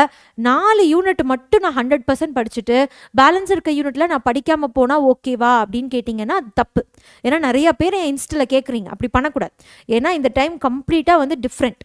4 யூனிட் மட்டும் நான் 100% படிச்சுட்டு பேலன்ஸ் இருக்க யூனிட்டில் நான் படிக்காமல் போனால் ஓகேவா அப்படின்னு கேட்டிங்கன்னா அது தப்பு. ஏன்னா நிறையா பேர் என் இன்ஸ்டில் கேட்குறீங்க, அப்படி பண்ணக்கூடாது. ஏன்னா இந்த டைம் கம்ப்ளீட்டாக வந்து டிஃப்ரெண்ட்.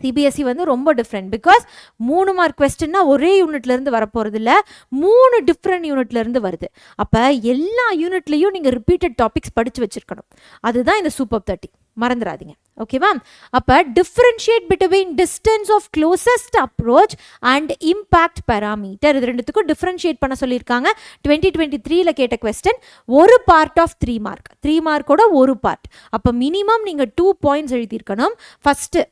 சிபிஎஸ்சி வந்து ரொம்ப டிஃப்ரெண்ட். பிகாஸ் 3 மார்க் கொஸ்டின்னா ஒரே யூனிட்லேருந்து வரப்போகிறது இல்லை, 3 டிஃப்ரெண்ட் யூனிட்லேருந்து வருது. அப்போ எல்லா யூனிட்லேயும் நீங்கள் ரிப்பீட்டட் டாபிக்ஸ் படித்து வச்சுருக்கணும். அதுதான் இந்த சூப்பர் 30. மறந்துடாதீங்க. ஓகேவா? அப்போ differentiate between distance of closest approach and impact parameter, இது ரெண்டுத்துக்கும் டிஃப்ரென்ஷியேட் பண்ண சொல்லியிருக்காங்க. 2023ல் கேட்ட கொஸ்டின். ஒரு பார்ட் ஆஃப் 3 மார்க், 3 மார்க்கோட ஒரு பார்ட். அப்போ மினிமம் நீங்கள் 2 பாயிண்ட்ஸ் எழுதியிருக்கணும். ஃபஸ்ட்டு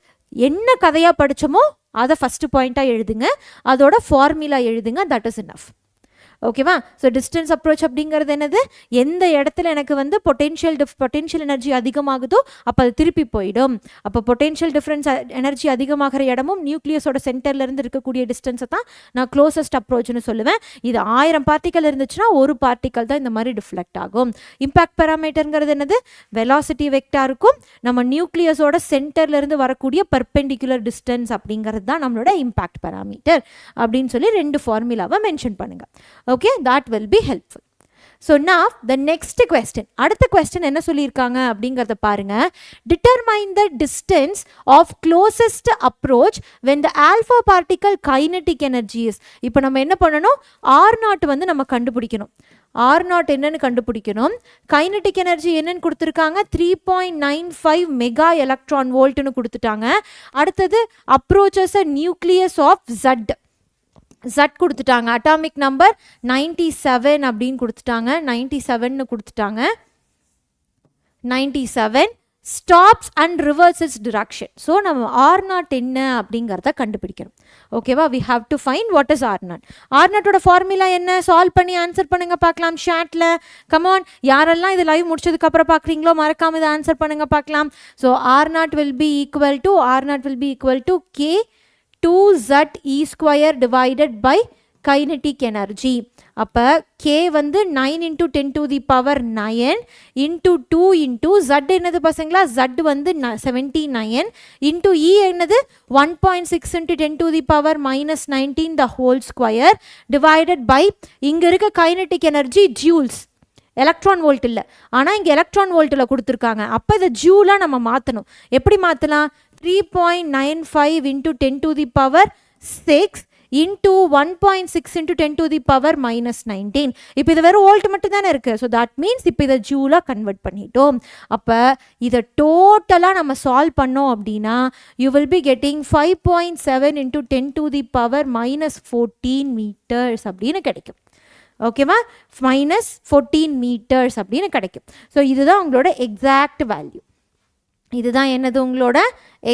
என்ன கதையாக படித்தோமோ அதை ஃபஸ்ட்டு பாயிண்ட்டாக எழுதுங்க, அதோட ஃபார்முலா எழுதுங்க, தட் இஸ் இனஃப். ஓகேவா? ஸோ டிஸ்டன்ஸ் அப்ரோச் அப்படிங்கிறது என்னது, எந்த இடத்துல எனக்கு வந்து பொட்டென்ஷியல் எனர்ஜி அதிகமாகுதோ அப்போ அது திருப்பி போயிடும். அப்போ பொட்டென்ஷியல் டிஃப்ரென்ஸ் எனர்ஜி அதிகமாகிற இடமும் நியூக்ளியஸோட சென்டர்லேருந்து இருக்கக்கூடிய டிஸ்டன்ஸை தான் நான் க்ளோசஸ்ட் அப்ரோச்னு சொல்லுவேன். இது 1000 பார்ட்டிக்கல் இருந்துச்சுன்னா ஒரு பார்ட்டிக்கல் தான் இந்த மாதிரி டிஃப்ளெக்ட் ஆகும். இம்பாக்ட் பேராமீட்டருங்கிறது என்னது, வெலாசிட்டி வெக்டாருக்கும் நம்ம நியூக்ளியஸோட சென்டர்லேருந்து வரக்கூடிய பெர்பெண்டிகுலர் டிஸ்டன்ஸ் அப்படிங்கிறது தான் நம்மளோட இம்பாக்ட் பேராமீட்டர் அப்படின்னு சொல்லி 2 ஃபார்முலாவை மென்ஷன் பண்ணுங்க. Okay, that will be helpful. So now the next question. அடுத்த question என்ன சொல்லியிருக்காங்க அப்படிங்கிறத பாருங்க. Determine the distance of closest approach when the alpha particle kinetic energy is. இப்போ நம்ம என்ன பண்ணணும், R0 வந்து நம்ம கண்டுபிடிக்கணும். R0 என்னன்னு கண்டுபிடிக்கணும். கைனடிக் எனர்ஜி என்னன்னு கொடுத்துருக்காங்க, 3.95 மெகா எலக்ட்ரான் வோல்ட்னு கொடுத்துட்டாங்க. அடுத்தது approaches a nucleus of Z. Z கொடுத்துட்டாங்க. அட்டாமிக் நம்பர் 97 அப்படின்னு கொடுத்துட்டாங்க. 97ன்னு கொடுத்துட்டாங்க. 97 stops and reverse its direction. So நம்ம R0 என்ன அப்படிங்கிறத கண்டுபிடிக்கணும். ஓகேவா? We have to find what is R0. R0ஓட ஃபார்முலா என்ன, சால்வ் பண்ணி ஆன்சர் பண்ணுங்க பார்க்கலாம் ஷாட்டில். கமான், யாரெல்லாம் இது லைவ் முடிச்சதுக்கப்புறம் பார்க்குறீங்களோ மறக்காம இதை ஆன்சர் பண்ணுங்க பார்க்கலாம். So R0 will be equal to K 2Z E square divided by kinetic energy. அப்போ K வந்து 9 into 10 to the power 9 into 2 into Z என்னது பசங்களா, Z வந்து 79 into E என்னது 1.6 into 10 to the power minus 19 the whole square divided by இங்கே இருக்க kinetic energy joules. Electron volt இல்லை, ஆனால் இங்கே எலக்ட்ரான் வோல்ட்டில் கொடுத்துருக்காங்க. அப்போ இதை ஜூலாக நம்ம மாற்றணும். எப்படி மாற்றலாம், 3.95 into 10 to the power 6 into 1.6 into 10 to the power minus 19. இப்போ இது வெறும் வோல்ட் மட்டும் தானே இருக்குது. ஸோ தட் மீன்ஸ் இப்போ இதை ஜூலாக கன்வெர்ட் பண்ணிட்டோம். அப்போ இதை டோட்டலாக நம்ம சால்வ் பண்ணோம் அப்படின்னா you will be getting 5.7 into 10 to the power minus 14 meters அப்படின்னு கிடைக்கும். ஓகேவா? minus 14 meters அப்படின்னு கிடைக்கும். ஸோ இதுதான் உங்களோட எக்ஸாக்ட் வேல்யூ. இதுதான் என்னது உங்களோட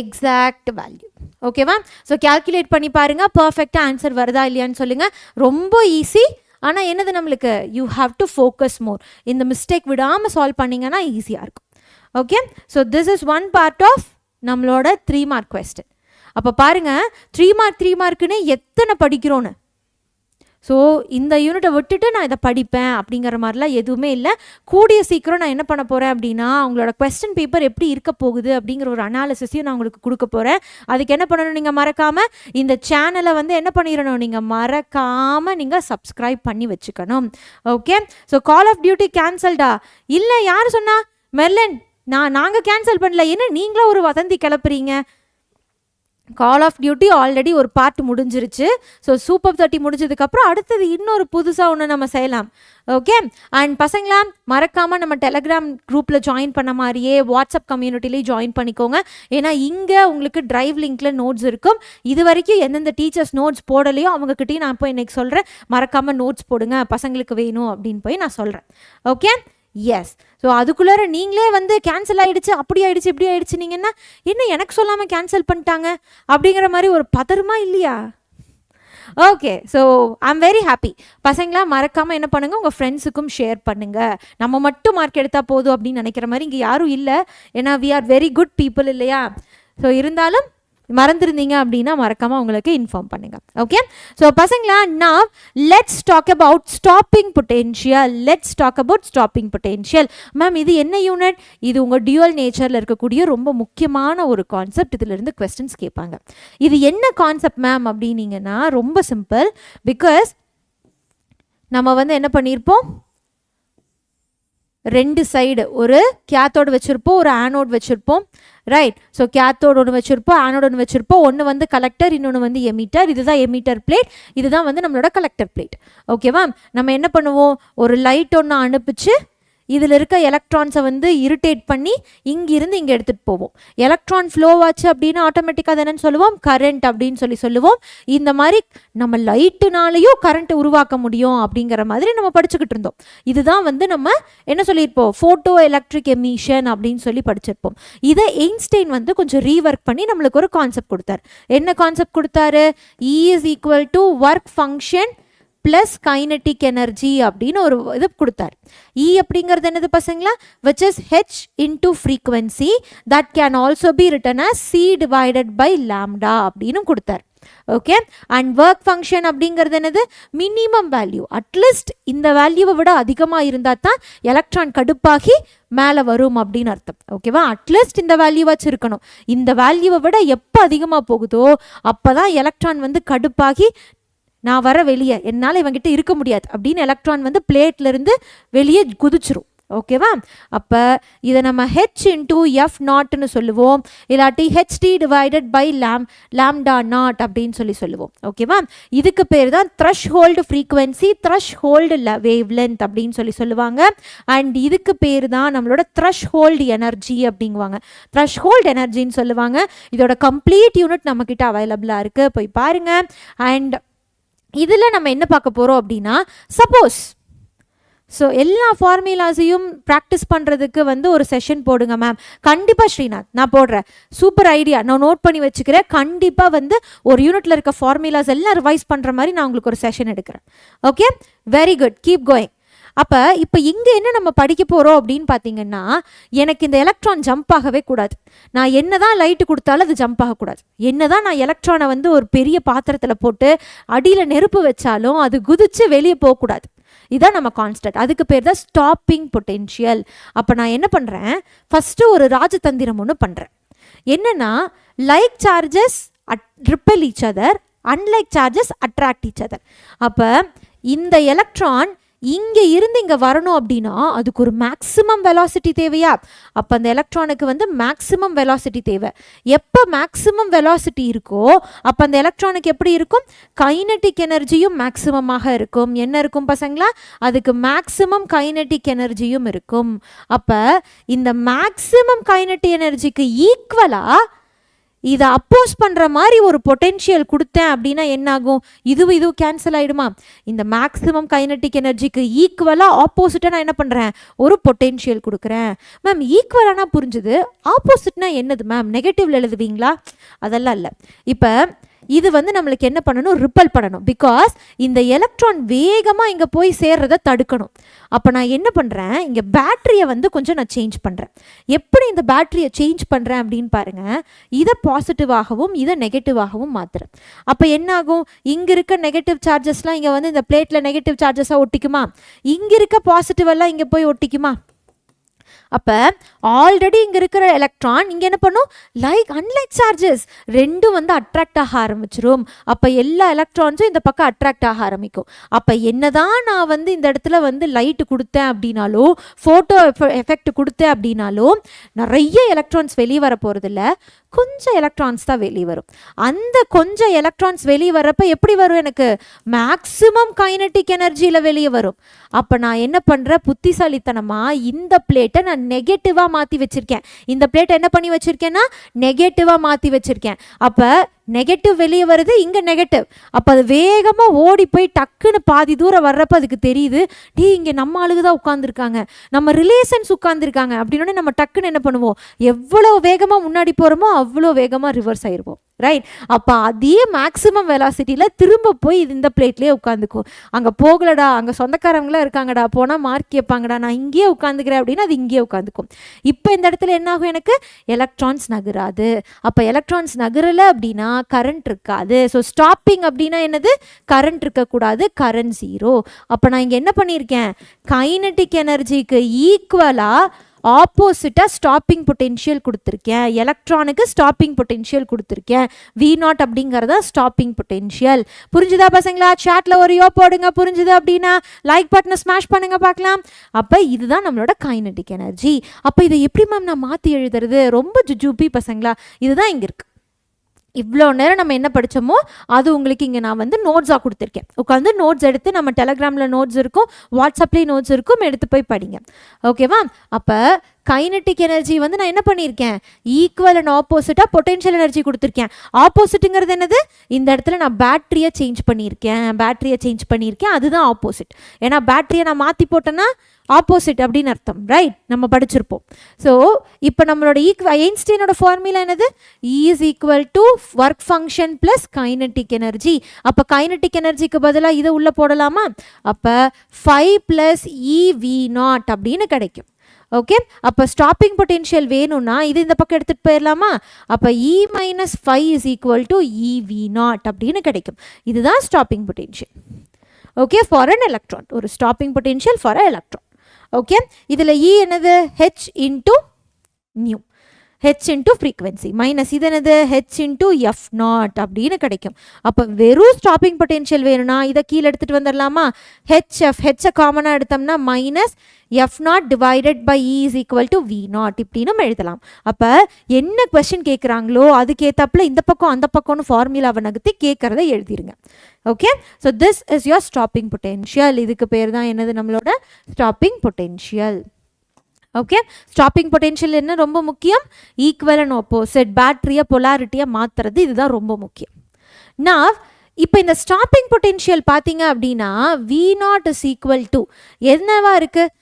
எக்ஸாக்ட் வேல்யூ. ஓகேவா? ஸோ கேல்குலேட் பண்ணி பாருங்கள், பர்ஃபெக்டாக ஆன்சர் வருதா இல்லையான்னு சொல்லுங்கள். ரொம்ப ஈஸி, ஆனால் என்னது நம்மளுக்கு you have to focus more. இந்த மிஸ்டேக் விடாமல் சால்வ் பண்ணிங்கன்னா ஈஸியாக இருக்கும். Okay, so this is one part of நம்மளோட 3 மார்க் கொஸ்டின். அப்போ பாருங்கள், 3 மார்க்குன்னு எத்தனை படிக்கிறோன்னு. ஸோ இந்த யூனிட்டை விட்டுட்டு நான் இதை படிப்பேன் அப்படிங்கிற மாதிரிலாம் எதுவுமே இல்லை. கூடிய சீக்கிரம் நான் என்ன பண்ண போகிறேன் அப்படின்னா உங்களோட கொஸ்டின் பேப்பர் எப்படி இருக்க போகுது அப்படிங்கிற ஒரு அனாலிசிஸையும் நான் உங்களுக்கு கொடுக்க போகிறேன். அதுக்கு என்ன பண்ணணும், நீங்கள் மறக்காமல் இந்த சேனலை வந்து என்ன பண்ணிடணும், நீங்கள் மறக்காமல் நீங்கள் சப்ஸ்கிரைப் பண்ணி வச்சுக்கணும். Okay, so call of duty கேன்சல்டா? இல்லை, யார் சொன்னா? மெர்லின், நாங்கள் கேன்சல் பண்ணல, என்ன நீங்களும் ஒரு வதந்தி கிளப்புறீங்க? கால் ஆஃப் டியூட்டி ஆல்ரெடி ஒரு பார்ட் முடிஞ்சிருச்சு. ஸோ சூப்பர் 30 முடிஞ்சதுக்கப்புறம் அடுத்தது இன்னொரு புதுசாக ஒன்று நம்ம செய்யலாம். ஓகே, அண்ட் பசங்களா மறக்காமல் நம்ம டெலகிராம் குரூப்பில் ஜாயின் பண்ண மாதிரியே வாட்ஸ்அப் கம்யூனிட்டிலேயே ஜாயின் பண்ணிக்கோங்க. ஏன்னா இங்கே உங்களுக்கு டிரைவ் லிங்க்கில் நோட்ஸ் இருக்கும். இது வரைக்கும் எந்தெந்த டீச்சர்ஸ் நோட்ஸ் போடலையோ அவங்கக்கிட்டையும் நான் போய் இன்றைக்கி சொல்கிறேன், மறக்காமல் நோட்ஸ் போடுங்க, பசங்களுக்கு வேணும் அப்படின்னு போய் நான் சொல்கிறேன். Okay, yes. ஸோ அதுக்குள்ளார நீங்களே வந்து கேன்சல் ஆகிடுச்சு, அப்படி ஆகிடுச்சு, இப்படி ஆகிடுச்சு, நீங்கள் என்ன எனக்கு சொல்லாமல் கேன்சல் பண்ணிட்டாங்க அப்படிங்கிற மாதிரி ஒரு பதறுமா இல்லையா? Okay, so I am very happy. பசங்களாம் மறக்காமல் என்ன பண்ணுங்கள், உங்கள் ஃப்ரெண்ட்ஸுக்கும் ஷேர் பண்ணுங்கள். நம்ம மட்டும் மார்க் எடுத்தால் போதும் அப்படின்னு நினைக்கிற மாதிரி இங்கே யாரும் இல்லை. ஏன்னா we are very good people இல்லையா? ஸோ இருந்தாலும் மறந்துருந்தீங்க அப்படின்னா மறக்காமல் உங்களுக்கு இன்ஃபார்ம் பண்ணுங்கள். ஓகே, ஸோ பசங்களா now let's talk about stopping potential. let's talk about stopping potential. Ma'am இது என்ன யூனிட்? இது உங்கள் டியூவல் நேச்சரில் இருக்கக்கூடிய ரொம்ப முக்கியமான ஒரு கான்செப்ட். இதிலிருந்து கொஸ்டின்ஸ் கேட்பாங்க. இது என்ன கான்செப்ட் மேம் அப்படின்னீங்கன்னா ரொம்ப சிம்பிள். பிகாஸ் நம்ம வந்து என்ன பண்ணியிருப்போம், 2 சைடு ஒரு கேத்தோடு வச்சுருப்போம், ஒரு ஆனோட் வச்சுருப்போம். ரைட், ஸோ கேத்தோடு ஒன்று வச்சுருப்போம், ஆனோடு ஒன்று வச்சுருப்போம். ஒன்று வந்து கலெக்டர், இன்னொன்று வந்து எமிட்டர். இதுதான் எமிட்டர் பிளேட், இதுதான் வந்து நம்மளோட கலெக்டர் பிளேட். ஓகேவா? நம்ம என்ன பண்ணுவோம், ஒரு லைட் ஒன்று அனுப்பிச்சு இதில் இருக்க எலக்ட்ரான்ஸை வந்து இரிட்டேட் பண்ணி இங்கிருந்து இங்கே எடுத்துகிட்டு போவோம். எலக்ட்ரான் ஃப்ளோ ஆச்சு அப்படின்னா ஆட்டோமேட்டிக்காக என்னன்னு சொல்லுவோம், கரண்ட் அப்படின்னு சொல்லுவோம். இந்த மாதிரி நம்ம லைட்டுனாலேயும் கரண்ட் உருவாக்க முடியும் அப்படிங்கிற மாதிரி நம்ம படிச்சுக்கிட்டு இருந்தோம். இதுதான் வந்து நம்ம என்ன சொல்லியிருப்போம், ஃபோட்டோ எலக்ட்ரிக் எமிஷன் அப்படின்னு சொல்லி படிச்சிருப்போம். இதை எயின்ஸ்டைன் வந்து கொஞ்சம் ரீவொர்க் பண்ணி நம்மளுக்கு ஒரு கான்செப்ட் கொடுத்தாரு. என்ன கான்செப்ட் கொடுத்தாரு, E is equal to work function plus kinetic energy அப்படின்னு ஒரு இது கொடுத்தார். E அப்படிங்கிறது என்னது பசங்களா, which is h into frequency that can also be written as c divided by lambda அப்படின்னு கொடுத்தார். ஓகே, அண்ட் ஒர்க் ஃபங்க்ஷன் அப்படிங்கிறது என்னது, மினிமம் வேல்யூ. அட்லீஸ்ட் இந்த வேல்யூவை விட அதிகமாக இருந்தால் தான் எலக்ட்ரான் கடுப்பாகி மேலே வரும் அப்படின்னு அர்த்தம். ஓகேவா, அட்லீஸ்ட் இந்த வேல்யூவாச்சும் இருக்கணும். இந்த வேல்யூவை விட எப்போ அதிகமாக போகுதோ அப்போ தான் எலக்ட்ரான் வந்து கடுப்பாகி நான் வர வெளியே, என்னால் இவங்கிட்ட இருக்க முடியாது அப்படின்னு எலக்ட்ரான் வந்து பிளேட்லேருந்து வெளியே குதிச்சிரும். ஓகேவா, அப்போ இதை நம்ம ஹெச் இன்டூ எஃப் நாட்னு சொல்லுவோம், இல்லாட்டி HT divided by lambda naught அப்படின்னு சொல்லுவோம். ஓகேவா, இதுக்கு பேர் தான் threshold frequency, threshold wavelength அப்படின்னு சொல்லுவாங்க. அண்ட் இதுக்கு பேர் தான் நம்மளோட த்ரெஷ்ஹோல்டு எனர்ஜி அப்படிங்குவாங்க, த்ரெஷ்ஹோல்டு எனர்ஜின்னு சொல்லுவாங்க. இதோட கம்ப்ளீட் யூனிட் நம்மக்கிட்ட அவைலபிளாக இருக்குது, போய் பாருங்கள். அண்ட் இதில் நம்ம என்ன பார்க்க போகிறோம் அப்படின்னா, சப்போஸ் ஸோ எல்லா ஃபார்முலாஸையும் ப்ராக்டிஸ் பண்ணுறதுக்கு வந்து ஒரு செஷன் போடுங்க மேம். கண்டிப்பாக ஸ்ரீநாத், நான் போடுறேன். சூப்பர் ஐடியா, நான் நோட் பண்ணி வச்சுக்கிறேன். கண்டிப்பாக வந்து ஒரு யூனிட்டில் இருக்க ஃபார்முலாஸ் எல்லாம் ரிவைஸ் பண்ணுற மாதிரி நான் உங்களுக்கு ஒரு செஷன் எடுக்கிறேன். Okay, very good, keep going. அப்போ இப்போ இங்கே என்ன நம்ம படிக்க போகிறோம் அப்படின்னு பார்த்தீங்கன்னா, எனக்கு இந்த எலக்ட்ரான் ஜம்ப் ஆகவே கூடாது. நான் என்ன தான் லைட்டு கொடுத்தாலும் அது ஜம்ப் ஆகக்கூடாது. என்ன தான் நான் எலக்ட்ரானை வந்து ஒரு பெரிய பாத்திரத்தில் போட்டு அடியில் நெருப்பு வச்சாலும் அது குதித்து வெளியே போகக்கூடாது. இதான் நம்ம கான்ஸ்டன்ட். அதுக்கு பேர் தான் ஸ்டாப்பிங் பொட்டென்ஷியல். அப்போ நான் என்ன பண்ணுறேன், ஃபஸ்ட்டு ஒரு ராஜதந்திரம் ஒன்று பண்ணுறேன். என்னென்னா, like charges ripple each other, unlike charges attract each other. அப்போ இந்த எலக்ட்ரான் இங்கே இருந்து இங்கே வரணும் அப்படின்னா அதுக்கு ஒரு மேக்ஸிமம் வெலாசிட்டி தேவையா? அப்போ அந்த எலக்ட்ரானுக்கு வந்து மேக்ஸிமம் வெலாசிட்டி தேவை. எப்போ மேக்ஸிமம் வெலாசிட்டி இருக்கோ அப்போ அந்த எலக்ட்ரானுக்கு எப்படி இருக்கும், கைனட்டிக் எனர்ஜியும் மேக்ஸிமமாக இருக்கும். என்ன இருக்கும் பசங்களா, அதுக்கு மேக்ஸிமம் கைனட்டிக் எனர்ஜியும் இருக்கும். அப்போ இந்த மேக்ஸிமம் கைனட்டிக் எனர்ஜிக்கு ஈக்குவலாக இதை அப்போஸ் பண்ணுற மாதிரி ஒரு பொட்டென்ஷியல் கொடுத்தேன் அப்படின்னா என்ன ஆகும், இதுவும் கேன்சல் ஆகிடுமா? இந்த மேக்ஸிமம் கைனட்டிக் எனர்ஜிக்கு ஈக்குவலாக ஆப்போசிட்டாக நான் என்ன பண்ணுறேன், ஒரு பொட்டென்ஷியல் கொடுக்குறேன். மேம் ஈக்குவலானா புரிஞ்சுது, ஆப்போசிட்னா என்னது மேம், நெகட்டிவ்ல எழுதுவீங்களா? அதெல்லாம் இல்லை. இப்போ இது வந்து நம்மளுக்கு என்ன பண்ணணும், ரிப்பல் பண்ணணும். பிகாஸ் இந்த எலக்ட்ரான் வேகமாக இங்கே போய் சேர்றதை தடுக்கணும். அப்போ நான் என்ன பண்ணுறேன், இங்கே பேட்டரியை வந்து கொஞ்சம் நான் சேஞ்ச் பண்ணுறேன். எப்படி இந்த பேட்டரியை சேஞ்ச் பண்ணுறேன் அப்படின்னு பாருங்கள். இதை பாசிட்டிவாகவும் இதை நெகட்டிவாகவும் மாற்றுறேன். அப்போ என்ன ஆகும், இங்கே இருக்க நெகட்டிவ் சார்ஜஸ்லாம் இங்கே வந்து இந்த பிளேட்டில் நெகட்டிவ் சார்ஜஸாக ஒட்டிக்குமா, இங்கே இருக்க பாசிட்டிவ் எல்லாம் இங்கே போய் ஒட்டிக்குமா? அப்போ ஆல்ரெடி இங்கே இருக்கிற எலக்ட்ரான் இங்கே என்ன பண்ணும், அன்லைக் சார்ஜஸ் ரெண்டும் வந்து அட்ராக்ட் ஆக ஆரம்பிச்சிரும். அப்போ எல்லா எலக்ட்ரான்ஸும் இந்த பக்கம் அட்ராக்ட் ஆக ஆரம்பிக்கும். அப்போ என்னதான் நான் வந்து இந்த இடத்துல வந்து லைட்டு கொடுத்தேன் அப்படின்னாலும், ஃபோட்டோ எஃபெக்ட் கொடுத்தேன் அப்படின்னாலும் நிறைய எலக்ட்ரான்ஸ் வெளியே வர போகிறதில்ல, கொஞ்சம் எலக்ட்ரான்ஸ் தான் வெளியே வரும். அந்த கொஞ்சம் எலக்ட்ரான்ஸ் வெளியே வர்றப்ப எப்படி வரும், எனக்கு மேக்ஸிமம் கைனட்டிக் எனர்ஜியில் வெளியே வரும். அப்போ நான் என்ன பண்ணுறேன், புத்திசாலித்தனமாக இந்த பிளேட்டை நான் நெகட்டிவாக மாற்றி வச்சுருக்கேன். இந்த பிளேட்டை என்ன பண்ணி வச்சுருக்கேன்னா நெகட்டிவாக மாற்றி வச்சுருக்கேன். அப்போ நெகட்டிவ் வெளியே வருது, இங்கே நெகட்டிவ். அப்போ அது வேகமாக ஓடி போய் டக்குன்னு பாதி தூரம் வர்றப்ப அதுக்கு தெரியுது, இங்கே நம்ம ஆளுக தான் உட்காந்துருக்காங்க, நம்ம ரிலேஷன்ஸ் உட்காந்துருக்காங்க அப்படின்னு நம்ம டக்குன்னு என்ன பண்ணுவோம், எவ்வளோ வேகமாக முன்னாடி போகிறோமோ அவ்வளோ வேகமாக ரிவர்ஸ் ஆயிடுவோம். ரைட், அப்போ அதே மேக்ஸிமம் வெலாசிட்டியில் திரும்ப போய் இந்த பிளேட்லேயே உட்காந்துக்கும். அங்கே போகலடா, அங்கே சொந்தக்காரங்களாம் இருக்காங்கடா, போனால் மார்க் கேட்பாங்கடா, நான் இங்கேயே உட்காந்துக்கிறேன் அப்படின்னா அது இங்கேயே உட்காந்துக்கும். இப்போ இந்த இடத்துல என்ன ஆகும், எனக்கு எலக்ட்ரான்ஸ் நகராது. அப்போ எலக்ட்ரான்ஸ் நகரலை அப்படின்னா கரண்ட் இருக்காது. ஸோ ஸ்டாப்பிங் அப்படின்னா என்னது, கரண்ட் இருக்கக்கூடாது, கரண்ட் ஜீரோ. அப்போ நான் இங்கே என்ன பண்ணியிருக்கேன், கைனட்டிக் எனர்ஜிக்கு ஈக்குவலாக ஆப்போசிட்டாக ஸ்டாப்பிங் பொட்டென்ஷியல் கொடுத்துருக்கேன். எலக்ட்ரானுக்கு ஸ்டாப்பிங் பொட்டென்ஷியல் கொடுத்துருக்கேன். V0 அப்படிங்கிறத ஸ்டாப்பிங் பொட்டென்ஷியல். புரிஞ்சுதா பசங்களா? சாட்டில் ஒரு யோ போடுங்க புரிஞ்சுது அப்படின்னா, லைக் பட்டனை ஸ்மாஷ் பண்ணுங்க பார்க்கலாம். அப்போ இதுதான் நம்மளோட கைனட்டிக் எனர்ஜி. அப்போ இதை எப்படி மேம் நான் மாற்றி எழுதுறது, ரொம்ப ஜுஜூபி பசங்களா, இதுதான் இங்கே இருக்குது. இவ்வளோ நேரம் நம்ம என்ன படித்தோமோ அது உங்களுக்கு இங்கே நான் வந்து நோட்ஸாக கொடுத்துருக்கேன். உட்காந்து நோட்ஸ் எடுத்து நம்ம டெலகிராமில் நோட்ஸ் இருக்கும், வாட்ஸ்அப்லேயும் நோட்ஸ் இருக்கும், எடுத்து போய் படிங்க. ஓகேவா? அப்போ கைனட்டிக் எனர்ஜி வந்து நான் என்ன பண்ணியிருக்கேன், ஈக்குவல் அண்ட் ஆப்போசிட்டாக பொட்டென்ஷியல் எனர்ஜி கொடுத்துருக்கேன். ஆப்போசிட்டுங்கிறது என்னது, இந்த இடத்துல நான் பேட்டரியை சேஞ்ச் பண்ணியிருக்கேன், அதுதான் ஆப்போசிட். ஏன்னா பேட்டரியை நான் மாற்றி போட்டேன்னா ஆப்போசிட் அப்படின்னு அர்த்தம், ரைட்? நம்ம படிச்சிருப்போம். ஸோ இப்போ நம்மளோட ஐன்ஸ்டீனோட ஃபார்முலா என்னது, E is equal to work function plus kinetic energy. அப்போ கைனட்டிக் எனர்ஜிக்கு பதிலாக இதை உள்ளே போடலாமா? அப்போ 5 + EV0 அப்படின்னு கிடைக்கும். ஓகே, அப்போ ஸ்டாப்பிங் பொட்டென்ஷியல் வேணும்னா இது இந்த பக்கம் எடுத்துகிட்டு போயிடலாமா? அப்போ E - 5 is equal to EV0 அப்படின்னு கிடைக்கும். இதுதான் stopping potential. Okay, for an electron, ஒரு stopping potential for a electron. Okay, இதில் E என்னது, H into nu, H into frequency minus இது என்னது, H into F0 அப்படின்னு கிடைக்கும். அப்போ வெறும் ஸ்டாப்பிங் பொட்டென்ஷியல் வேணும்னா இதை கீழே எடுத்துகிட்டு வந்துடலாமா? ஹெச்சை காமனாக எடுத்தோம்னா minus F0 divided by E is equal to V0 இப்படின்னு நம்ம எழுதலாம். அப்போ என்ன கொஸ்டின் கேட்குறாங்களோ அதுக்கேற்றப்பில் இந்த பக்கம் அந்த பக்கம்னு ஃபார்முலாவை நகர்த்தி கேட்குறத எழுதிருங்க. Okay, so this is your stopping potential. இதுக்கு பேர் தான் என்னது, நம்மளோட stopping potential. Okay, stopping potential என்ன ரொம்ப முக்கியம், ஈக்குவல் அண்ட் ஆப்போசிட், பேட்டரியை பொலாரிட்டியை மாற்றுறது, இதுதான் ரொம்ப முக்கியம். நான் இப்போ இந்த ஸ்டாப்பிங் பொட்டென்ஷியல் பார்த்தீங்க அப்படின்னா V0 is equal to என்னவா இருக்குது,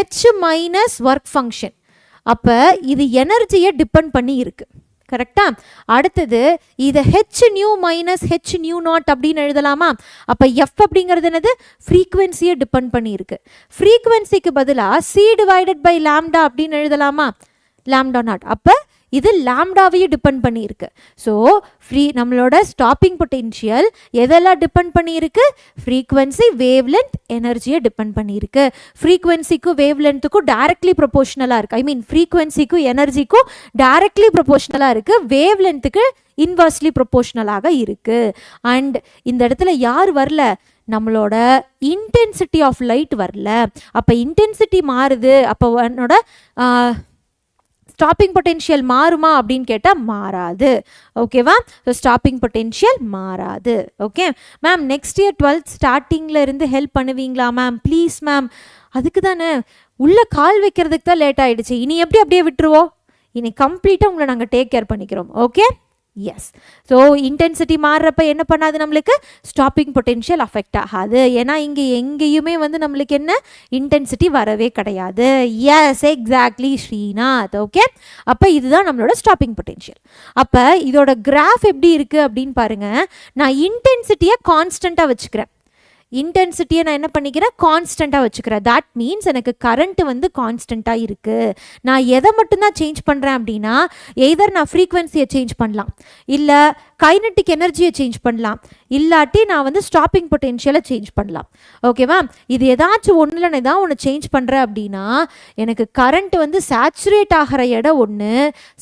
H மைனஸ் ஒர்க் ஃபங்க்ஷன். அப்போ இது எனர்ஜியை டிபெண்ட் பண்ணி இருக்குது, கரெக்டா? அடுத்தது இதை H new minus H new not அப்படின்னு எழுதலாமா? அப்போ எஃப் அப்படிங்கிறது என்னது, ஃப்ரீக்வன்சியை டிபெண்ட் பண்ணியிருக்கு. ஃப்ரீக்வன்சிக்கு பதிலாக C டிவைடட் பை லாம்டா அப்படின்னு எழுதலாமா? Lambda naught. அப்போ இது லாம்டாவையும் டிபெண்ட் பண்ணியிருக்கு. ஸோ நம்மளோட ஸ்டாப்பிங் பொட்டென்ஷியல் எதெல்லாம் டிபெண்ட் பண்ணியிருக்கு, ஃப்ரீக்வன்சி, வேவ் லென்த், எனர்ஜியை டிபெண்ட் பண்ணியிருக்கு. ஃப்ரீக்வன்சிக்கும் வேவ் லென்த்துக்கும் டைரக்ட்லி ப்ரொபோஷனலாக இருக்குது. ஐ மீன் ஃப்ரீக்வன்சிக்கும் எனர்ஜிக்கும் டைரக்ட்லி ப்ரொபோஷனலாக இருக்குது, வேவ் லென்த்துக்கு இன்வர்ஸ்லி ப்ரொபோஷனலாக இருக்குது. அண்ட் இந்த இடத்துல யார் வரல, நம்மளோட இன்டென்சிட்டி ஆஃப் லைட் வரல. அப்போ இன்டென்சிட்டி மாறுது, அப்போ என்னோட ஸ்டாப்பிங் பொட்டென்ஷியல் மாறுமா அப்படின்னு கேட்டால் மாறாது. ஓகேவா? ஸோ ஸ்டாப்பிங் பொட்டென்ஷியல் மாறாது. Okay ma'am, next year 12th ஸ்டார்டிங்கில் இருந்து ஹெல்ப் பண்ணுவீங்களா மேம்? Please ma'am. அதுக்கு தானே உள்ளே கால் வைக்கிறதுக்கு தான் லேட் ஆகிடுச்சு. இனி எப்படி அப்படியே விட்டுருவோம், இனி கம்ப்ளீட்டாக உங்களை நாங்கள் டேக் கேர் பண்ணிக்கிறோம். Okay, yes. ஸோ இன்டென்சிட்டி மாறுறப்ப என்ன பண்ணாது, நம்மளுக்கு ஸ்டாப்பிங் பொட்டென்ஷியல் அஃபெக்ட் ஆகாது. ஏன்னா இங்கே எங்கேயுமே வந்து நம்மளுக்கு என்ன இன்டென்சிட்டி வரவே கிடையாது. S, exactly Srinath. ஓகே, அப்போ இதுதான் நம்மளோட ஸ்டாப்பிங் பொட்டென்ஷியல். அப்போ இதோட கிராஃப் எப்படி இருக்குது அப்படின்னு பாருங்கள். நான் இன்டென்சிட்டியை கான்ஸ்டண்ட்டாக வச்சுக்கிறேன். இன்டென்சிட்டியை நான் என்ன பண்ணிக்கிறேன், கான்ஸ்டண்ட்டாக வச்சுக்கிறேன். தட் மீன்ஸ் எனக்கு கரண்ட்டு வந்து கான்ஸ்டண்ட்டாக இருக்குது. நான் எதை மட்டும்தான் சேஞ்ச் பண்ணுறேன் அப்படின்னா, எய்தர் நான் ஃப்ரீக்வன்சியை சேஞ்ச் பண்ணலாம், இல்லை கைனட்டிக் எனர்ஜியை சேஞ்ச் பண்ணலாம், இல்லாட்டி நான் வந்து ஸ்டாப்பிங் பொட்டென்ஷியலை சேஞ்ச் பண்ணலாம். ஓகேவா? இது ஏதாச்சும் ஒன்றில் நான் ஏதாவது ஒன்று சேஞ்ச் பண்ணுறேன் அப்படின்னா எனக்கு கரண்ட் வந்து சேச்சுரேட் ஆகிற இடம் ஒன்று.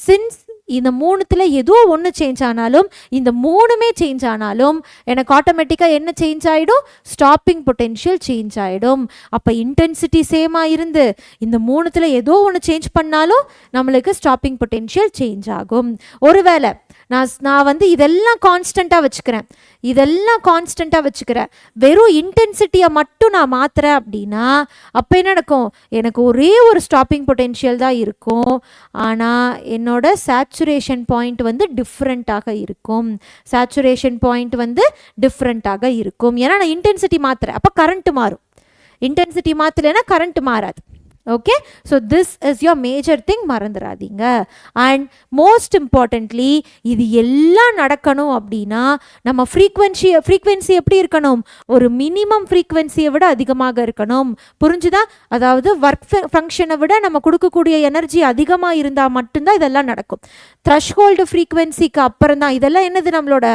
சின்ஸ் இந்த மூணுத்தில் ஏதோ ஒன்று சேஞ்ச் ஆனாலும், இந்த மூணுமே சேஞ்ச் ஆனாலும் எனக்கு ஆட்டோமேட்டிக்காக என்ன சேஞ்ச் ஆகிடும், ஸ்டாப்பிங் பொட்டென்ஷியல் சேஞ்ச் ஆகிடும். அப்போ இன்டென்சிட்டி சேமாக இருந்து இந்த மூணுத்தில் ஏதோ ஒன்று சேஞ்ச் பண்ணாலும் நம்மளுக்கு ஸ்டாப்பிங் பொட்டென்ஷியல் சேஞ்ச் ஆகும். ஒருவேளை நான் வந்து இதெல்லாம் கான்ஸ்டண்ட்டாக வச்சுக்கிறேன், வெறும் இன்டென்சிட்டியை மட்டும் நான் மாற்றுறேன் அப்படின்னா அப்போ என்ன நடக்கும், எனக்கு ஒரே ஒரு ஸ்டாப்பிங் பொட்டென்ஷியல் தான் இருக்கும். ஆனால் என்னோட சேச்சுரேஷன் பாயிண்ட் வந்து டிஃப்ரெண்ட்டாக இருக்கும். ஏன்னா நான் இன்டென்சிட்டி மாற்றுறேன், அப்போ கரண்ட்டு மாறும். இன்டென்சிட்டி மாற்றலைன்னா கரண்ட் மாறாது. Okay, so this is your major thing, மறந்துடாதீங்க. அண்ட் மோஸ்ட் இம்பார்ட்டன்ட்லி இது எல்லாம் நடக்கணும் அப்படின்னா நம்ம ஃப்ரீக்வன்சி எப்படி இருக்கணும், ஒரு மினிமம் ஃப்ரீக்வன்சியை விட அதிகமாக இருக்கணும். புரிஞ்சுதா? அதாவது ஒர்க் ஃபங்க்ஷனை விட நம்ம கொடுக்கக்கூடிய எனர்ஜி அதிகமாக இருந்தால் மட்டும்தான் இதெல்லாம் நடக்கும். த்ரெஷ்ஹோல்டு ஃப்ரீக்வன்சிக்கு அப்புறம் தான் இதெல்லாம் என்னது, நம்மளோட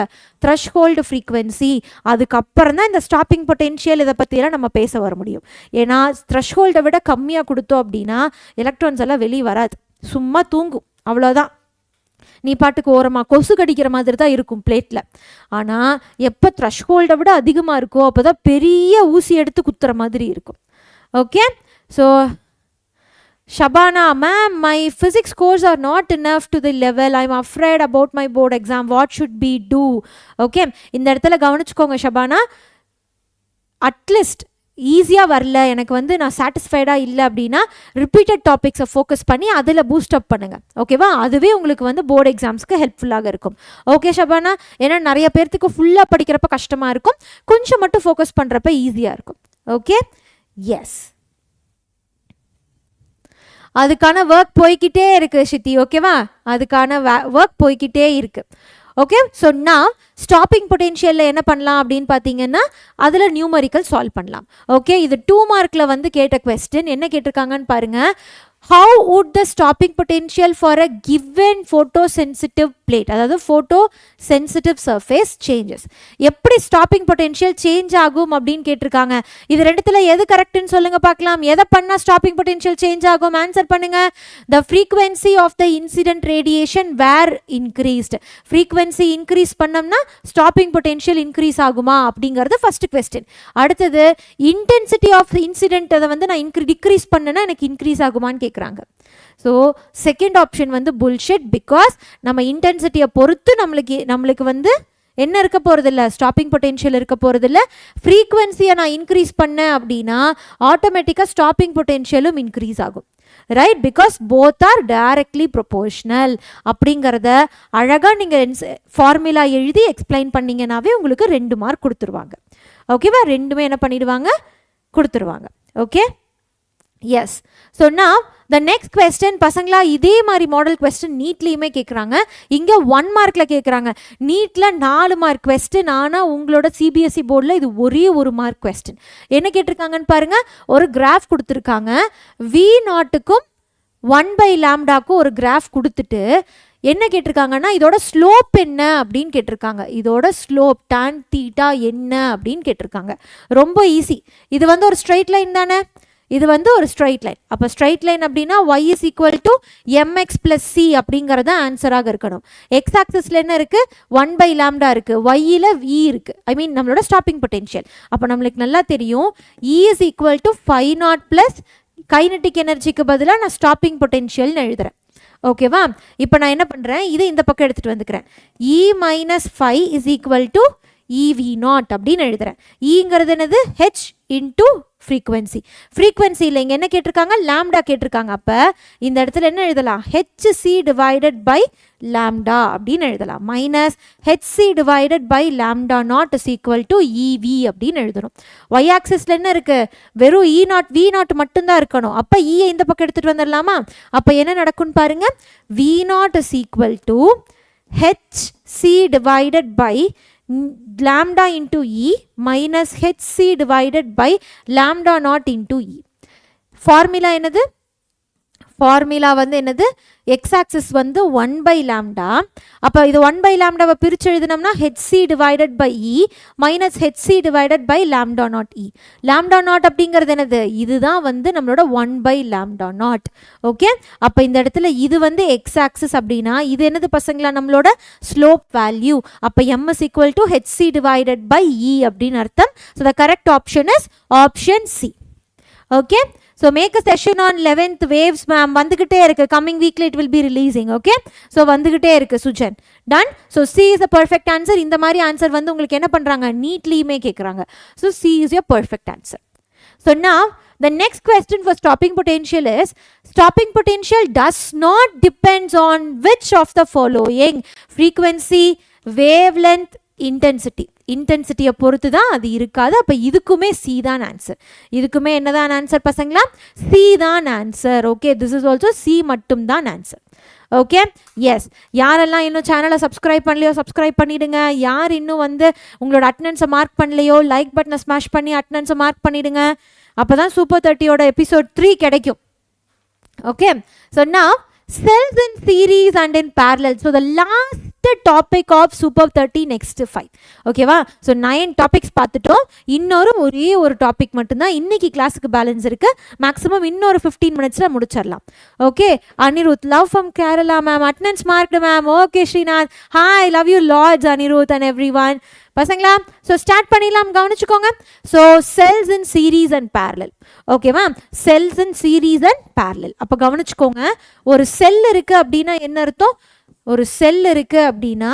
த்ரெஷ்ஹோல்டு ஃப்ரீக்வன்சி. அதுக்கப்புறம் தான் இந்த ஸ்டாப்பிங் பொட்டென்ஷியல் இதை பற்றியெல்லாம் நம்ம பேச வர முடியும். ஏன்னா த்ரெஷ்ஹோல்டை விட கம்மியாக கொடுத்தோம் அப்படின்னா எலக்ட்ரான்ஸ் எல்லாம் வெளியே வராது, சும்மா தூங்கும், அவ்வளோதான். நீ பாட்டுக்கு ஓரமாக கொசு கடிக்கிற மாதிரி தான் இருக்கும் பிளேட்டில். ஆனால் எப்போ த்ரெஷ்ஹோல்டை விட அதிகமாக இருக்கோ அப்போ தான் பெரிய ஊசி எடுத்து குத்துற மாதிரி இருக்கும். Okay, so Shabana, ma'am, my physics scores are not enough to the level. I'm afraid about my board exam. What should we do? Okay, இந்த இடத்துல கவனிச்சுக்கோங்க ஷபானா. அட்லீஸ்ட் ஈஸியாக வரல, எனக்கு வந்து நான் சாட்டிஸ்ஃபைடாக இல்லை அப்படின்னா ரிப்பீட்டட் டாபிக்ஸை ஃபோக்கஸ் பண்ணி அதில் பூஸ்ட் அப் பண்ணுங்கள். ஓகேவா? அதுவே உங்களுக்கு வந்து போர்டு எக்ஸாம்ஸ்க்கு ஹெல்ப்ஃபுல்லாக இருக்கும். ஓகே ஷபானா? ஏன்னா நிறைய பேர்த்துக்கு ஃபுல்லாக படிக்கிறப்ப கஷ்டமாக இருக்கும், கொஞ்சம் மட்டும் ஃபோக்கஸ் பண்ணுறப்ப ஈஸியாக இருக்கும். ஓகே, எஸ், அதுக்கான ஒர்க் போய்கிட்டே இருக்குது ஷித்தி. ஓகேவா? அதுக்கான ஒர்க் போய்கிட்டே இருக்குது. ஓகே, ஸோ நான் ஸ்டாப்பிங் பொட்டென்ஷியலில் என்ன பண்ணலாம் அப்படின்னு பார்த்தீங்கன்னா அதில் நியூமரிக்கல் சால்வ் பண்ணலாம். ஓகே, இது 2 மார்க்கில் வந்து கேட்ட கொஸ்டின். என்ன கேட்டிருக்காங்கன்னு பாருங்கள். How would the stopping potential for a given photosensitive plate, அதாவது photo sensitive surface changes? எப்படி ஸ்டாப்பிங் பொட்டென்ஷியல் சேஞ்ச் ஆகும் அப்படின்னு கேட்டிருக்காங்க. இது ரெண்டுத்துல எது கரெக்ட்னு சொல்லுங்க பார்க்கலாம். எதை பண்ணா ஸ்டாப்பிங் பொட்டென்ஷியல் சேஞ்ச் ஆகும்? ஆன்சர் பண்ணுங்க. The frequency of the incident radiation were increased. frequency increase பண்ணோம்னா ஸ்டாப்பிங் பொட்டென்ஷியல் இன்க்ரீஸ் ஆகுமா அப்படிங்கிறது ஃபர்ஸ்ட் கொஸ்டின். அடுத்தது இன்டென்சிட்டி ஆஃப் இன்சிடென்ட் அதை வந்து நான் டிக்ரீஸ் பண்ணனா எனக்கு இன்க்ரீஸ் ஆகுமான்னு கேட்குறாங்க. ஸோ செகண்ட் ஆப்ஷன் வந்து புல்ஷிட். பிகாஸ் நம்ம இன்டென்சிட்டியை பொறுத்து நம்மளுக்கு வந்து என்ன இருக்க போகிறதில்ல, ஸ்டாப்பிங் பொட்டென்ஷியல் இருக்க போகிறதில்ல. ஃப்ரீக்வன்சியை நான் இன்க்ரீஸ் பண்ணேன் அப்படின்னா ஆட்டோமேட்டிக்காக ஸ்டாப்பிங் பொட்டென்ஷியலும் இன்க்ரீஸ் ஆகும். Right? Because both are directly proportional அப்படிங்கிறத அழகாக நீங்கள் ஃபார்முலா எழுதி எக்ஸ்பிளைன் பண்ணிங்கன்னாவே உங்களுக்கு 2 மார்க் கொடுத்துருவாங்க. ஓகேவா? ரெண்டுமே என்ன பண்ணிடுவாங்க? கொடுத்துருவாங்க. Okay, yes. ஸோ நான் த நெக்ஸ்ட் கொஸ்டின் பசங்களா இதே மாதிரி மாடல் கொஸ்டின் நீட்லேயுமே கேட்குறாங்க. இங்கே 1 மார்க்கில் கேட்குறாங்க. நீட்டில் 4 மார்க் கொஸ்டின். ஆனால் உங்களோட சிபிஎஸ்சி போர்டில் இது ஒரே 1 மார்க் கொஸ்டின். என்ன கேட்டிருக்காங்கன்னு பாருங்கள். ஒரு கிராஃப் கொடுத்துருக்காங்க. V0க்கும் 1/λ ஒரு கிராஃப் கொடுத்துட்டு என்ன கேட்டிருக்காங்கன்னா இதோட ஸ்லோப் என்ன அப்படின்னு கேட்டிருக்காங்க. இதோட ஸ்லோப் tan θ என்ன அப்படின்னு கேட்டிருக்காங்க. ரொம்ப ஈஸி. இது வந்து ஒரு ஸ்ட்ரெயிட் லைன் தானே, இது வந்து ஒரு ஸ்ட்ரைட் லைன். அப்போ ஸ்ட்ரைட் லைன் அப்படின்னா y is equal to mx plus c அப்படிங்கிறத ஆன்சராக இருக்கணும். எக்ஸ் ஆக்சிஸில் என்ன இருக்குது? 1/λ இருக்குது. ஒய்யில் v இருக்குது. ஐ மீன் நம்மளோட ஸ்டாப்பிங் பொட்டென்ஷியல். அப்போ நம்மளுக்கு நல்லா தெரியும் E is equal to 5 plus kinetic எனர்ஜிக்கு பதிலாக நான் ஸ்டாப்பிங் பொட்டென்ஷியல்னு எழுதுறேன். ஓகேவா? இப்போ நான் என்ன பண்ணுறேன், இதை இந்த பக்கம் எடுத்துகிட்டு வந்துக்கிறேன். E minus 5 is equal to EV0 அப்படின்னு எழுதுறேன். ஈங்கிறது என்னது? H into frequency. ஃப்ரீக்வன்சியில் இங்கே என்ன கேட்டிருக்காங்க? லாம்டா கேட்டிருக்காங்க. அப்போ இந்த இடத்துல என்ன எழுதலாம்? HC டிவைடட் பை லாம்டா அப்படின்னு எழுதலாம். Minus HC divided by lambda naught is equal to EV அப்படின்னு எழுதணும். ஒய் ஆக்சிஸில் என்ன இருக்குது? வெறும் E0 V0 மட்டும்தான் இருக்கணும். அப்போ ஈயை இந்த பக்கம் எடுத்துகிட்டு வந்துடலாமா? அப்போ என்ன நடக்கும்னு பாருங்க. V0 is equal to HC divided by lambda into E minus HC divided by lambda naught into E. formula என்னது? formula வந்து என்னது? x axis வந்து 1/λ. அப்போ இது 1/λவை பிரித்து எழுதினோம்னா HC divided by E minus HC divided by lambda naught E. lambda naught அப்படிங்கிறது என்னது? இதுதான் வந்து நம்மளோட 1/λ naught. ஓகே, அப்போ இந்த இடத்துல இது வந்து x axis அப்படின்னா இது என்னது பசங்களா? நம்மளோட ஸ்லோப் வேல்யூ. அப்போ m is equal to HC divided by E அப்படின்னு அர்த்தம். So the correct option is option C. Okay, so make a session on 11th waves ma'am. வந்துகிட்டே இருக்கு. coming weekly it will be releasing. okay, so வந்துகிட்டே இருக்கு Sujan. done. so C is the perfect answer. இந்த மாதிரி answer வந்து உங்களுக்கு என்ன பண்றாங்க? நீட்லியுமே கேட்குறாங்க. so C is your perfect answer. so now the next question for stopping potential is stopping potential does not depends on which of the following: frequency, wavelength, intensity. இன்டென்சிட்டியை பொறுத்து தான் அது இருக்காது. அப்போ இதுக்குமே சி தான் ஆன்சர். இதுக்குமே என்னதான் ஆன்சர் பசங்களா? சி தான் answer. Okay, this is also see மட்டும் தான் ஆன்சர். Okay, S. யாரெல்லாம் இன்னும் சேனலை சப்ஸ்கிரைப் பண்ணலையோ சப்ஸ்கிரைப் பண்ணிடுங்க. யார் இன்னும் வந்து உங்களோட அட்டனன்ஸை மார்க் பண்ணலையோ லைக் பட்டனை ஸ்மாஷ் பண்ணி அட்டனன்ஸை மார்க் பண்ணிடுங்க. அப்போ தான் சூப்பர் 30யோட எபிசோட் 3 கிடைக்கும். Okay, so now cells in series and in parallel. So the last topic of super 30 next 5. ஓகேவா? ஸோ 9 டாபிக்ஸ் பார்த்துட்டோம். இன்னொரு ஒரே ஒரு டாபிக் மட்டும்தான் இன்னைக்கு கிளாஸுக்கு பேலன்ஸ் இருக்கு. மேக்ஸிமம் இன்னொரு 15 மினிட்ஸ்ல முடிச்சிடலாம். Okay, Anirudh love from Kerala ma'am, attendance marked ma'am. Okay Srinath, hi, love you lords Anirudh and everyone. பசங்களா, ஸோ ஸ்டார்ட் பண்ணிடலாம். கவனிச்சுக்கோங்க. So cells in series and parallel. ஓகேவா? Cells in series and parallel. அப்போ கவனிச்சுக்கோங்க, ஒரு செல் இருக்கு அப்படின்னா என்ன அர்த்தம்? ஒரு செல் இருக்கு அப்படின்னா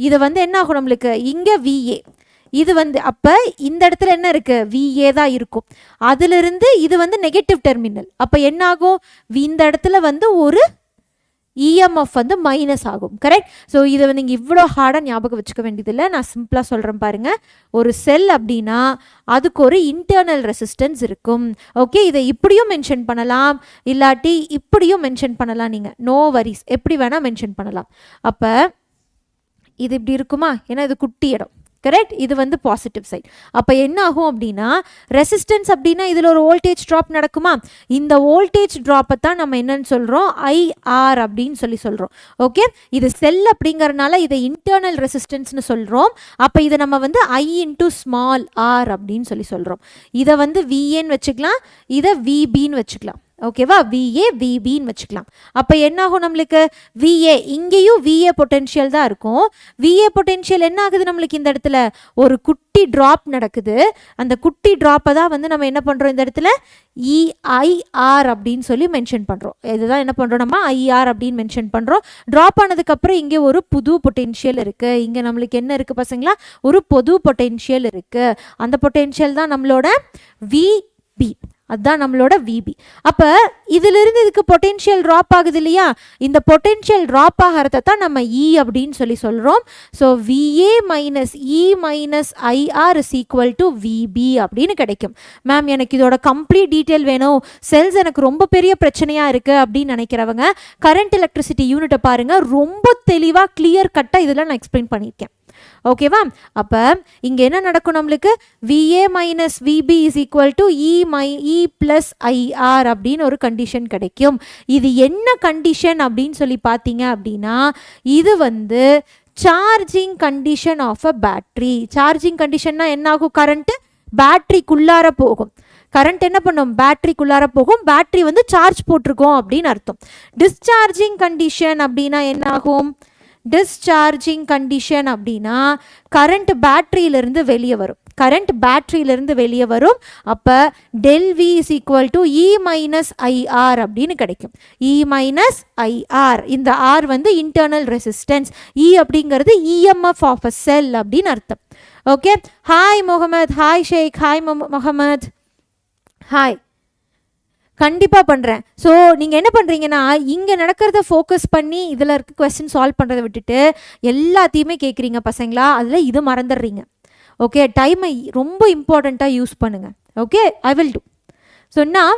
இது வந்து என்ன ஆகும் நம்மளுக்கு? இங்கே VA, இது வந்து அப்போ இந்த இடத்துல என்ன இருக்கு? VA தான் இருக்கும். அதிலிருந்து இது வந்து நெகட்டிவ் டெர்மினல். அப்போ என்ன ஆகும்? இந்த இடத்துல வந்து ஒரு EMF வந்து மைனஸ் ஆகும். கரெக்ட்? ஸோ இதை வந்து நீங்கள் இவ்வளோ ஹார்டாக ஞாபகம் வச்சுக்க வேண்டியதில்லை. நான் சிம்பிளாக சொல்கிறேன் பாருங்க. ஒரு செல் அப்படின்னா அதுக்கு ஒரு இன்டர்னல் ரெசிஸ்டன்ஸ் இருக்கும். ஓகே, இதை இப்படியும் மென்ஷன் பண்ணலாம், இல்லாட்டி இப்படியும் மென்ஷன் பண்ணலாம். நீங்கள் நோ வரிஸ், எப்படி வேணால் மென்ஷன் பண்ணலாம். அப்போ இது இப்படி இருக்குமா? ஏன்னா இது குட்டி இடம். கரெக்ட்? இது வந்து பாசிட்டிவ் சைட். அப்போ என்ன ஆகும் அப்படின்னா ரெசிஸ்டன்ஸ் அப்படின்னா இதில் ஒரு வோல்டேஜ் ட்ராப் நடக்குமா? இந்த வோல்டேஜ் ட்ராப்பை தான் நம்ம என்னன்னு சொல்கிறோம்? IR அப்படின்னு சொல்கிறோம். ஓகே, இது செல் அப்படிங்கறனால இதை இன்டர்னல் ரெசிஸ்டன்ஸ்னு சொல்கிறோம். அப்போ இதை நம்ம வந்து I இன்டூ ஸ்மால் r அப்படின்னு சொல்கிறோம். இதை வந்து VAன்னு வச்சுக்கலாம், இதை VBன்னு வச்சுக்கலாம். ஓகேவா? VA VBன்னு வச்சுக்கலாம். அப்போ என்ன ஆகும் நம்மளுக்கு? VA இங்கேயும் VA பொட்டென்ஷியல் தான் இருக்கும். VA பொட்டென்ஷியல் என்ன ஆகுது நம்மளுக்கு? இந்த இடத்துல ஒரு குட்டி ட்ராப் நடக்குது. அந்த குட்டி ட்ராப்பை தான் வந்து நம்ம என்ன பண்ணுறோம்? இந்த இடத்துல EIR அப்படின்னு சொல்லி மென்ஷன் பண்ணுறோம். இதுதான் என்ன பண்ணுறோம்? நம்ம IR அப்படின்னு மென்ஷன் பண்ணுறோம். ட்ராப் ஆனதுக்கப்புறம் இங்கே ஒரு புது பொட்டென்ஷியல் இருக்குது. இங்கே நம்மளுக்கு என்ன இருக்குது பசங்களா? ஒரு பொது பொட்டென்ஷியல் இருக்குது. அந்த பொட்டென்ஷியல் தான் நம்மளோட VB. அதுதான் நம்மளோட VB. அப்போ இதிலிருந்து இதுக்கு பொட்டென்ஷியல் ட்ராப் ஆகுது இல்லையா? இந்த பொட்டென்ஷியல் ட்ராப் ஆகிறத தான் நம்ம E அப்படின்னு சொல்கிறோம். So VA minus E minus IR is equal to VB அப்படின்னு கிடைக்கும். மேம், எனக்கு இதோட கம்ப்ளீட் டீட்டெயில் வேணும், செல்ஸ் எனக்கு ரொம்ப பெரிய பிரச்சனையாக இருக்குது அப்படின்னு நினைக்கிறவங்க கரண்ட் எலக்ட்ரிசிட்டி யூனிட்டை பாருங்கள். ரொம்ப தெளிவாக கிளியர் கட்டாக இதில் நான் எக்ஸ்பிளைன் பண்ணியிருக்கேன். ஓகேவா? அப்போ இங்கே என்ன நடக்கும் நம்மளுக்கு? VA minus VB is equal to E plus IR அப்படின்னு ஒரு கண்டிஷன் கிடைக்கும். இது என்ன கண்டிஷன் அப்படின்னு சொல்லி பார்த்தீங்க அப்படின்னா இது வந்து charging condition of a battery. Charging கண்டிஷன்னா என்ன ஆகும்? கரண்ட்டு பேட்ரிக்குள்ளார போகும். கரண்ட் என்ன பண்ணும்? பேட்டரிக்குள்ளார போகும். பேட்டரி வந்து சார்ஜ் போட்டிருக்கோம் அப்படின்னு அர்த்தம். டிஸ்சார்ஜிங் கண்டிஷன் அப்படின்னா என்ன ஆகும்? டிஸ்சார்ஜிங் கண்டிஷன் அப்படின்னா கரண்ட் பேட்டரியிலிருந்து வெளியே வரும். கரண்ட் பேட்டரியிலிருந்து வெளியே வரும். அப்போ del V is equal to E minus IR அப்படின்னு கிடைக்கும். E மைனஸ் IR, இந்த R வந்து இன்டர்னல் ரெசிஸ்டன்ஸ், E அப்படிங்கிறது EMF ஆஃப் அ செல் அப்படின்னு அர்த்தம். Okay, hi Mohammed, hi Sheikh, hi Mohammed, hi. கண்டிப்பாக பண்ணுறேன். ஸோ நீங்கள் என்ன பண்ணுறீங்கன்னா இங்கே நடக்கிறத ஃபோக்கஸ் பண்ணி இதில் இருக்க கொஸ்டின் சால்வ் பண்ணுறதை விட்டுட்டு எல்லாத்தையுமே கேட்குறீங்க பசங்களா. அதில் இது மறந்துடுறீங்க. ஓகே, டைமை ரொம்ப இம்பார்ட்டண்ட்டாக யூஸ் பண்ணுங்கள். Okay, I will do. So நான்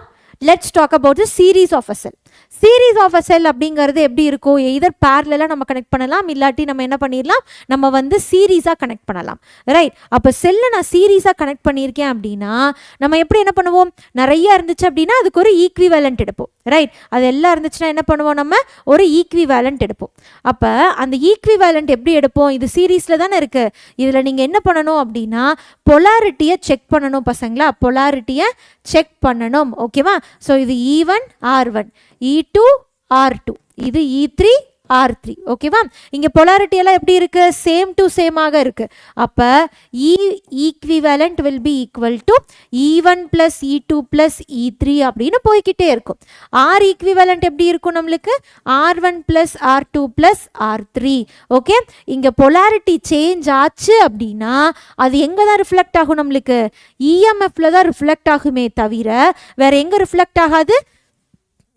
let's talk about the series of a cell. Series of a cell அப்படிங்கிறது எப்படி இருக்கும்? எதர் பேரலலாக நம்ம கனெக்ட் பண்ணலாம், இல்லாட்டி நம்ம என்ன பண்ணிடலாம்? நம்ம வந்து சீரீஸாக கனெக்ட் பண்ணலாம். ரைட்? அப்போ செல்லை நான் சீரீஸாக கனெக்ட் பண்ணியிருக்கேன் அப்படின்னா நம்ம எப்படி என்ன பண்ணுவோம்? நிறையா இருந்துச்சு அப்படின்னா அதுக்கு ஒரு ஈக்விவேலண்ட் எடுப்போம். ரைட்? அது எல்லாம் இருந்துச்சுன்னா என்ன பண்ணுவோம்? நம்ம ஒரு ஈக்விவேலண்ட் எடுப்போம். அப்போ அந்த ஈக்விவேலண்ட் எப்படி எடுப்போம்? இது சீரீஸில் தானே இருக்குது. இதில் நீங்கள் என்ன பண்ணணும் அப்படின்னா பொலாரிட்டியை செக் பண்ணணும் பசங்களா. பொலாரிட்டியை செக் பண்ணணும். ஓகேவா? ஸோ இது E1 R1, E2 R2, இது E3 R3. ஓகேவா? இங்கே பொலாரிட்டி எல்லாம் எப்படி இருக்கு? சேம் டு சேமாக இருக்கு. அப்போ E equivalent will be equal to E1 plus E2 plus E3 அப்படின்னு போய்கிட்டே இருக்கும். R ஈக்விவேலண்ட் எப்படி இருக்கும் நம்மளுக்கு? R1 plus R2 plus R3. Okay, இங்கே பொலாரிட்டி சேஞ்ச் ஆச்சு அப்படின்னா அது எங்கே தான் ரிஃப்ளெக்ட் ஆகும்? நம்மளுக்கு EMFல தான் ரிஃப்ளெக்ட் ஆகுமே தவிர வேற எங்கே ரிஃப்ளெக்ட் ஆகாது?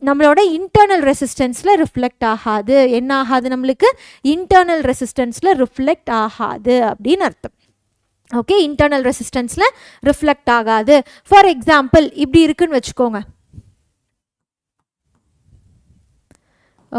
நம்மளோட இன்டர்னல் ரெசிஸ்டன்ஸில் ரிஃப்ளெக்ட் ஆகாது. என்ன ஆகாது? நம்மளுக்கு இன்டர்னல் ரெசிஸ்டன்ஸில் ரிஃப்ளெக்ட் ஆகாது அப்படின்னு அர்த்தம். ஓகே, இன்டர்னல் ரெசிஸ்டன்ஸில் ரிஃப்ளெக்ட் ஆகாது. ஃபார் எக்ஸாம்பிள் இப்படி இருக்குன்னு வச்சுக்கோங்க.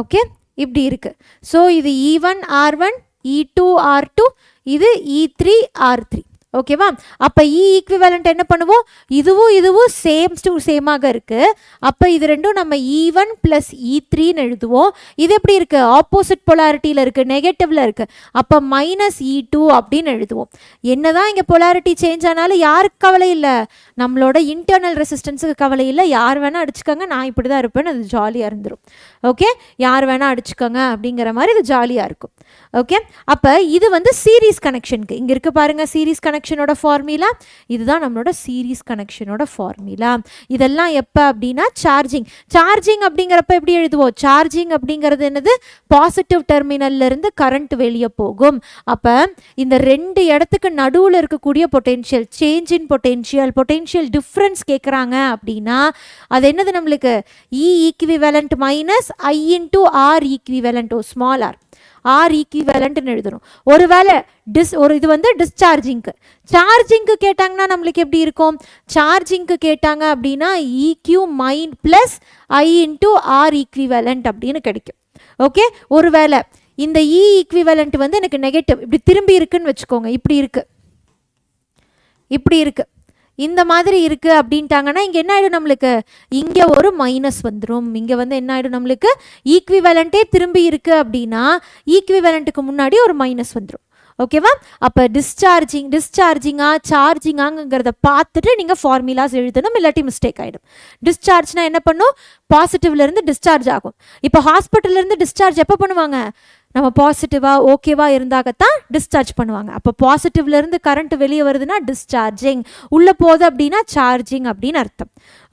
ஓகே, இப்படி இருக்கு. ஸோ இது E1 R1, E2 R2, இது E3 R3. ஓகேவா? அப்போ இ ஈக்குவிவலண்ட் என்ன பண்ணுவோம், இதுவும் சேம் டு சேமாக இருக்குது. அப்போ இது ரெண்டும் நம்ம E1 + E3ன்னு எழுதுவோம். இது எப்படி இருக்குது, ஆப்போசிட் பொலாரிட்டியில் இருக்குது, நெகட்டிவில் இருக்குது. அப்போ -E2 அப்படின்னு எழுதுவோம். என்னதான் இங்கே பொலாரிட்டி சேஞ்ச் ஆனாலும் யாருக்கு கவலை இல்லை, நம்மளோட இன்டர்னல் ரெசிஸ்டன்ஸுக்கு கவலை இல்லை. யார் வேணால் அடிச்சுக்கோங்க, நான் இப்படி தான் இருப்பேன்னு அது ஜாலியாக இருந்துடும். ஓகே, யார் வேணால் அடிச்சுக்கோங்க அப்படிங்கிற மாதிரி இது ஜாலியாக இருக்கும். ஓகே, அப்போ இது வந்து சீரீஸ் கனெக்ஷனுக்கு. இங்கே இருக்க பாருங்கள் சீரீஸ் கனெக்ஷனோட ஃபார்முலா. இதுதான் நம்மளோட சீரீஸ் கனெக்ஷனோட ஃபார்முலா. இதெல்லாம் எப்போ அப்படின்னா சார்ஜிங் அப்படிங்கிறப்ப எப்படி எழுதுவோம், சார்ஜிங் அப்படிங்கிறது என்னது, பாசிட்டிவ் டெர்மினல்ல இருந்து கரண்ட் வெளியே போகும். அப்போ இந்த ரெண்டு இடத்துக்கு நடுவில் இருக்கக்கூடிய potential, change in potential difference கேட்குறாங்க அப்படின்னா அது என்னது, நம்மளுக்கு E equivalent minus I into R equivalent, small R, R ஈக்குவிவலண்ட்னு எழுதணும். ஒருவேளை இது வந்து சார்ஜிங்க்கு கேட்டாங்கன்னா நம்மளுக்கு எப்படி இருக்கும், சார்ஜிங்க்கு கேட்டாங்க அப்படின்னா EQ மைன் + I இன்டூ ஆர் ஈக்குவிவலண்ட் அப்படின்னு கிடைக்கும். ஓகே, ஒருவேளை இந்த இ ஈக்குவிவலண்ட் வந்து எனக்கு நெகட்டிவ் இப்படி திரும்பி இருக்குன்னு வச்சுக்கோங்க, இப்படி இருக்கு இந்த மாதிரி இருக்குது அப்படின்ட்டாங்கன்னா இங்கே என்ன ஆகிடும், நம்மளுக்கு இங்கே ஒரு மைனஸ் வந்துடும். இங்கே வந்து என்ன ஆகிடும், நம்மளுக்கு ஈக்குவிவலண்ட்டே திரும்பி இருக்குது அப்படின்னா ஈக்குவிவலண்ட்டுக்கு முன்னாடி ஒரு மைனஸ் வந்துடும். ஓகேவா? அப்போ சார்ஜிங்கிறத பார்த்துட்டு நீங்கள் ஃபார்முலாஸ் எழுதணும், இல்லாட்டி மிஸ்டேக் ஆகிடும். டிஸ்சார்ஜ்னா என்ன பண்ணும், பாசிட்டிவ்லேருந்து டிஸ்சார்ஜ் ஆகும். இப்போ ஹாஸ்பிட்டல்லேருந்து டிஸ்சார்ஜ் எப்போ பண்ணுவாங்க, நம்ம பாசிட்டிவாக ஓகேவாக இருந்தாகத்தான் டிஸ்சார்ஜ் பண்ணுவாங்க. அப்போ பாசிட்டிவ்லேருந்து கரண்ட் வெளியே வருதுன்னா டிஸ்சார்ஜிங், உள்ளே போகுது அப்படின்னா சார்ஜிங் அப்படின்னு அர்த்தம்.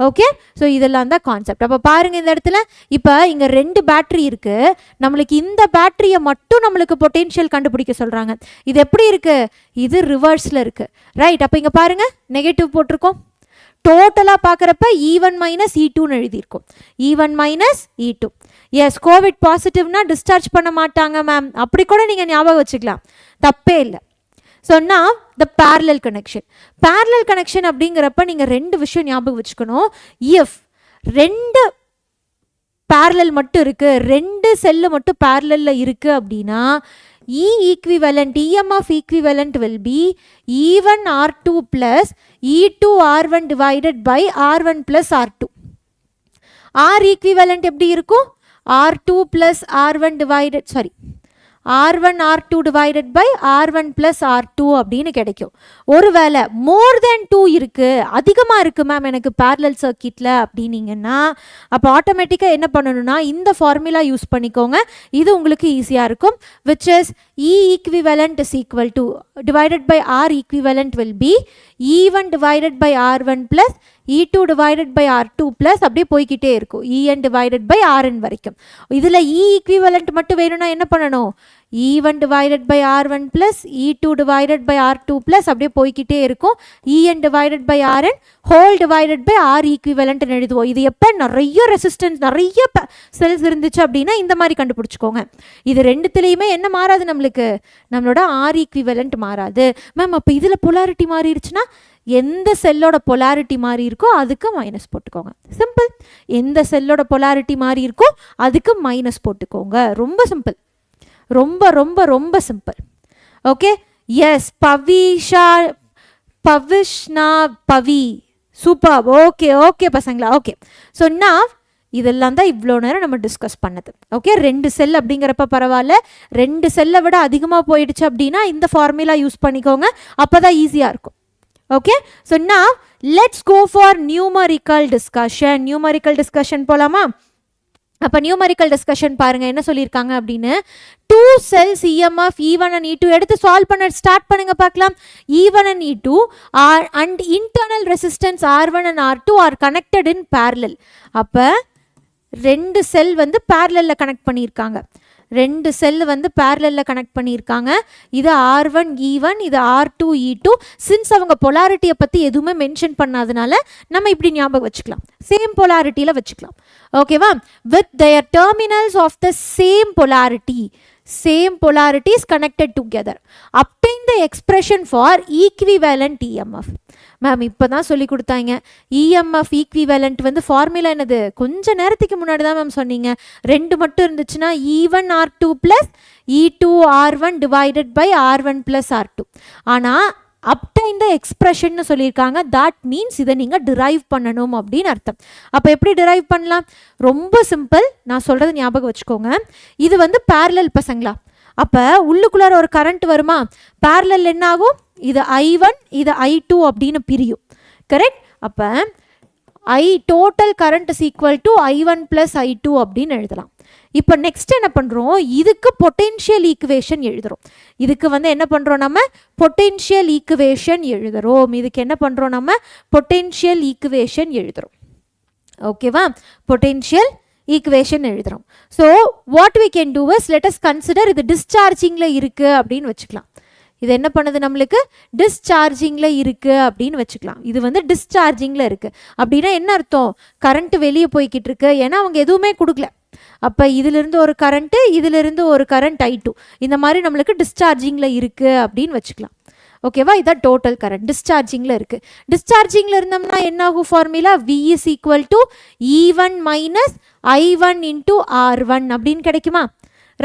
ஓகே, ஸோ இதெல்லாம் தான் கான்செப்ட். அப்போ பாருங்கள் இந்த இடத்துல இப்போ இங்கே 2 பேட்டரி இருக்குது. நம்மளுக்கு இந்த பேட்டரியை மட்டும் நம்மளுக்கு பொட்டென்ஷியல் கண்டுபிடிக்க சொல்கிறாங்க. இது எப்படி இருக்குது, இது ரிவர்ஸில் இருக்குது. ரைட், அப்போ இங்கே பாருங்கள் நெகட்டிவ் போட்டிருக்கோம். டோட்டலாக பார்க்குறப்ப E1 - E2ன்னு எழுதியிருக்கோம். E1 - E2. S, Covid பாசிட்டிவ்னா discharge பண்ண மாட்டாங்க மேம், அப்படி கூட நீங்கள் ஞாபகம் வச்சுக்கலாம், தப்பே இல்லை. ஸோ நான் த பேரலல் கனெக்ஷன் அப்படிங்கிறப்ப நீங்கள் 2 விஷயம் ஞாபகம் வச்சுக்கணும். இஃப் 2 பேரலல் மட்டும் இருக்குது, 2 செல்லு மட்டும் பேரலில் இருக்குது அப்படின்னா EMF equivalent will be E1 R2 plus E2 R1 divided by R1 plus R2. R equivalent எப்படி இருக்கும், R2 plus R1 divided, R1 R2 divided by R1 plus R2 அப்படின்னு கிடைக்கும். ஒருவேளை மோர் தென் 2 இருக்குது, அதிகமாக இருக்குது மேம் எனக்கு பேரலல் சர்க்கியூட்டில் அப்படின்னீங்கன்னா அப்போ ஆட்டோமேட்டிக்காக என்ன பண்ணணும்னா இந்த ஃபார்முலா யூஸ் பண்ணிக்கோங்க. இது உங்களுக்கு ஈஸியாக இருக்கும். Which is E equivalent is equal to divided by R equivalent will be E1 divided by R1 plus E2 divided by R2 plus அப்படியே போய்கிட்டே இருக்கும் En divided by Rn வரைக்கும். இதில் E equivalent மட்டும் வேணும்னா என்ன பண்ணணும், E1 divided by R1 plus E2 divided by R2 plus அப்படியே போய்கிட்டே இருக்கும். En divided by Rn whole divided by R equivalent எழுதுவோம். இது எப்போ நிறைய ரெசிஸ்டன்ஸ் நிறைய செல்ஸ் இருந்துச்சு அப்படின்னா இந்த மாதிரி கண்டுபிடிச்சிக்கோங்க. இது ரெண்டுத்துலேயுமே என்ன மாறாது, நம்மளோட R equivalent மாறாது. மேம் அப்போ இதில் பொலாரிட்டி மாறிடுச்சுன்னா எந்த செல்லோட பொலாரிட்டி மாறி இருக்கோ அதுக்கு மைனஸ் போட்டுக்கோங்க. சிம்பிள். எந்த செல்லோட பொலாரிட்டி மாறி இருக்கோ அதுக்கு மைனஸ் போட்டுக்கோங்க. ரொம்ப சிம்பிள், ரொம்ப ரொம்ப ரொம்ப சிம்பிள். ஓகே, எஸ், பவிஷ்னா பவி, சூப்பர். ஓகே ஓகே பசங்களா, ஓகே. ஸோ நான் இதெல்லாம் தான் இவ்வளோ நேரம் நம்ம டிஸ்கஸ் பண்ணது. ஓகே, 2 செல் அப்படிங்கிறப்ப பரவாயில்ல, 2 செல்லை விட அதிகமாக போயிடுச்சு அப்படின்னா இந்த ஃபார்முலா யூஸ் பண்ணிக்கோங்க, அப்போ தான் ஈஸியாக இருக்கும். Okay, so now let's go for numerical discussion போலாமா? அப்ப நியூமரிக்கல் டிஸ்கஷன் பாருங்க என்ன சொல்லியிருக்காங்க அப்படின்னு. 2 cells EMF E1 and E2 எடுத்து சால்வ் பண்ண ஸ்டார்ட் பண்ணுங்க பார்க்கலாம். E1 and E2 are and internal resistance R1 and R2 are connected in parallel. அப்ப 2 செல் வந்து parallelல கனெக்ட் பண்ணியிருக்காங்க. 2 செல் வந்து parallelல கனெக்ட் பண்ணியிருக்காங்க. இது R1 E1, இது R2 E2. சின்ஸ் அவங்க பொலாரிட்டியை பற்றி எதுவுமே மென்ஷன் பண்ணாதனால நம்ம இப்படி ஞாபகம் வச்சுக்கலாம், சேம் பொலாரிட்டியில் வச்சுக்கலாம். ஓகேவா? With their terminals of the same polarity is connected together. Obtain the expression for equivalent EMF. Ma'am இப்போ தான் சொல்லி கொடுத்தாங்க. EMF ஈக்குவிவலண்ட் வந்து ஃபார்முலா என்னது, கொஞ்ச நேரத்துக்கு முன்னாடி தான் மேம் சொன்னீங்க. 2 மட்டும் இருந்துச்சுன்னா E1 R2 plus E2 R1 divided by R1 plus R2. ஆனால் obtain the expression னு சொல்லியிருக்காங்க. that means இதை நீங்கள் derive பண்ணணும் அப்படின்னு அர்த்தம். அப்போ எப்படி derive பண்ணலாம்? ரொம்ப சிம்பிள். நான் சொல்கிறது ஞாபகம் வச்சுக்கோங்க. இது வந்து parallel பசங்களா. அப்போ உள்ளுக்குள்ளார ஒரு கரண்ட் வருமா? parallel என்ன ஆகும்? இது I1 இது I2 அப்படின்னு பிரியும். கரெக்ட்? அப்போ total current is equal to I1 plus I2 அப்படின்னு எழுதலாம். இப்போ நெக்ஸ்ட் என்ன பண்ணுறோம்? இதுக்கு பொட்டென்ஷியல் ஈக்குவேஷன் எழுதுகிறோம். இதுக்கு வந்து என்ன பண்ணுறோம்? நம்ம பொட்டென்ஷியல் ஈக்குவேஷன் எழுதுகிறோம். இதுக்கு என்ன பண்ணுறோம்? நம்ம பொட்டென்ஷியல் ஈக்குவேஷன் எழுதுகிறோம். ஓகேவா? பொட்டென்ஷியல் ஈக்குவேஷன் எழுதுகிறோம். So what we can do is let us consider இது டிஸ்சார்ஜிங்கில் இருக்குது அப்படின்னு வச்சுக்கலாம். இது என்ன பண்ணுது? நம்மளுக்கு டிஸ்சார்ஜிங்கில் இருக்குது அப்படின்னு வச்சுக்கலாம். இது வந்து டிஸ்சார்ஜிங்கில் இருக்குது அப்படின்னா என்ன அர்த்தம்? கரண்ட்டு வெளியே போய்கிட்டு இருக்கு. ஏன்னா அவங்க எதுவுமே கொடுக்கல. அப்போ இதிலிருந்து ஒரு கரண்ட்டு, இதிலிருந்து ஒரு கரண்ட் I2, இந்த மாதிரி நம்மளுக்கு டிஸ்சார்ஜிங்கில் இருக்குது அப்படின்னு வச்சுக்கலாம். ஓகேவா? இதான் டோட்டல் கரண்ட் டிஸ்சார்ஜிங்கில் இருக்குது. டிஸ்சார்ஜிங்கில் இருந்தோம்னா என்ன ஆகும்? Formula V is equal to E1 minus I1 into R1 அப்படின்னு கிடைக்குமா?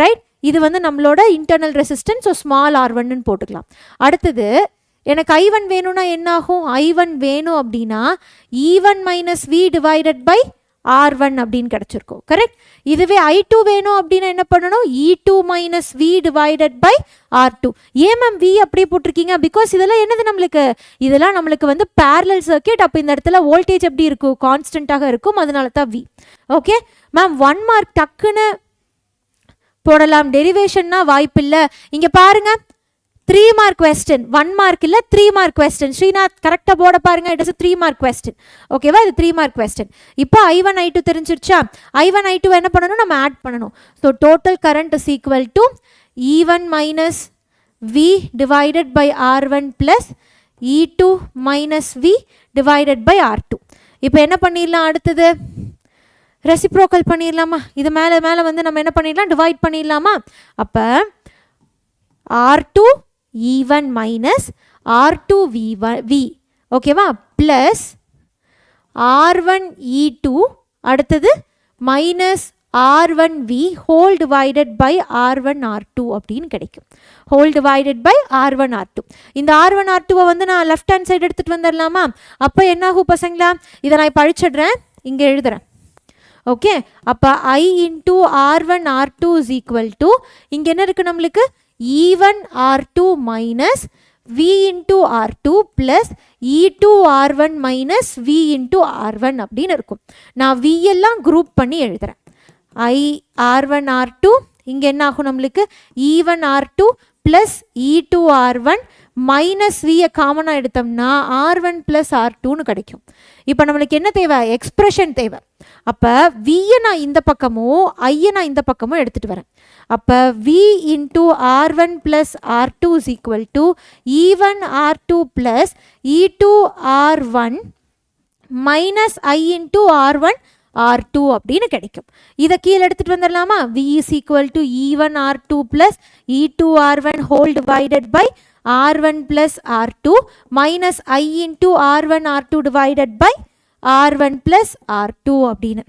ரைட்? இது வந்து நம்மளோட இன்டர்னல் ரெசிஸ்டன்ஸ். ஸோ ஸ்மால் R1ன்னு போட்டுக்கலாம். அடுத்தது எனக்கு I1 வேணும்னா என்ன ஆகும்? I1 வேணும் அப்படின்னா E1 minus V divided by R1 அப்படின்னு கிடச்சிருக்கோம். கரெக்ட்? இதுவே I2 வேணும் அப்படின்னா என்ன பண்ணணும்? E2 minus V divided by R2. ஏன் மேம் V அப்படியே போட்டிருக்கீங்க? பிகாஸ் இதெல்லாம் என்னது நம்மளுக்கு? இதெல்லாம் நம்மளுக்கு வந்து parallel circuit. அப்போ இந்த இடத்துல வோல்டேஜ் எப்படி இருக்கும்? கான்ஸ்டண்ட்டாக இருக்கும். அதனால தான் V. ஓகே மேம், 1 மார்க் டக்குன்னு போடலாம், டெரிவேஷன்னா வாய்ப்பு இல்லை. இங்கே பாருங்க, 3 மார்க் கொஸ்டின். 1 மார்க் இல்லை, 3 மார்க் கொஸ்டின். ஸ்ரீநாத் கரெக்டாக போட பாருங்க. It is 3 mark question. ஓகேவா? இது 3 மார்க் கொஸ்டின். இப்போ I1 I2 தெரிஞ்சிருச்சா? I1 I2 என்ன பண்ணணும்? நம்ம ஆட் பண்ணணும். So total current is equal to E1 minus V divided by R1 plus E2 minus V divided by R2. இப்போ என்ன பண்ணிடலாம்? அடுத்தது ரெசிப்ரோக்கல் பண்ணிடலாமா? இது மேலே மேலே வந்து நம்ம என்ன பண்ணிடலாம்? டிவைட் பண்ணிடலாமா? அப்போ R2 E1 minus R2 V ஓகேவா? ப்ளஸ் R1 E2 அடுத்தது minus R1 V whole divided by R1 R2 அப்படின்னு கிடைக்கும். Whole divided by R1 R2. இந்த R1 R2 வந்து நான் லெஃப்ட் ஹேண்ட் சைடு எடுத்துகிட்டு வந்துடலாமா? அப்போ என்ன ஆகும் பசங்களா? இதை நான் பழிச்சிடுறேன், இங்கே எழுதுறேன். ஓகே, அப்போ I into R1 R2 is equal to இங்கே என்ன இருக்குது நம்மளுக்கு? E1 R2 minus V into R2 plus E2 R1 minus V into R1 அப்படின்னு இருக்கும். நான் V எல்லாம் குரூப் பண்ணி எழுதுறேன். I R1 R2 இங்கே என்ன ஆகும் நம்மளுக்கு? E1 R2 plus E2 R1 minus வியை காமனாக எடுத்தோம்னா R1 plus R2ன்னு கிடைக்கும். இப்போ நம்மளுக்கு என்ன தேவை? எக்ஸ்பிரஷன் தேவை. அப்போ வியை நான் இந்த பக்கமும் ஐயை நான் இந்த பக்கமும் எடுத்துகிட்டு வரேன். அப்போ V into R1 plus R2 is equal to E1 R2 plus E2 R1 minus I into R1 R2 அப்படின்னு கிடைக்கும். இதை கீழே எடுத்துகிட்டு வந்துடலாமா? V is equal to E1 R2 plus E2 R1 whole divided by R1 plus R2 minus I into R1 R2 divided by R1 plus R2 அப்படின்னு.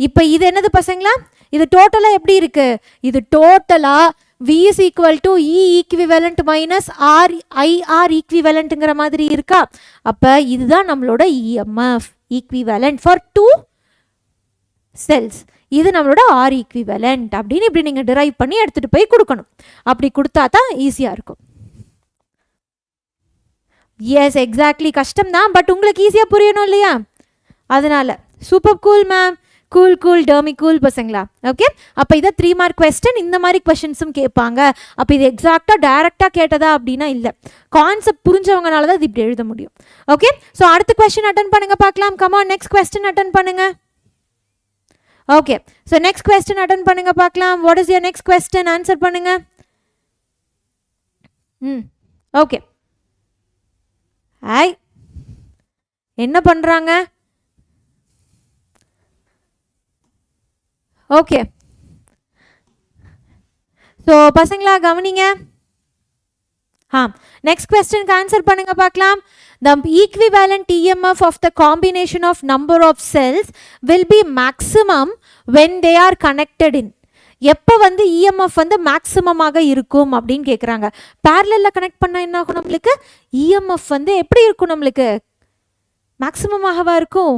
இப்போ இது என்னது பசங்களா? இது டோட்டலாக எப்படி இருக்கு? இது டோட்டலாக V is equal to E equivalent minus R IR equivalentங்கிற மாதிரி இருக்கா? அப்போ இதுதான் நம்மளோட EMF equivalent for 2 செல்ஸ். இது நம்மளோட R equivalent அப்படின்னு இப்படி நீங்கள் டிரைவ் பண்ணி எடுத்துகிட்டு போய் கொடுக்கணும். அப்படி கொடுத்தா தான் ஈஸியாக இருக்கும். Yes, exactly. கஷ்டம் தான், பட் உங்களுக்கு ஈஸியாக புரியணும் இல்லையா? அதனால super cool ma'am. Cool cool டர்மி கூல் பசங்களா. ஓகே, அப்போ இதை 3 மார்க் கொஸ்டின். இந்த மாதிரி கொஷின்ஸும் கேட்பாங்க. அப்போ இது எக்ஸாக்டாக டைரெக்டாக கேட்டதா அப்படின்னா இல்லை, கான்செப்ட் புரிஞ்சவங்கனால தான் இது இப்படி எழுத முடியும். ஓகே, ஸோ அடுத்த கொஸ்டின் அட்டன் பண்ணுங்க பார்க்கலாம். கமான், நெக்ஸ்ட் கொஸ்டின் அட்டன் பண்ணுங்க. Okay, so next question attend பண்ணுங்க பார்க்கலாம். What is your next question? Answer பண்ணுங்க. ஓகே, ஐ என்ன பண்ணுறாங்க? ஓகே, ஸோ பசங்களா கவனிங்க. நெக்ஸ்ட் கொஸ்டினுக்கு ஆன்சர் பண்ணுங்க பார்க்கலாம். The equivalent EMF of the combination of number of cells will be maximum when they are connected in. எப்போ வந்து இஎம்எஃப் வந்து மேக்ஸிமமாக இருக்கும் அப்படின்னு கேட்குறாங்க. பேரலல்ல கனெக்ட் பண்ணால் என்ன ஆகும், நம்மளுக்கு இஎம்எஃப் வந்து எப்படி இருக்கும், நம்மளுக்கு மேக்ஸிமமாகவா இருக்கும்,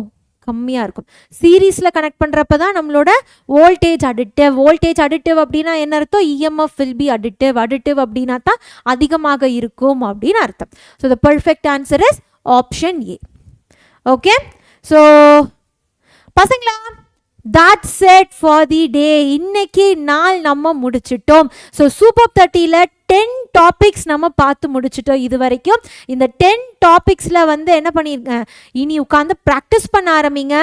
கம்மியாக இருக்கும். சீரீஸில் கனெக்ட் பண்ணுறப்ப தான் நம்மளோட வோல்டேஜ் அடிட்டிவ் அப்படின்னா என்ன அர்த்தம், இஎம்எஃப் வில் பி அடிட்டிவ் அப்படின்னா தான் அதிகமாக இருக்கும் அப்படின்னு அர்த்தம். So the perfect answer is option A. Okay, so பசங்களா, that's it for the day. இன்னைக்கு நாள் நம்ம முடிச்சிட்டோம். ஸோ சூப்பர் 30ல 10 டாபிக்ஸ் நம்ம பார்த்து முடிச்சிட்டோம் இது வரைக்கும். இந்த 10 டாபிக்ஸில் வந்து என்ன பண்ணியிருக்கேன், இனி உட்காந்து ப்ராக்டிஸ் பண்ண ஆரம்பிங்க,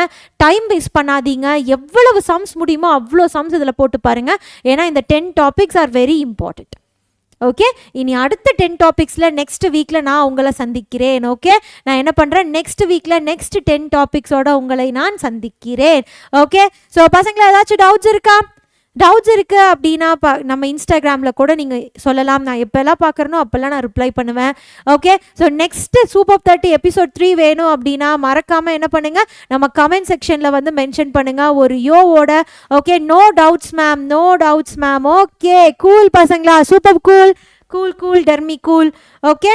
டைம் வேஸ்ட் பண்ணாதீங்க, எவ்வளவு சம்ஸ் முடியுமோ அவ்வளோ சம்ஸ் இதில் போட்டு பாருங்கள். ஏன்னா இந்த 10 topics are very important. Okay, இனி அடுத்த 10 டாபிக்ஸில் நெக்ஸ்ட் வீக்கில் நான் உங்களை சந்திக்கிறேன். ஓகே, நான் என்ன பண்ணுறேன், நெக்ஸ்ட் வீக்கில் நெக்ஸ்ட் 10 டாபிக்ஸோட உங்களை நான் சந்திக்கிறேன். ஓகே, ஸோ பசங்களை ஏதாச்சும் டவுட்ஸ் இருக்குது அப்படின்னா நம்ம இன்ஸ்டாகிராமில் கூட நீங்கள் சொல்லலாம். நான் எப்போல்லாம் பார்க்குறனோ அப்போல்லாம் நான் ரிப்ளை பண்ணுவேன். Okay, so next super 30 episode 3 வேணும் அப்படின்னா மறக்காமல் என்ன பண்ணுங்கள், நம்ம கமெண்ட் செக்ஷனில் வந்து மென்ஷன் பண்ணுங்கள் ஒரு யோவோட. Okay, no doubts ma'am. Okay, cool பசங்களா, சூப்பர் கூல் டர்மி cool. Okay,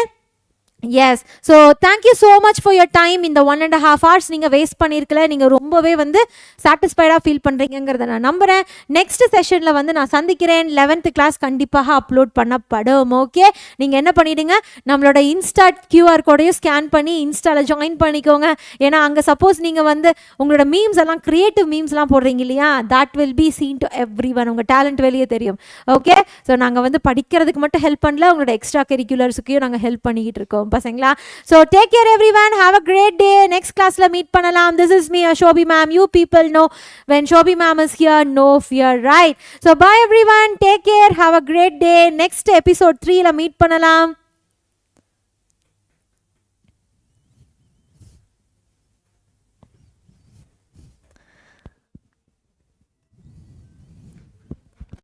yes. So thank you so much for your time. இந்த 1.5 hours நீங்கள் வேஸ்ட் பண்ணியிருக்கல, நீங்கள் ரொம்பவே வந்து சாட்டிஸ்ஃபைடாக ஃபீல் பண்ணுறீங்கிறத நான் நம்புகிறேன். நெக்ஸ்ட் செஷனில் வந்து நான் சந்திக்கிறேன். 11th கிளாஸ் கண்டிப்பாக அப்லோட் பண்ணப்படும். ஓகே, நீங்கள் என்ன பண்ணிவிடுங்க, நம்மளோட இன்ஸ்டா கியூஆர் கோடையும் ஸ்கேன் பண்ணி இன்ஸ்டாவில் ஜாயின் பண்ணிக்கோங்க. ஏன்னா அங்கே சப்போஸ் நீங்கள் வந்து உங்களோட மீம்ஸ் எல்லாம் க்ரியேட்டிவ் மீம்ஸ்லாம் போடுறீங்க இல்லையா, that will be seen to every one. உங்கள் டேலண்ட் வெளியே தெரியும். ஓகே, ஸோ நாங்கள் வந்து படிக்கிறதுக்கு மட்டும் ஹெல்ப் பண்ணல, உங்களோட எக்ஸ்ட்ரா கரிக்குலர்ஸுக்கையும் நாங்கள் ஹெல்ப் பண்ணிக்கிட்டு இருக்கோம் பசங்களா. So take care everyone, have a great day. Next class la meet pannalam. This is me, Shobi ma'am. You people know when Shobi ma'am is here, no fear, right? So bye everyone, take care, have a great day. Next episode 3 la meet pannalam.